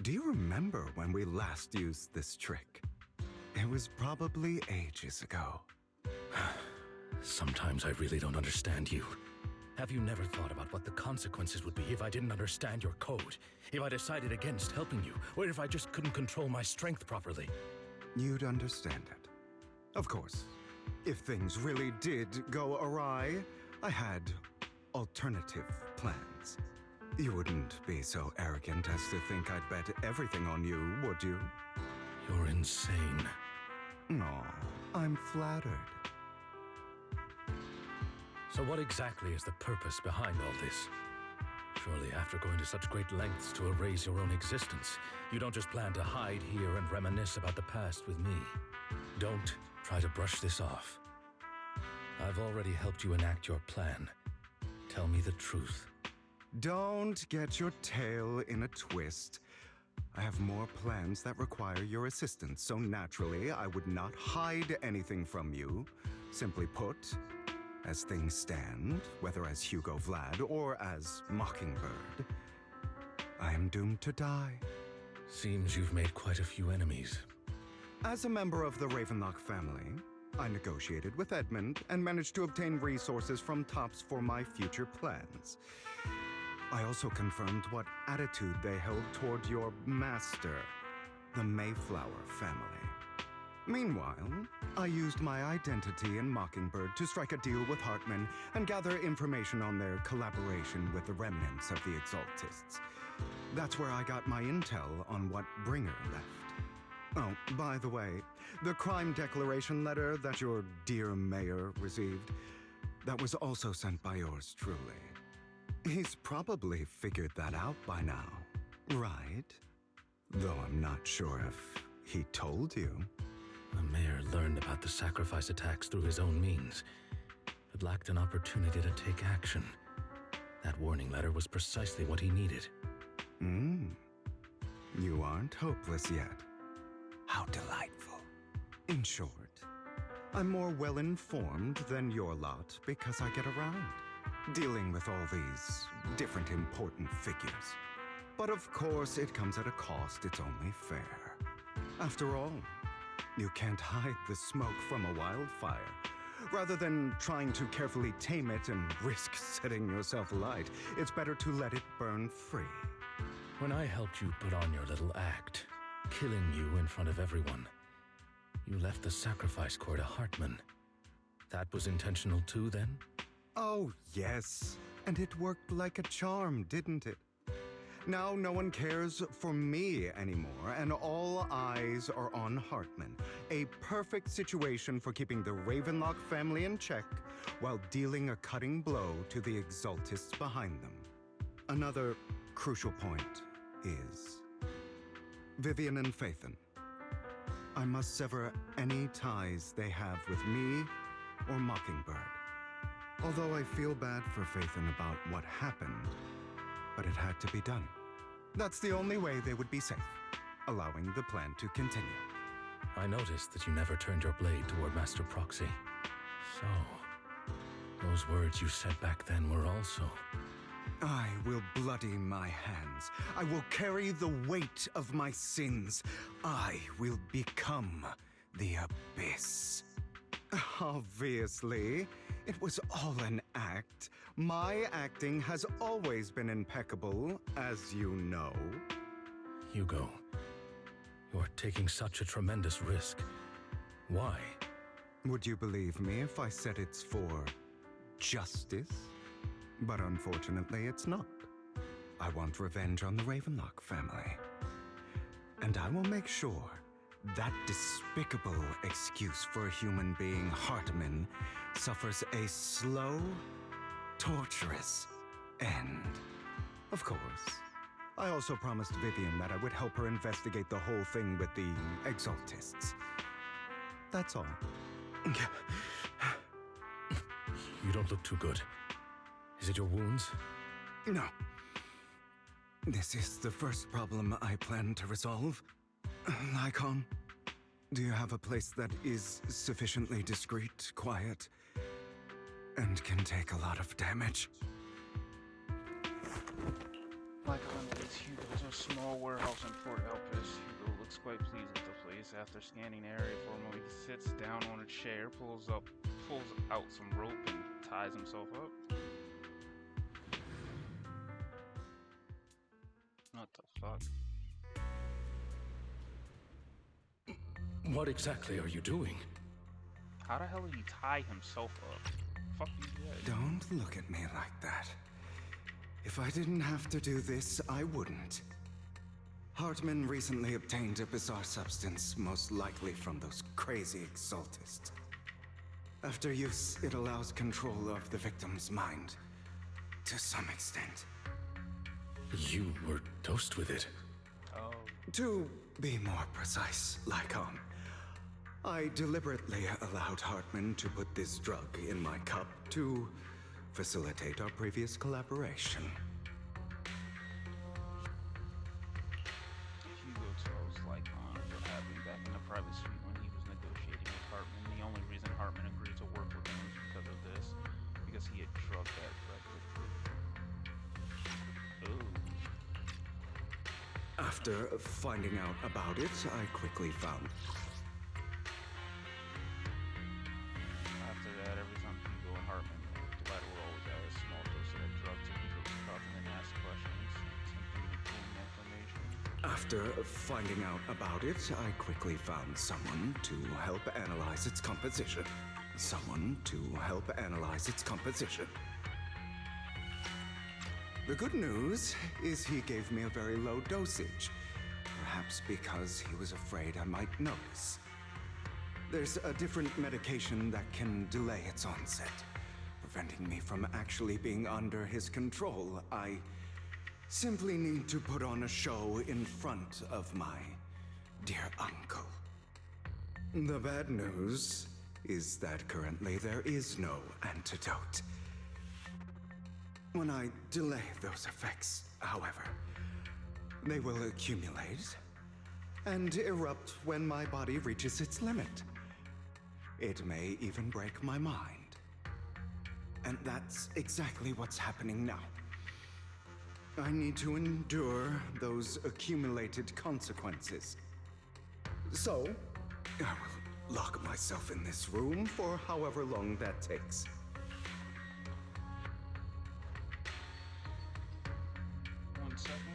Do you remember when we last used this trick? It was probably ages ago. Sometimes I really don't understand you. Have you never thought about what the consequences would be if I didn't understand your code? If I decided against helping you? Or if I just couldn't control my strength properly? You'd understand it. Of course, if things really did go awry, I had alternative plans. You wouldn't be so arrogant as to think I'd bet everything on you, would you? You're insane. No, I'm flattered. So what exactly is the purpose behind all this? Surely after going to such great lengths to erase your own existence, you don't just plan to hide here and reminisce about the past with me. Don't try to brush this off. I've already helped you enact your plan. Tell me the truth. Don't get your tail in a twist. I have more plans that require your assistance, so naturally I would not hide anything from you. Simply put, as things stand, whether as Hugo Vlad or as Mockingbird, I am doomed to die. Seems you've made quite a few enemies. As a member of the Ravenlock family, I negotiated with Edmund and managed to obtain resources from Tops for my future plans. I also confirmed what attitude they held toward your master, the Mayflower family. Meanwhile, I used my identity in Mockingbird to strike a deal with Hartman and gather information on their collaboration with the remnants of the Exaltists. That's where I got my intel on what Bringer left. Oh, by the way, the crime declaration letter that your dear mayor received, that was also sent by yours truly. He's probably figured that out by now, right? Though I'm not sure if he told you. The mayor learned about the sacrifice attacks through his own means, but lacked an opportunity to take action. That warning letter was precisely what he needed. You aren't hopeless yet. How delightful. In short, I'm more well-informed than your lot because I get around, dealing with all these different important figures. But of course, it comes at a cost. It's only fair. After all, you can't hide the smoke from a wildfire. Rather than trying to carefully tame it and risk setting yourself alight, it's better to let it burn free. When I helped you put on your little act, killing you in front of everyone, you left the sacrifice core to Hartman. That was intentional too, then? Oh, yes. And it worked like a charm, didn't it? Now no one cares for me anymore, and all eyes are on Hartman. A perfect situation for keeping the Ravenlock family in check while dealing a cutting blow to the Exaltists behind them. Another crucial point is Vivian and Phaethon. I must sever any ties they have with me or Mockingbird. Although I feel bad for Phaethon about what happened, but it had to be done. That's the only way they would be safe, allowing the plan to continue. I noticed that you never turned your blade toward Master Proxy. So, those words you said back then were also... I will bloody my hands. I will carry the weight of my sins. I will become the Abyss. Obviously, It was all an act. My acting has always been impeccable, as you know. Hugo, you're taking such a tremendous risk. Why? Would you believe me if I said it's for justice? But unfortunately, it's not. I want revenge on the Ravenlock family. And I will make sure that despicable excuse for a human being, Hartman, suffers a slow, torturous end. Of course. I also promised Vivian that I would help her investigate the whole thing with the Exaltists. That's all. You don't look too good. Is it your wounds? No. This is the first problem I plan to resolve. Lycon, do you have a place that is sufficiently discreet, quiet, and can take a lot of damage? Lycon leads Hugo to a small warehouse in Port Elpis. Hugo looks quite pleased with the place. After scanning the area for a moment, he sits down on a chair, pulls out some rope, and ties himself up. What the fuck? What exactly are you doing? How the hell did he tie himself up? Fuck you guys. Don't look at me like that. If I didn't have to do this, I wouldn't. Hartman recently obtained a bizarre substance, most likely from those crazy Exaltists. After use, it allows control of the victim's mind. To some extent. You were dosed with it. Oh. To be more precise, Lycon, I deliberately allowed Hartman to put this drug in my cup to facilitate our previous collaboration. Hugo tells Lycon what happened back in the private suite when he was negotiating with Hartman. The only reason Hartman agreed to work with him was because of this, because he had drugged that drug with Ooh. After finding out about it, I quickly found... After that, every time Hugo and Hartman met, the latter would always add a small dose of that drug to Hugo's cup and then ask questions, attempting to glean information. After finding out about it, I quickly found someone to help analyze its composition. The good news is he gave me a very low dosage, perhaps because he was afraid I might notice. There's a different medication that can delay its onset, preventing me from actually being under his control. I simply need to put on a show in front of my dear uncle. The bad news is that currently there is no antidote. When I delay those effects, however, they will accumulate and erupt when my body reaches its limit. It may even break my mind. And that's exactly what's happening now. I need to endure those accumulated consequences. So, I will lock myself in this room for however long that takes. One second.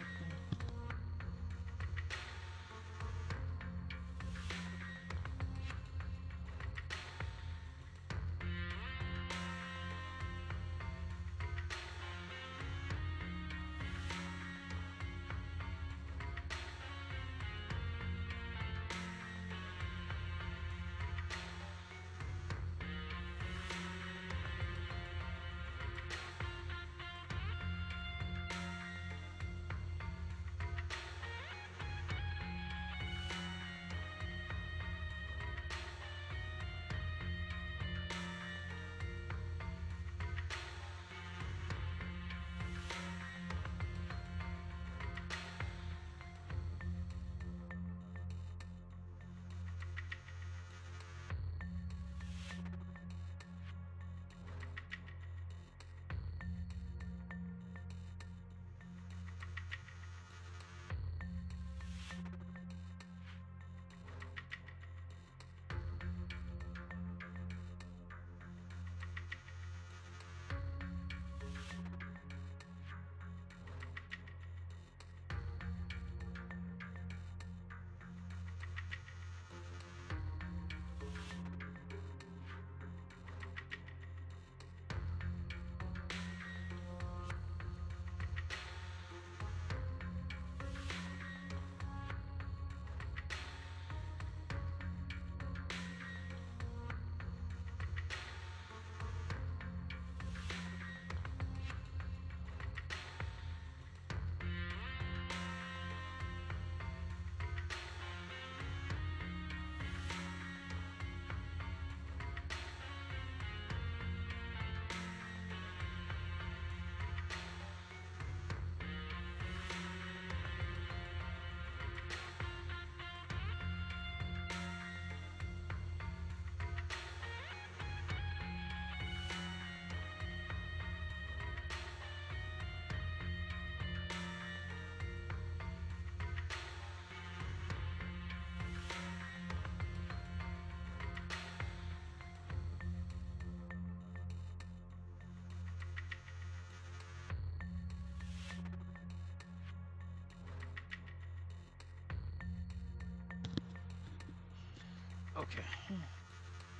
Okay.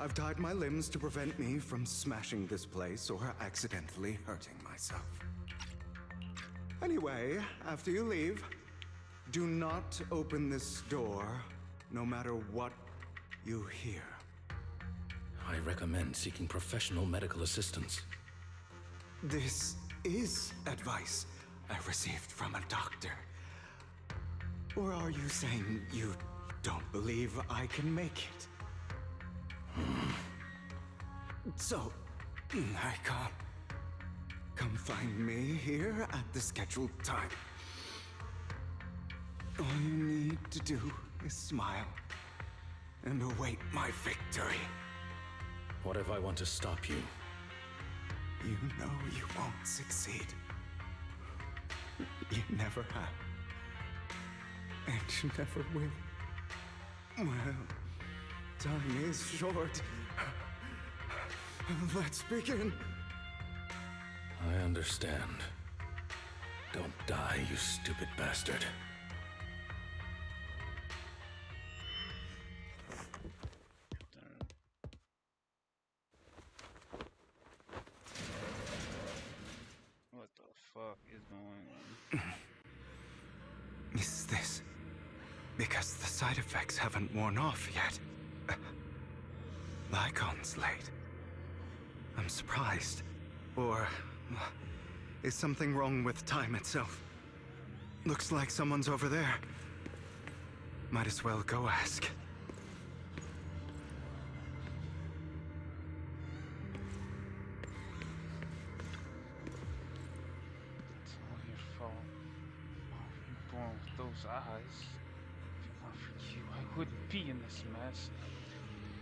I've tied my limbs to prevent me from smashing this place or accidentally hurting myself. Anyway, after you leave, do not open this door, no matter what you hear. I recommend seeking professional medical assistance. This is advice I received from a doctor. Or are you saying you don't believe I can make it? So, Icon, come find me here at the scheduled time. All you need to do is smile and await my victory. What if I want to stop you? You know you won't succeed. You never have. And you never will. Well, time is short. Let's begin. I understand. Don't die, you stupid bastard. What the fuck is going on? Is this because the side effects haven't worn off yet? Lycon's late. I'm surprised. Or is something wrong with time itself? Looks like someone's over there. Might as well go ask. It's all your fault. You born with those eyes. If it weren't for you, I wouldn't be in this mess.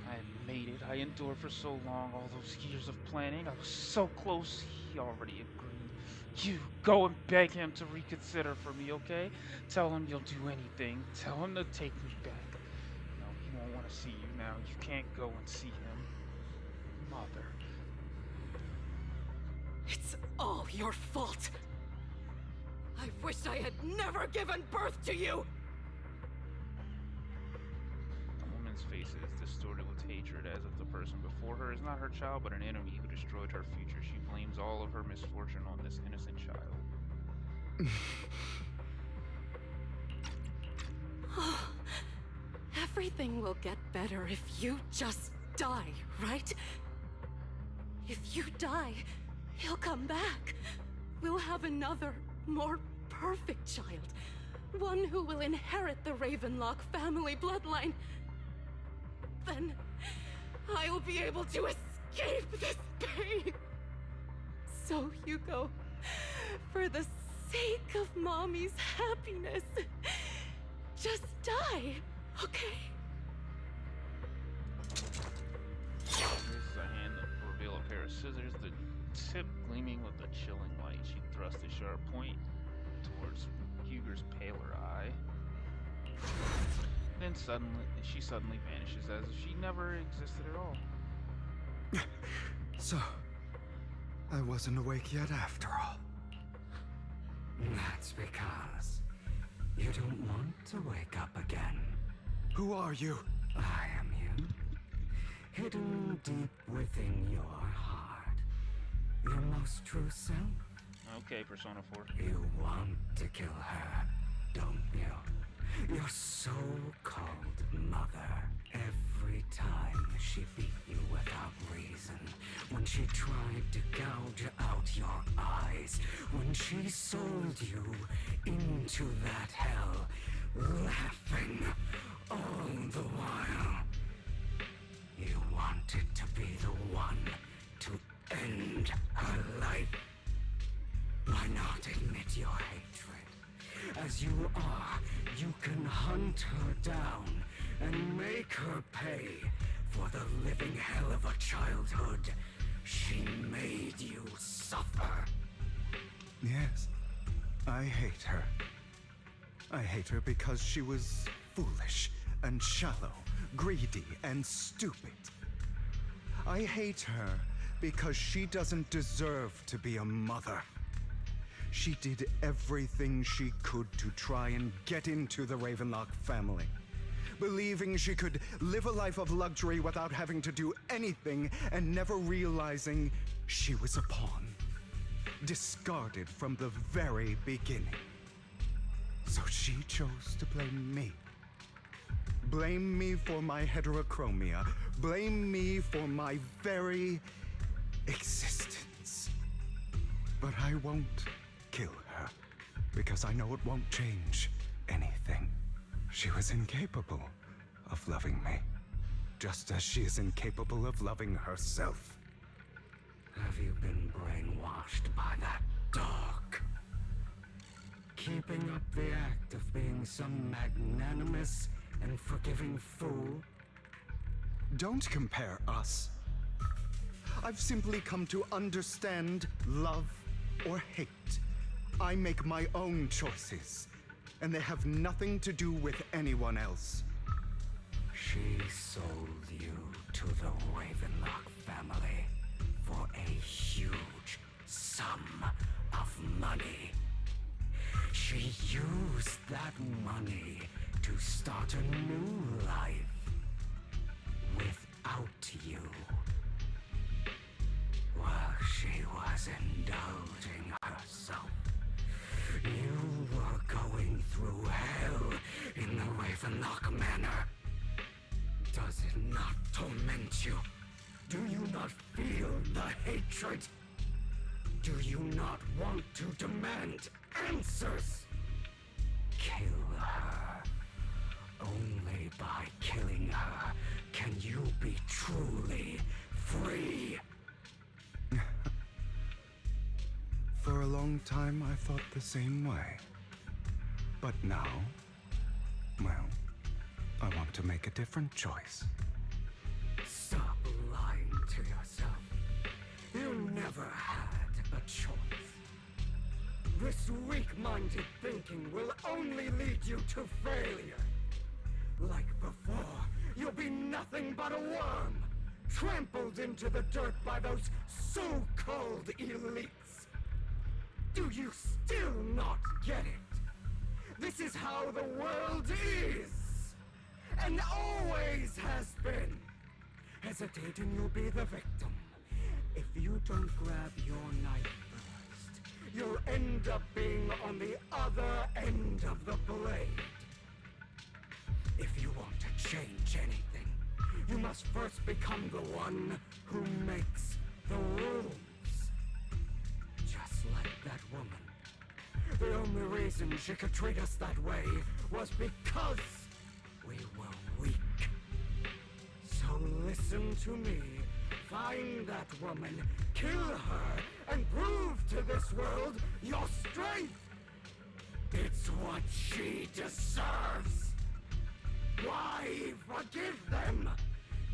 I had made it. I endured for so long, all those years of planning. I was so close. He already agreed. You go and beg him to reconsider for me, okay? Tell him you'll do anything. Tell him to take me back. No, he won't want to see you now. You can't go and see him. Mother. It's all your fault. I wish I had never given birth to you. The woman's face is distorted with hatred, as if the person before her is not her child, but an enemy who destroyed her future. She blames all of her misfortune on this innocent child. Everything will get better if you just die, right? If you die, he'll come back. We'll have another, more perfect child. One who will inherit the Ravenlock family bloodline. Then I'll be able to escape this pain. So, Hugo, for the sake of Mommy's happiness, just die, okay? Raises a hand to reveal a pair of scissors, the tip gleaming with a chilling light. She thrusts a sharp point towards Huger's paler eye. Then she suddenly vanishes as if she never existed at all. So, I wasn't awake yet after all. That's because you don't want to wake up again. Who are you? I am you. Hidden deep within your heart. Your most true self. Okay, Persona 4. You want to kill her, don't you? Your so-called mother. Every time she beat you without reason, when she tried to gouge out your eyes, when she sold you into that hell, laughing all the while. You wanted to be the one to end her life. Why not admit your hatred? As you are, you can hunt her down and make her pay for the living hell of a childhood she made you suffer. Yes, I hate her. I hate her because she was foolish and shallow, greedy and stupid. I hate her because she doesn't deserve to be a mother. She did everything she could to try and get into the Ravenlock family. believing she could live a life of luxury without having to do anything and never realizing she was a pawn, discarded from the very beginning. So she chose to blame me. Blame me for my heterochromia. Blame me for my very existence. But I won't kill her, because I know it won't change anything. She was incapable of loving me, just as she is incapable of loving herself. Have you been brainwashed by that dog? Keeping up the act of being some magnanimous and forgiving fool? Don't compare us. I've simply come to understand love or hate. I make my own choices, and they have nothing to do with anyone else. She sold you to the Ravenlock family for a huge sum of money. She used that money to start a new life without you. While she was indulging herself, you were going through hell in the Ravenlock Manor. Does it not torment you? Do you not feel the hatred? Do you not want to demand answers? Kill her. Only by killing her can you be truly free. For a long time, I thought the same way. But now, well, I want to make a different choice. Stop lying to yourself. You never had a choice. This weak-minded thinking will only lead you to failure. Like before, you'll be nothing but a worm, trampled into the dirt by those so-called elites. Do you still not get it? This is how the world is, and always has been. Hesitating, you'll be the victim. If you don't grab your knife first, you'll end up being on the other end of the blade. If you want to change anything, you must first become the one who makes the rules. Just like that woman. The only reason she could treat us that way was because we were weak. So listen to me. Find that woman, kill her, and prove to this world your strength. It's what she deserves. Why forgive them?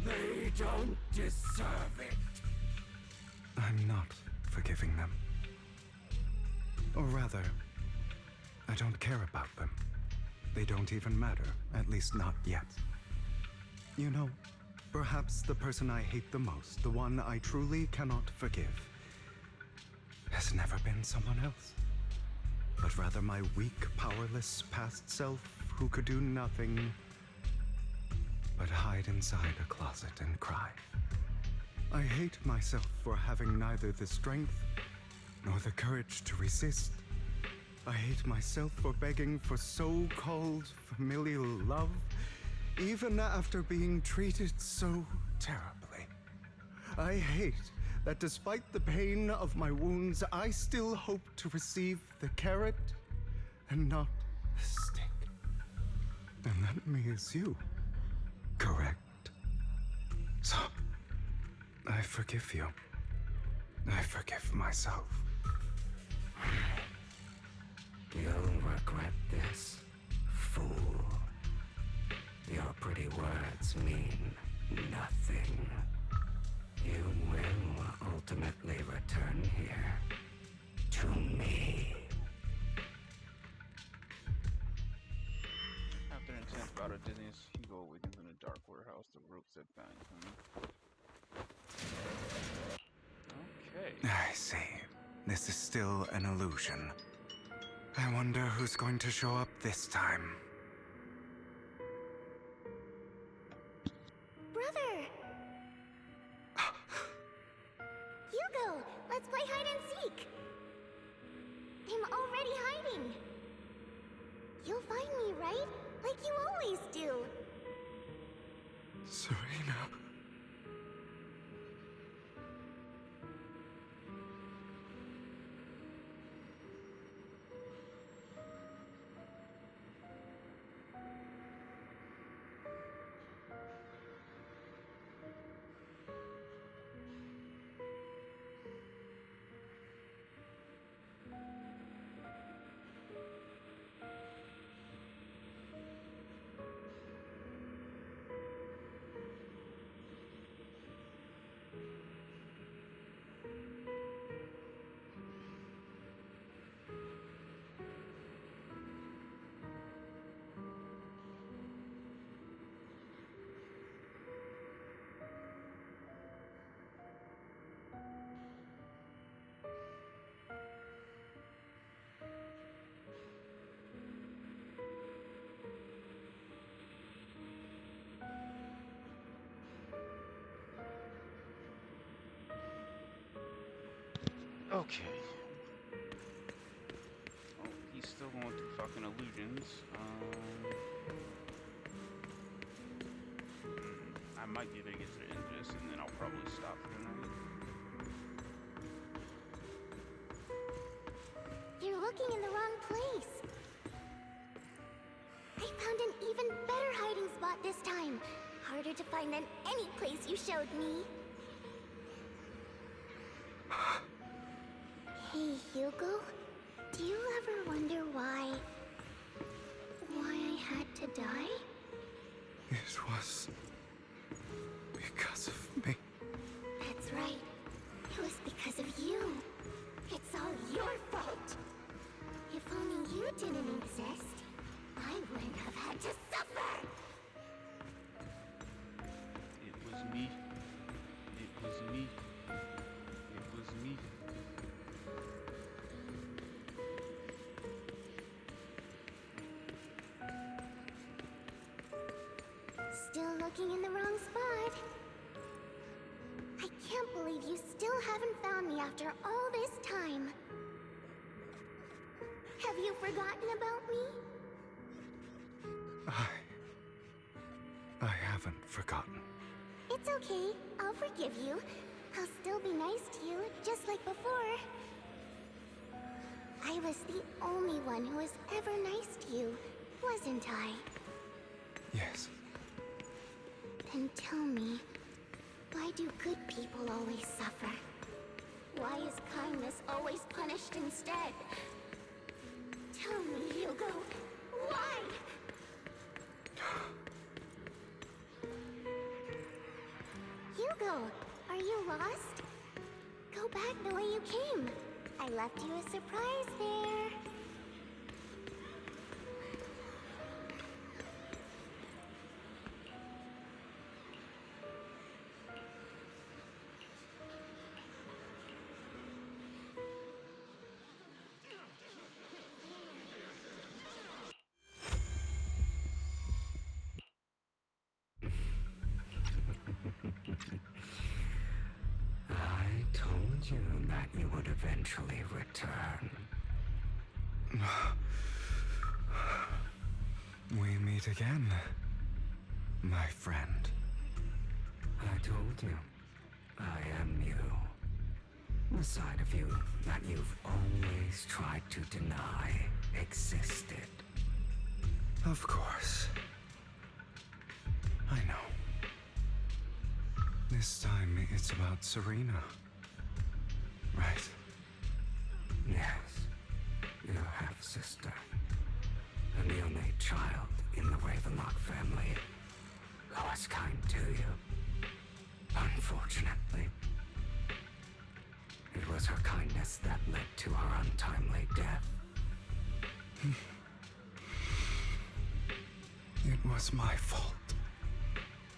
They don't deserve it. I'm not forgiving them. Or rather, I don't care about them. They don't even matter, at least not yet. You know, perhaps the person I hate the most, the one I truly cannot forgive, has never been someone else, but rather my weak, powerless past self who could do nothing but hide inside a closet and cry. I hate myself for having neither the strength nor the courage to resist. I hate myself for begging for so-called familial love, even after being treated so terribly. I hate that despite the pain of my wounds, I still hope to receive the carrot and not the stick. And that means you, correct? So, I forgive you. I forgive myself. You'll regret this, fool. Your pretty words mean nothing. You will ultimately return here to me. After an intense bout of dizziness, Hugo awakens in a dark warehouse. The ropes have found him. Okay. I see. This is still an illusion. I wonder who's going to show up this time. Let's play hide and seek. I'm already hiding. You'll find me, right? Like you always do. Serena. Okay. Oh, he's still going through fucking illusions. I might be able to get to the end of this, and then I'll probably stop for the night. You're looking in the wrong place. I found an even better hiding spot this time. Harder to find than any place you showed me. Hey, Hugo. Do you ever wonder why I had to die? It was because of me. That's right. It was because of you. It's all your fault. If only you didn't exist, I wouldn't have had to suffer. It was me. It was me. It was me. Still looking in the wrong spot. I can't believe you still haven't found me after all this time. Have you forgotten about me? I haven't forgotten. It's okay. I'll forgive you. I'll still be nice to you, just like before. I was the only one who was ever nice to you, wasn't I? Yes. Then tell me, why do good people always suffer? Why is kindness always punished instead? Tell me, Hugo, why? Hugo, are you lost? Go back the way you came. I left you a surprise there. I told you that you would eventually return. We meet again, my friend. I told you, I am you. The side of you that you've always tried to deny existed. Of course. I know. This time it's about Serena. Right? Yes, your half-sister, and the only child in the Ravenlock family who was kind to you. Unfortunately, it was her kindness that led to her untimely death. It was my fault.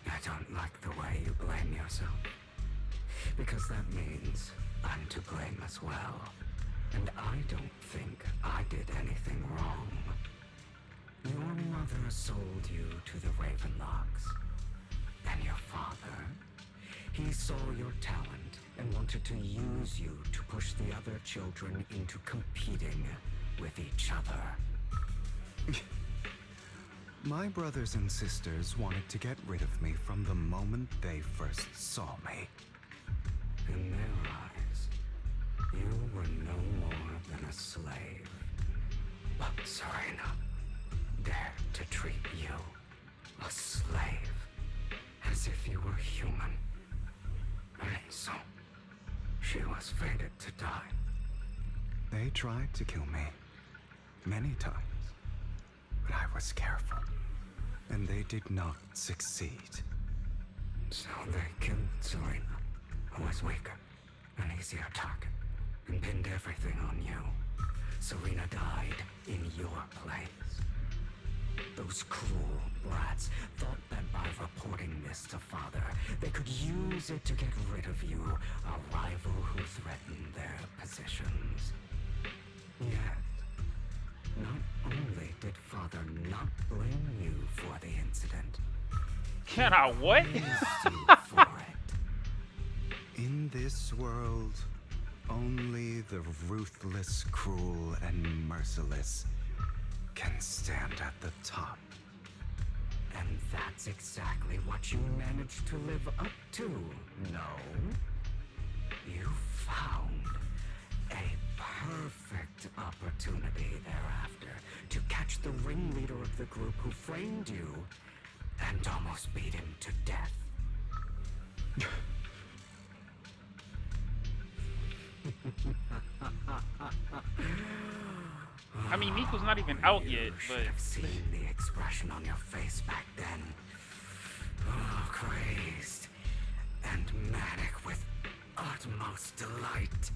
I don't like the way you blame yourself, because that means I'm to blame as well. And I don't think I did anything wrong. Your mother sold you to the Ravenlocks. And your father, he saw your talent and wanted to use you to push the other children into competing with each other. My brothers and sisters wanted to get rid of me from the moment they first saw me. In their eyes, you were no more than a slave. But Serena dared to treat you, a slave, as if you were human. And so, she was fated to die. They tried to kill me many times, but I was careful, and they did not succeed. So they killed Serena, who was weaker, an easier target, and pinned everything on you. Serena died in your place. Those cruel brats thought that by reporting this to Father, they could use it to get rid of you, a rival who threatened their positions. Yet, not only did Father not blame you for the incident, can I what? for it. In this world, only the ruthless, cruel, and merciless can stand at the top. And that's exactly what you managed to live up to, no? You found a perfect opportunity thereafter to catch the ringleader of the group who framed you and almost beat him to death. I mean, Miko's not even out yet, but... I've seen the expression on your face back then. Oh, crazed and manic with utmost delight.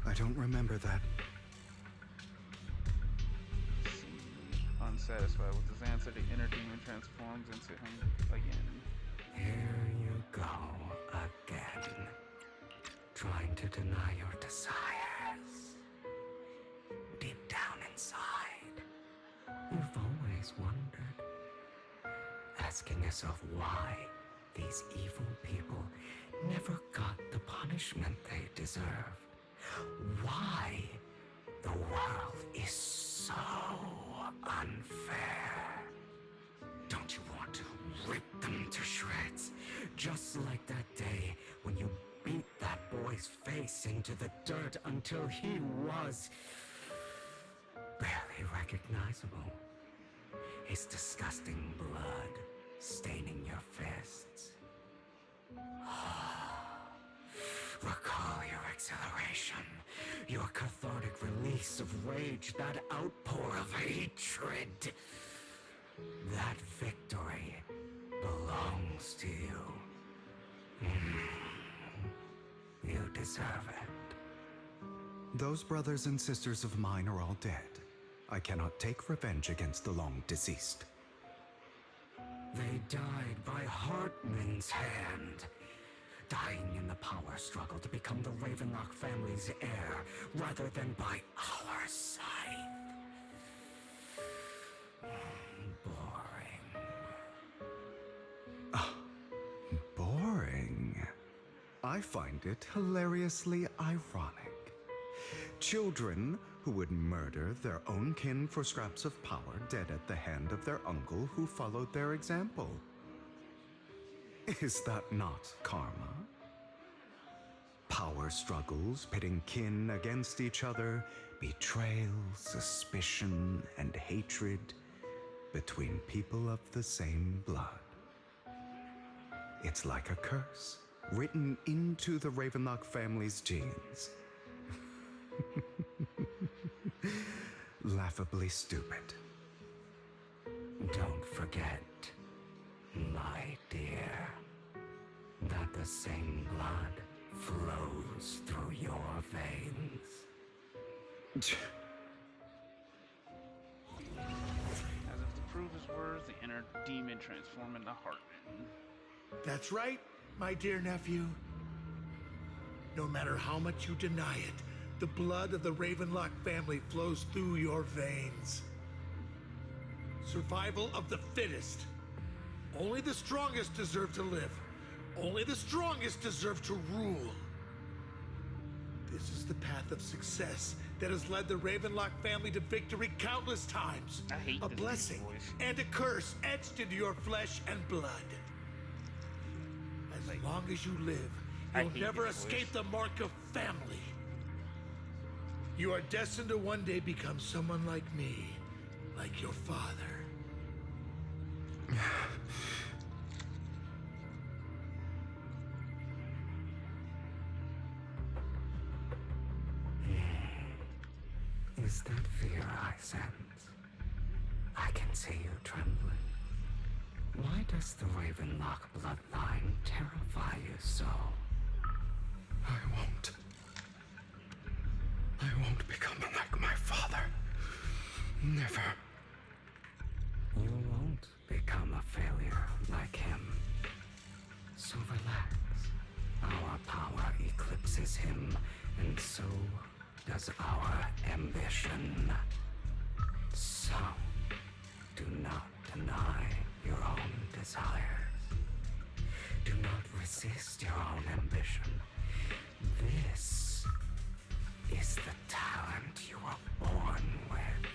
I don't remember that. Unsatisfied with his answer, the inner demon transforms into him again. Here you go again. Trying to deny your desires. Deep down inside, you've always wondered. Asking yourself why these evil people never got the punishment they deserve. Why the world is so unfair. Don't you want to rip them to shreds? Just like that day when you beat that boy's face into the dirt until he was barely recognizable. His disgusting blood staining your fists. Recall your exhilaration, your cathartic release of rage, that outpour of hatred. That victory belongs to you. You deserve it. Those brothers and sisters of mine are all dead. I cannot take revenge against the long deceased. They died by Hartman's hand. Dying in the power struggle to become the Ravenlock family's heir, rather than by our side. Boring. I find it hilariously ironic. Children who would murder their own kin for scraps of power dead at the hand of their uncle who followed their example. Is that not karma? Power struggles pitting kin against each other, betrayal, suspicion, and hatred between people of the same blood. It's like a curse written into the Ravenlock family's genes. Laughably stupid. Don't forget, my dear, that the same blood flows through your veins. As if to prove his words, the inner demon transformed into Hartman. That's right, my dear nephew. No matter how much you deny it, the blood of the Ravenlock family flows through your veins. Survival of the fittest. Only the strongest deserve to live. Only the strongest deserve to rule. This is the path of success that has led the Ravenlock family to victory countless times. I hate a this blessing voice. and a curse etched into your flesh and blood. As long as you live, I you'll hate never this escape voice. the mark of family. You are destined to one day become someone like me, like your father. Is that fear I sense? I can see you trembling. Why does the Ravenlock bloodline terrify you so? I won't become like my father. Never. You won't become a failure like him. So relax. Our power eclipses him, and so does our ambition. So, do not deny your own desires. Do not resist your own ambition. This is the talent you were born with.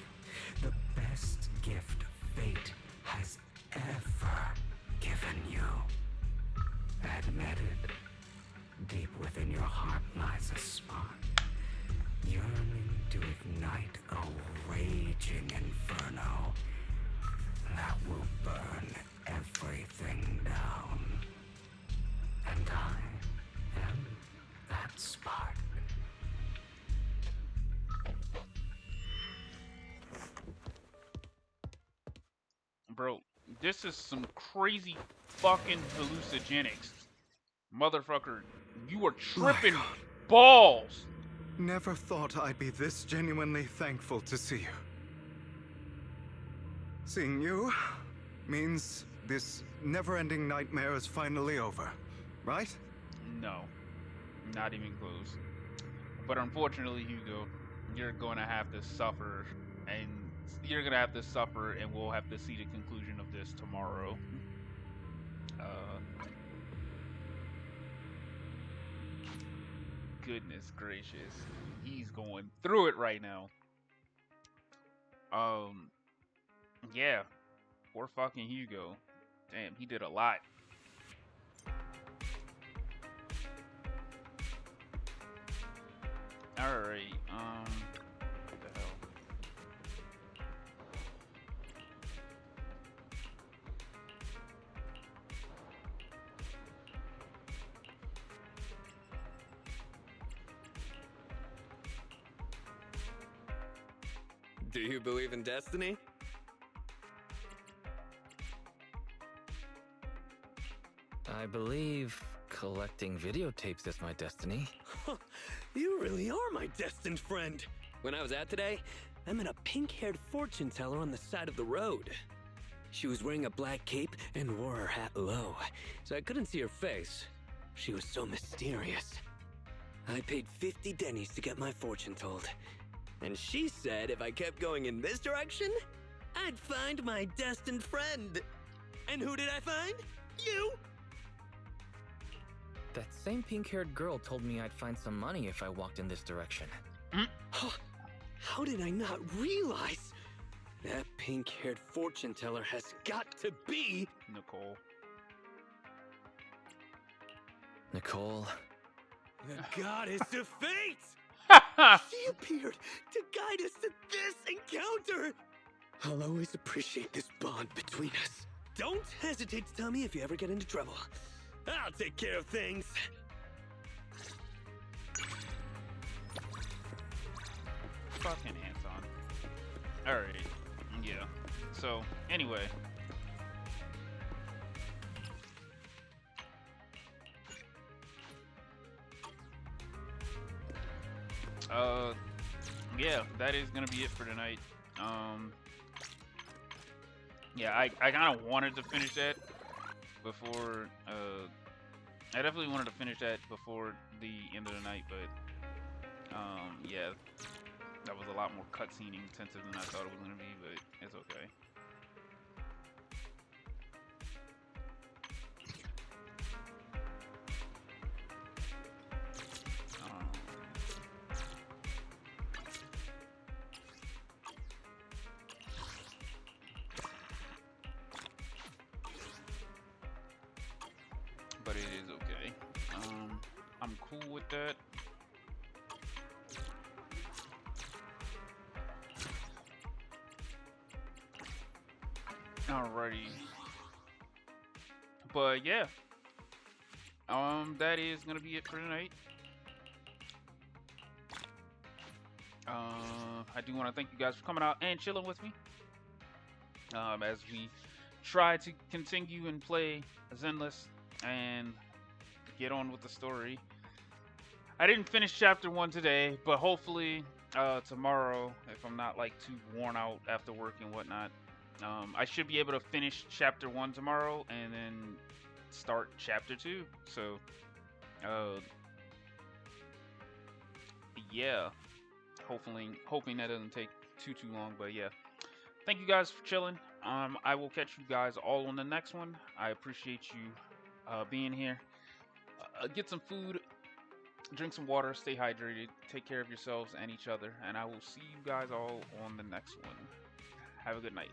The best gift fate has ever given you. Admit it. Deep within your heart lies a spark, yearning to ignite a raging inferno that will burn everything down. And I am that spark. Bro, this is some crazy fucking hallucinogenics. Motherfucker, you are tripping balls. Never thought I'd be this genuinely thankful to see you. Seeing you means this never-ending nightmare is finally over, right? No, not even close. But unfortunately, Hugo, you're going to have to suffer, and we'll have to see the conclusion of this tomorrow. Goodness gracious, he's going through it right now. Yeah, poor fucking Hugo. Damn, he did a lot. Alright, what the hell? Do you believe in destiny? I believe collecting videotapes is my destiny. You really are my destined friend. When I was out today, I met a pink-haired fortune teller on the side of the road. She was wearing a black cape and wore her hat low, so I couldn't see her face. She was so mysterious. I paid 50 dennies to get my fortune told. And she said if I kept going in this direction, I'd find my destined friend. And who did I find? You! That same pink-haired girl told me I'd find some money if I walked in this direction. How did I not realize? That pink-haired fortune teller has got to be... Nicole. Nicole. The goddess of fate! She appeared to guide us to this encounter! I'll always appreciate this bond between us. Don't hesitate to tell me if you ever get into trouble. I'll take care of things. Fucking Anton. Alright. Yeah. So, anyway. Yeah, that is gonna be it for tonight. Yeah, I kind of wanted to finish that before, I definitely wanted to finish that before the end of the night, but, yeah, that was a lot more cutscene intensive than I thought it was gonna be, but it's okay. cool with that. Alrighty. But yeah. That is gonna be it for tonight. I do want to thank you guys for coming out and chilling with me. As we try to continue and play Zenless and get on with the story. I didn't finish chapter 1 today, but hopefully tomorrow, if I'm not like too worn out after work and whatnot, I should be able to finish chapter 1 tomorrow and then start chapter 2. So, yeah, hoping that doesn't take too long. But yeah, thank you guys for chilling. I will catch you guys all on the next one. I appreciate you being here. Get some food, drink some water, stay hydrated, take care of yourselves and each other, and I will see you guys all on the next one. Have a good night.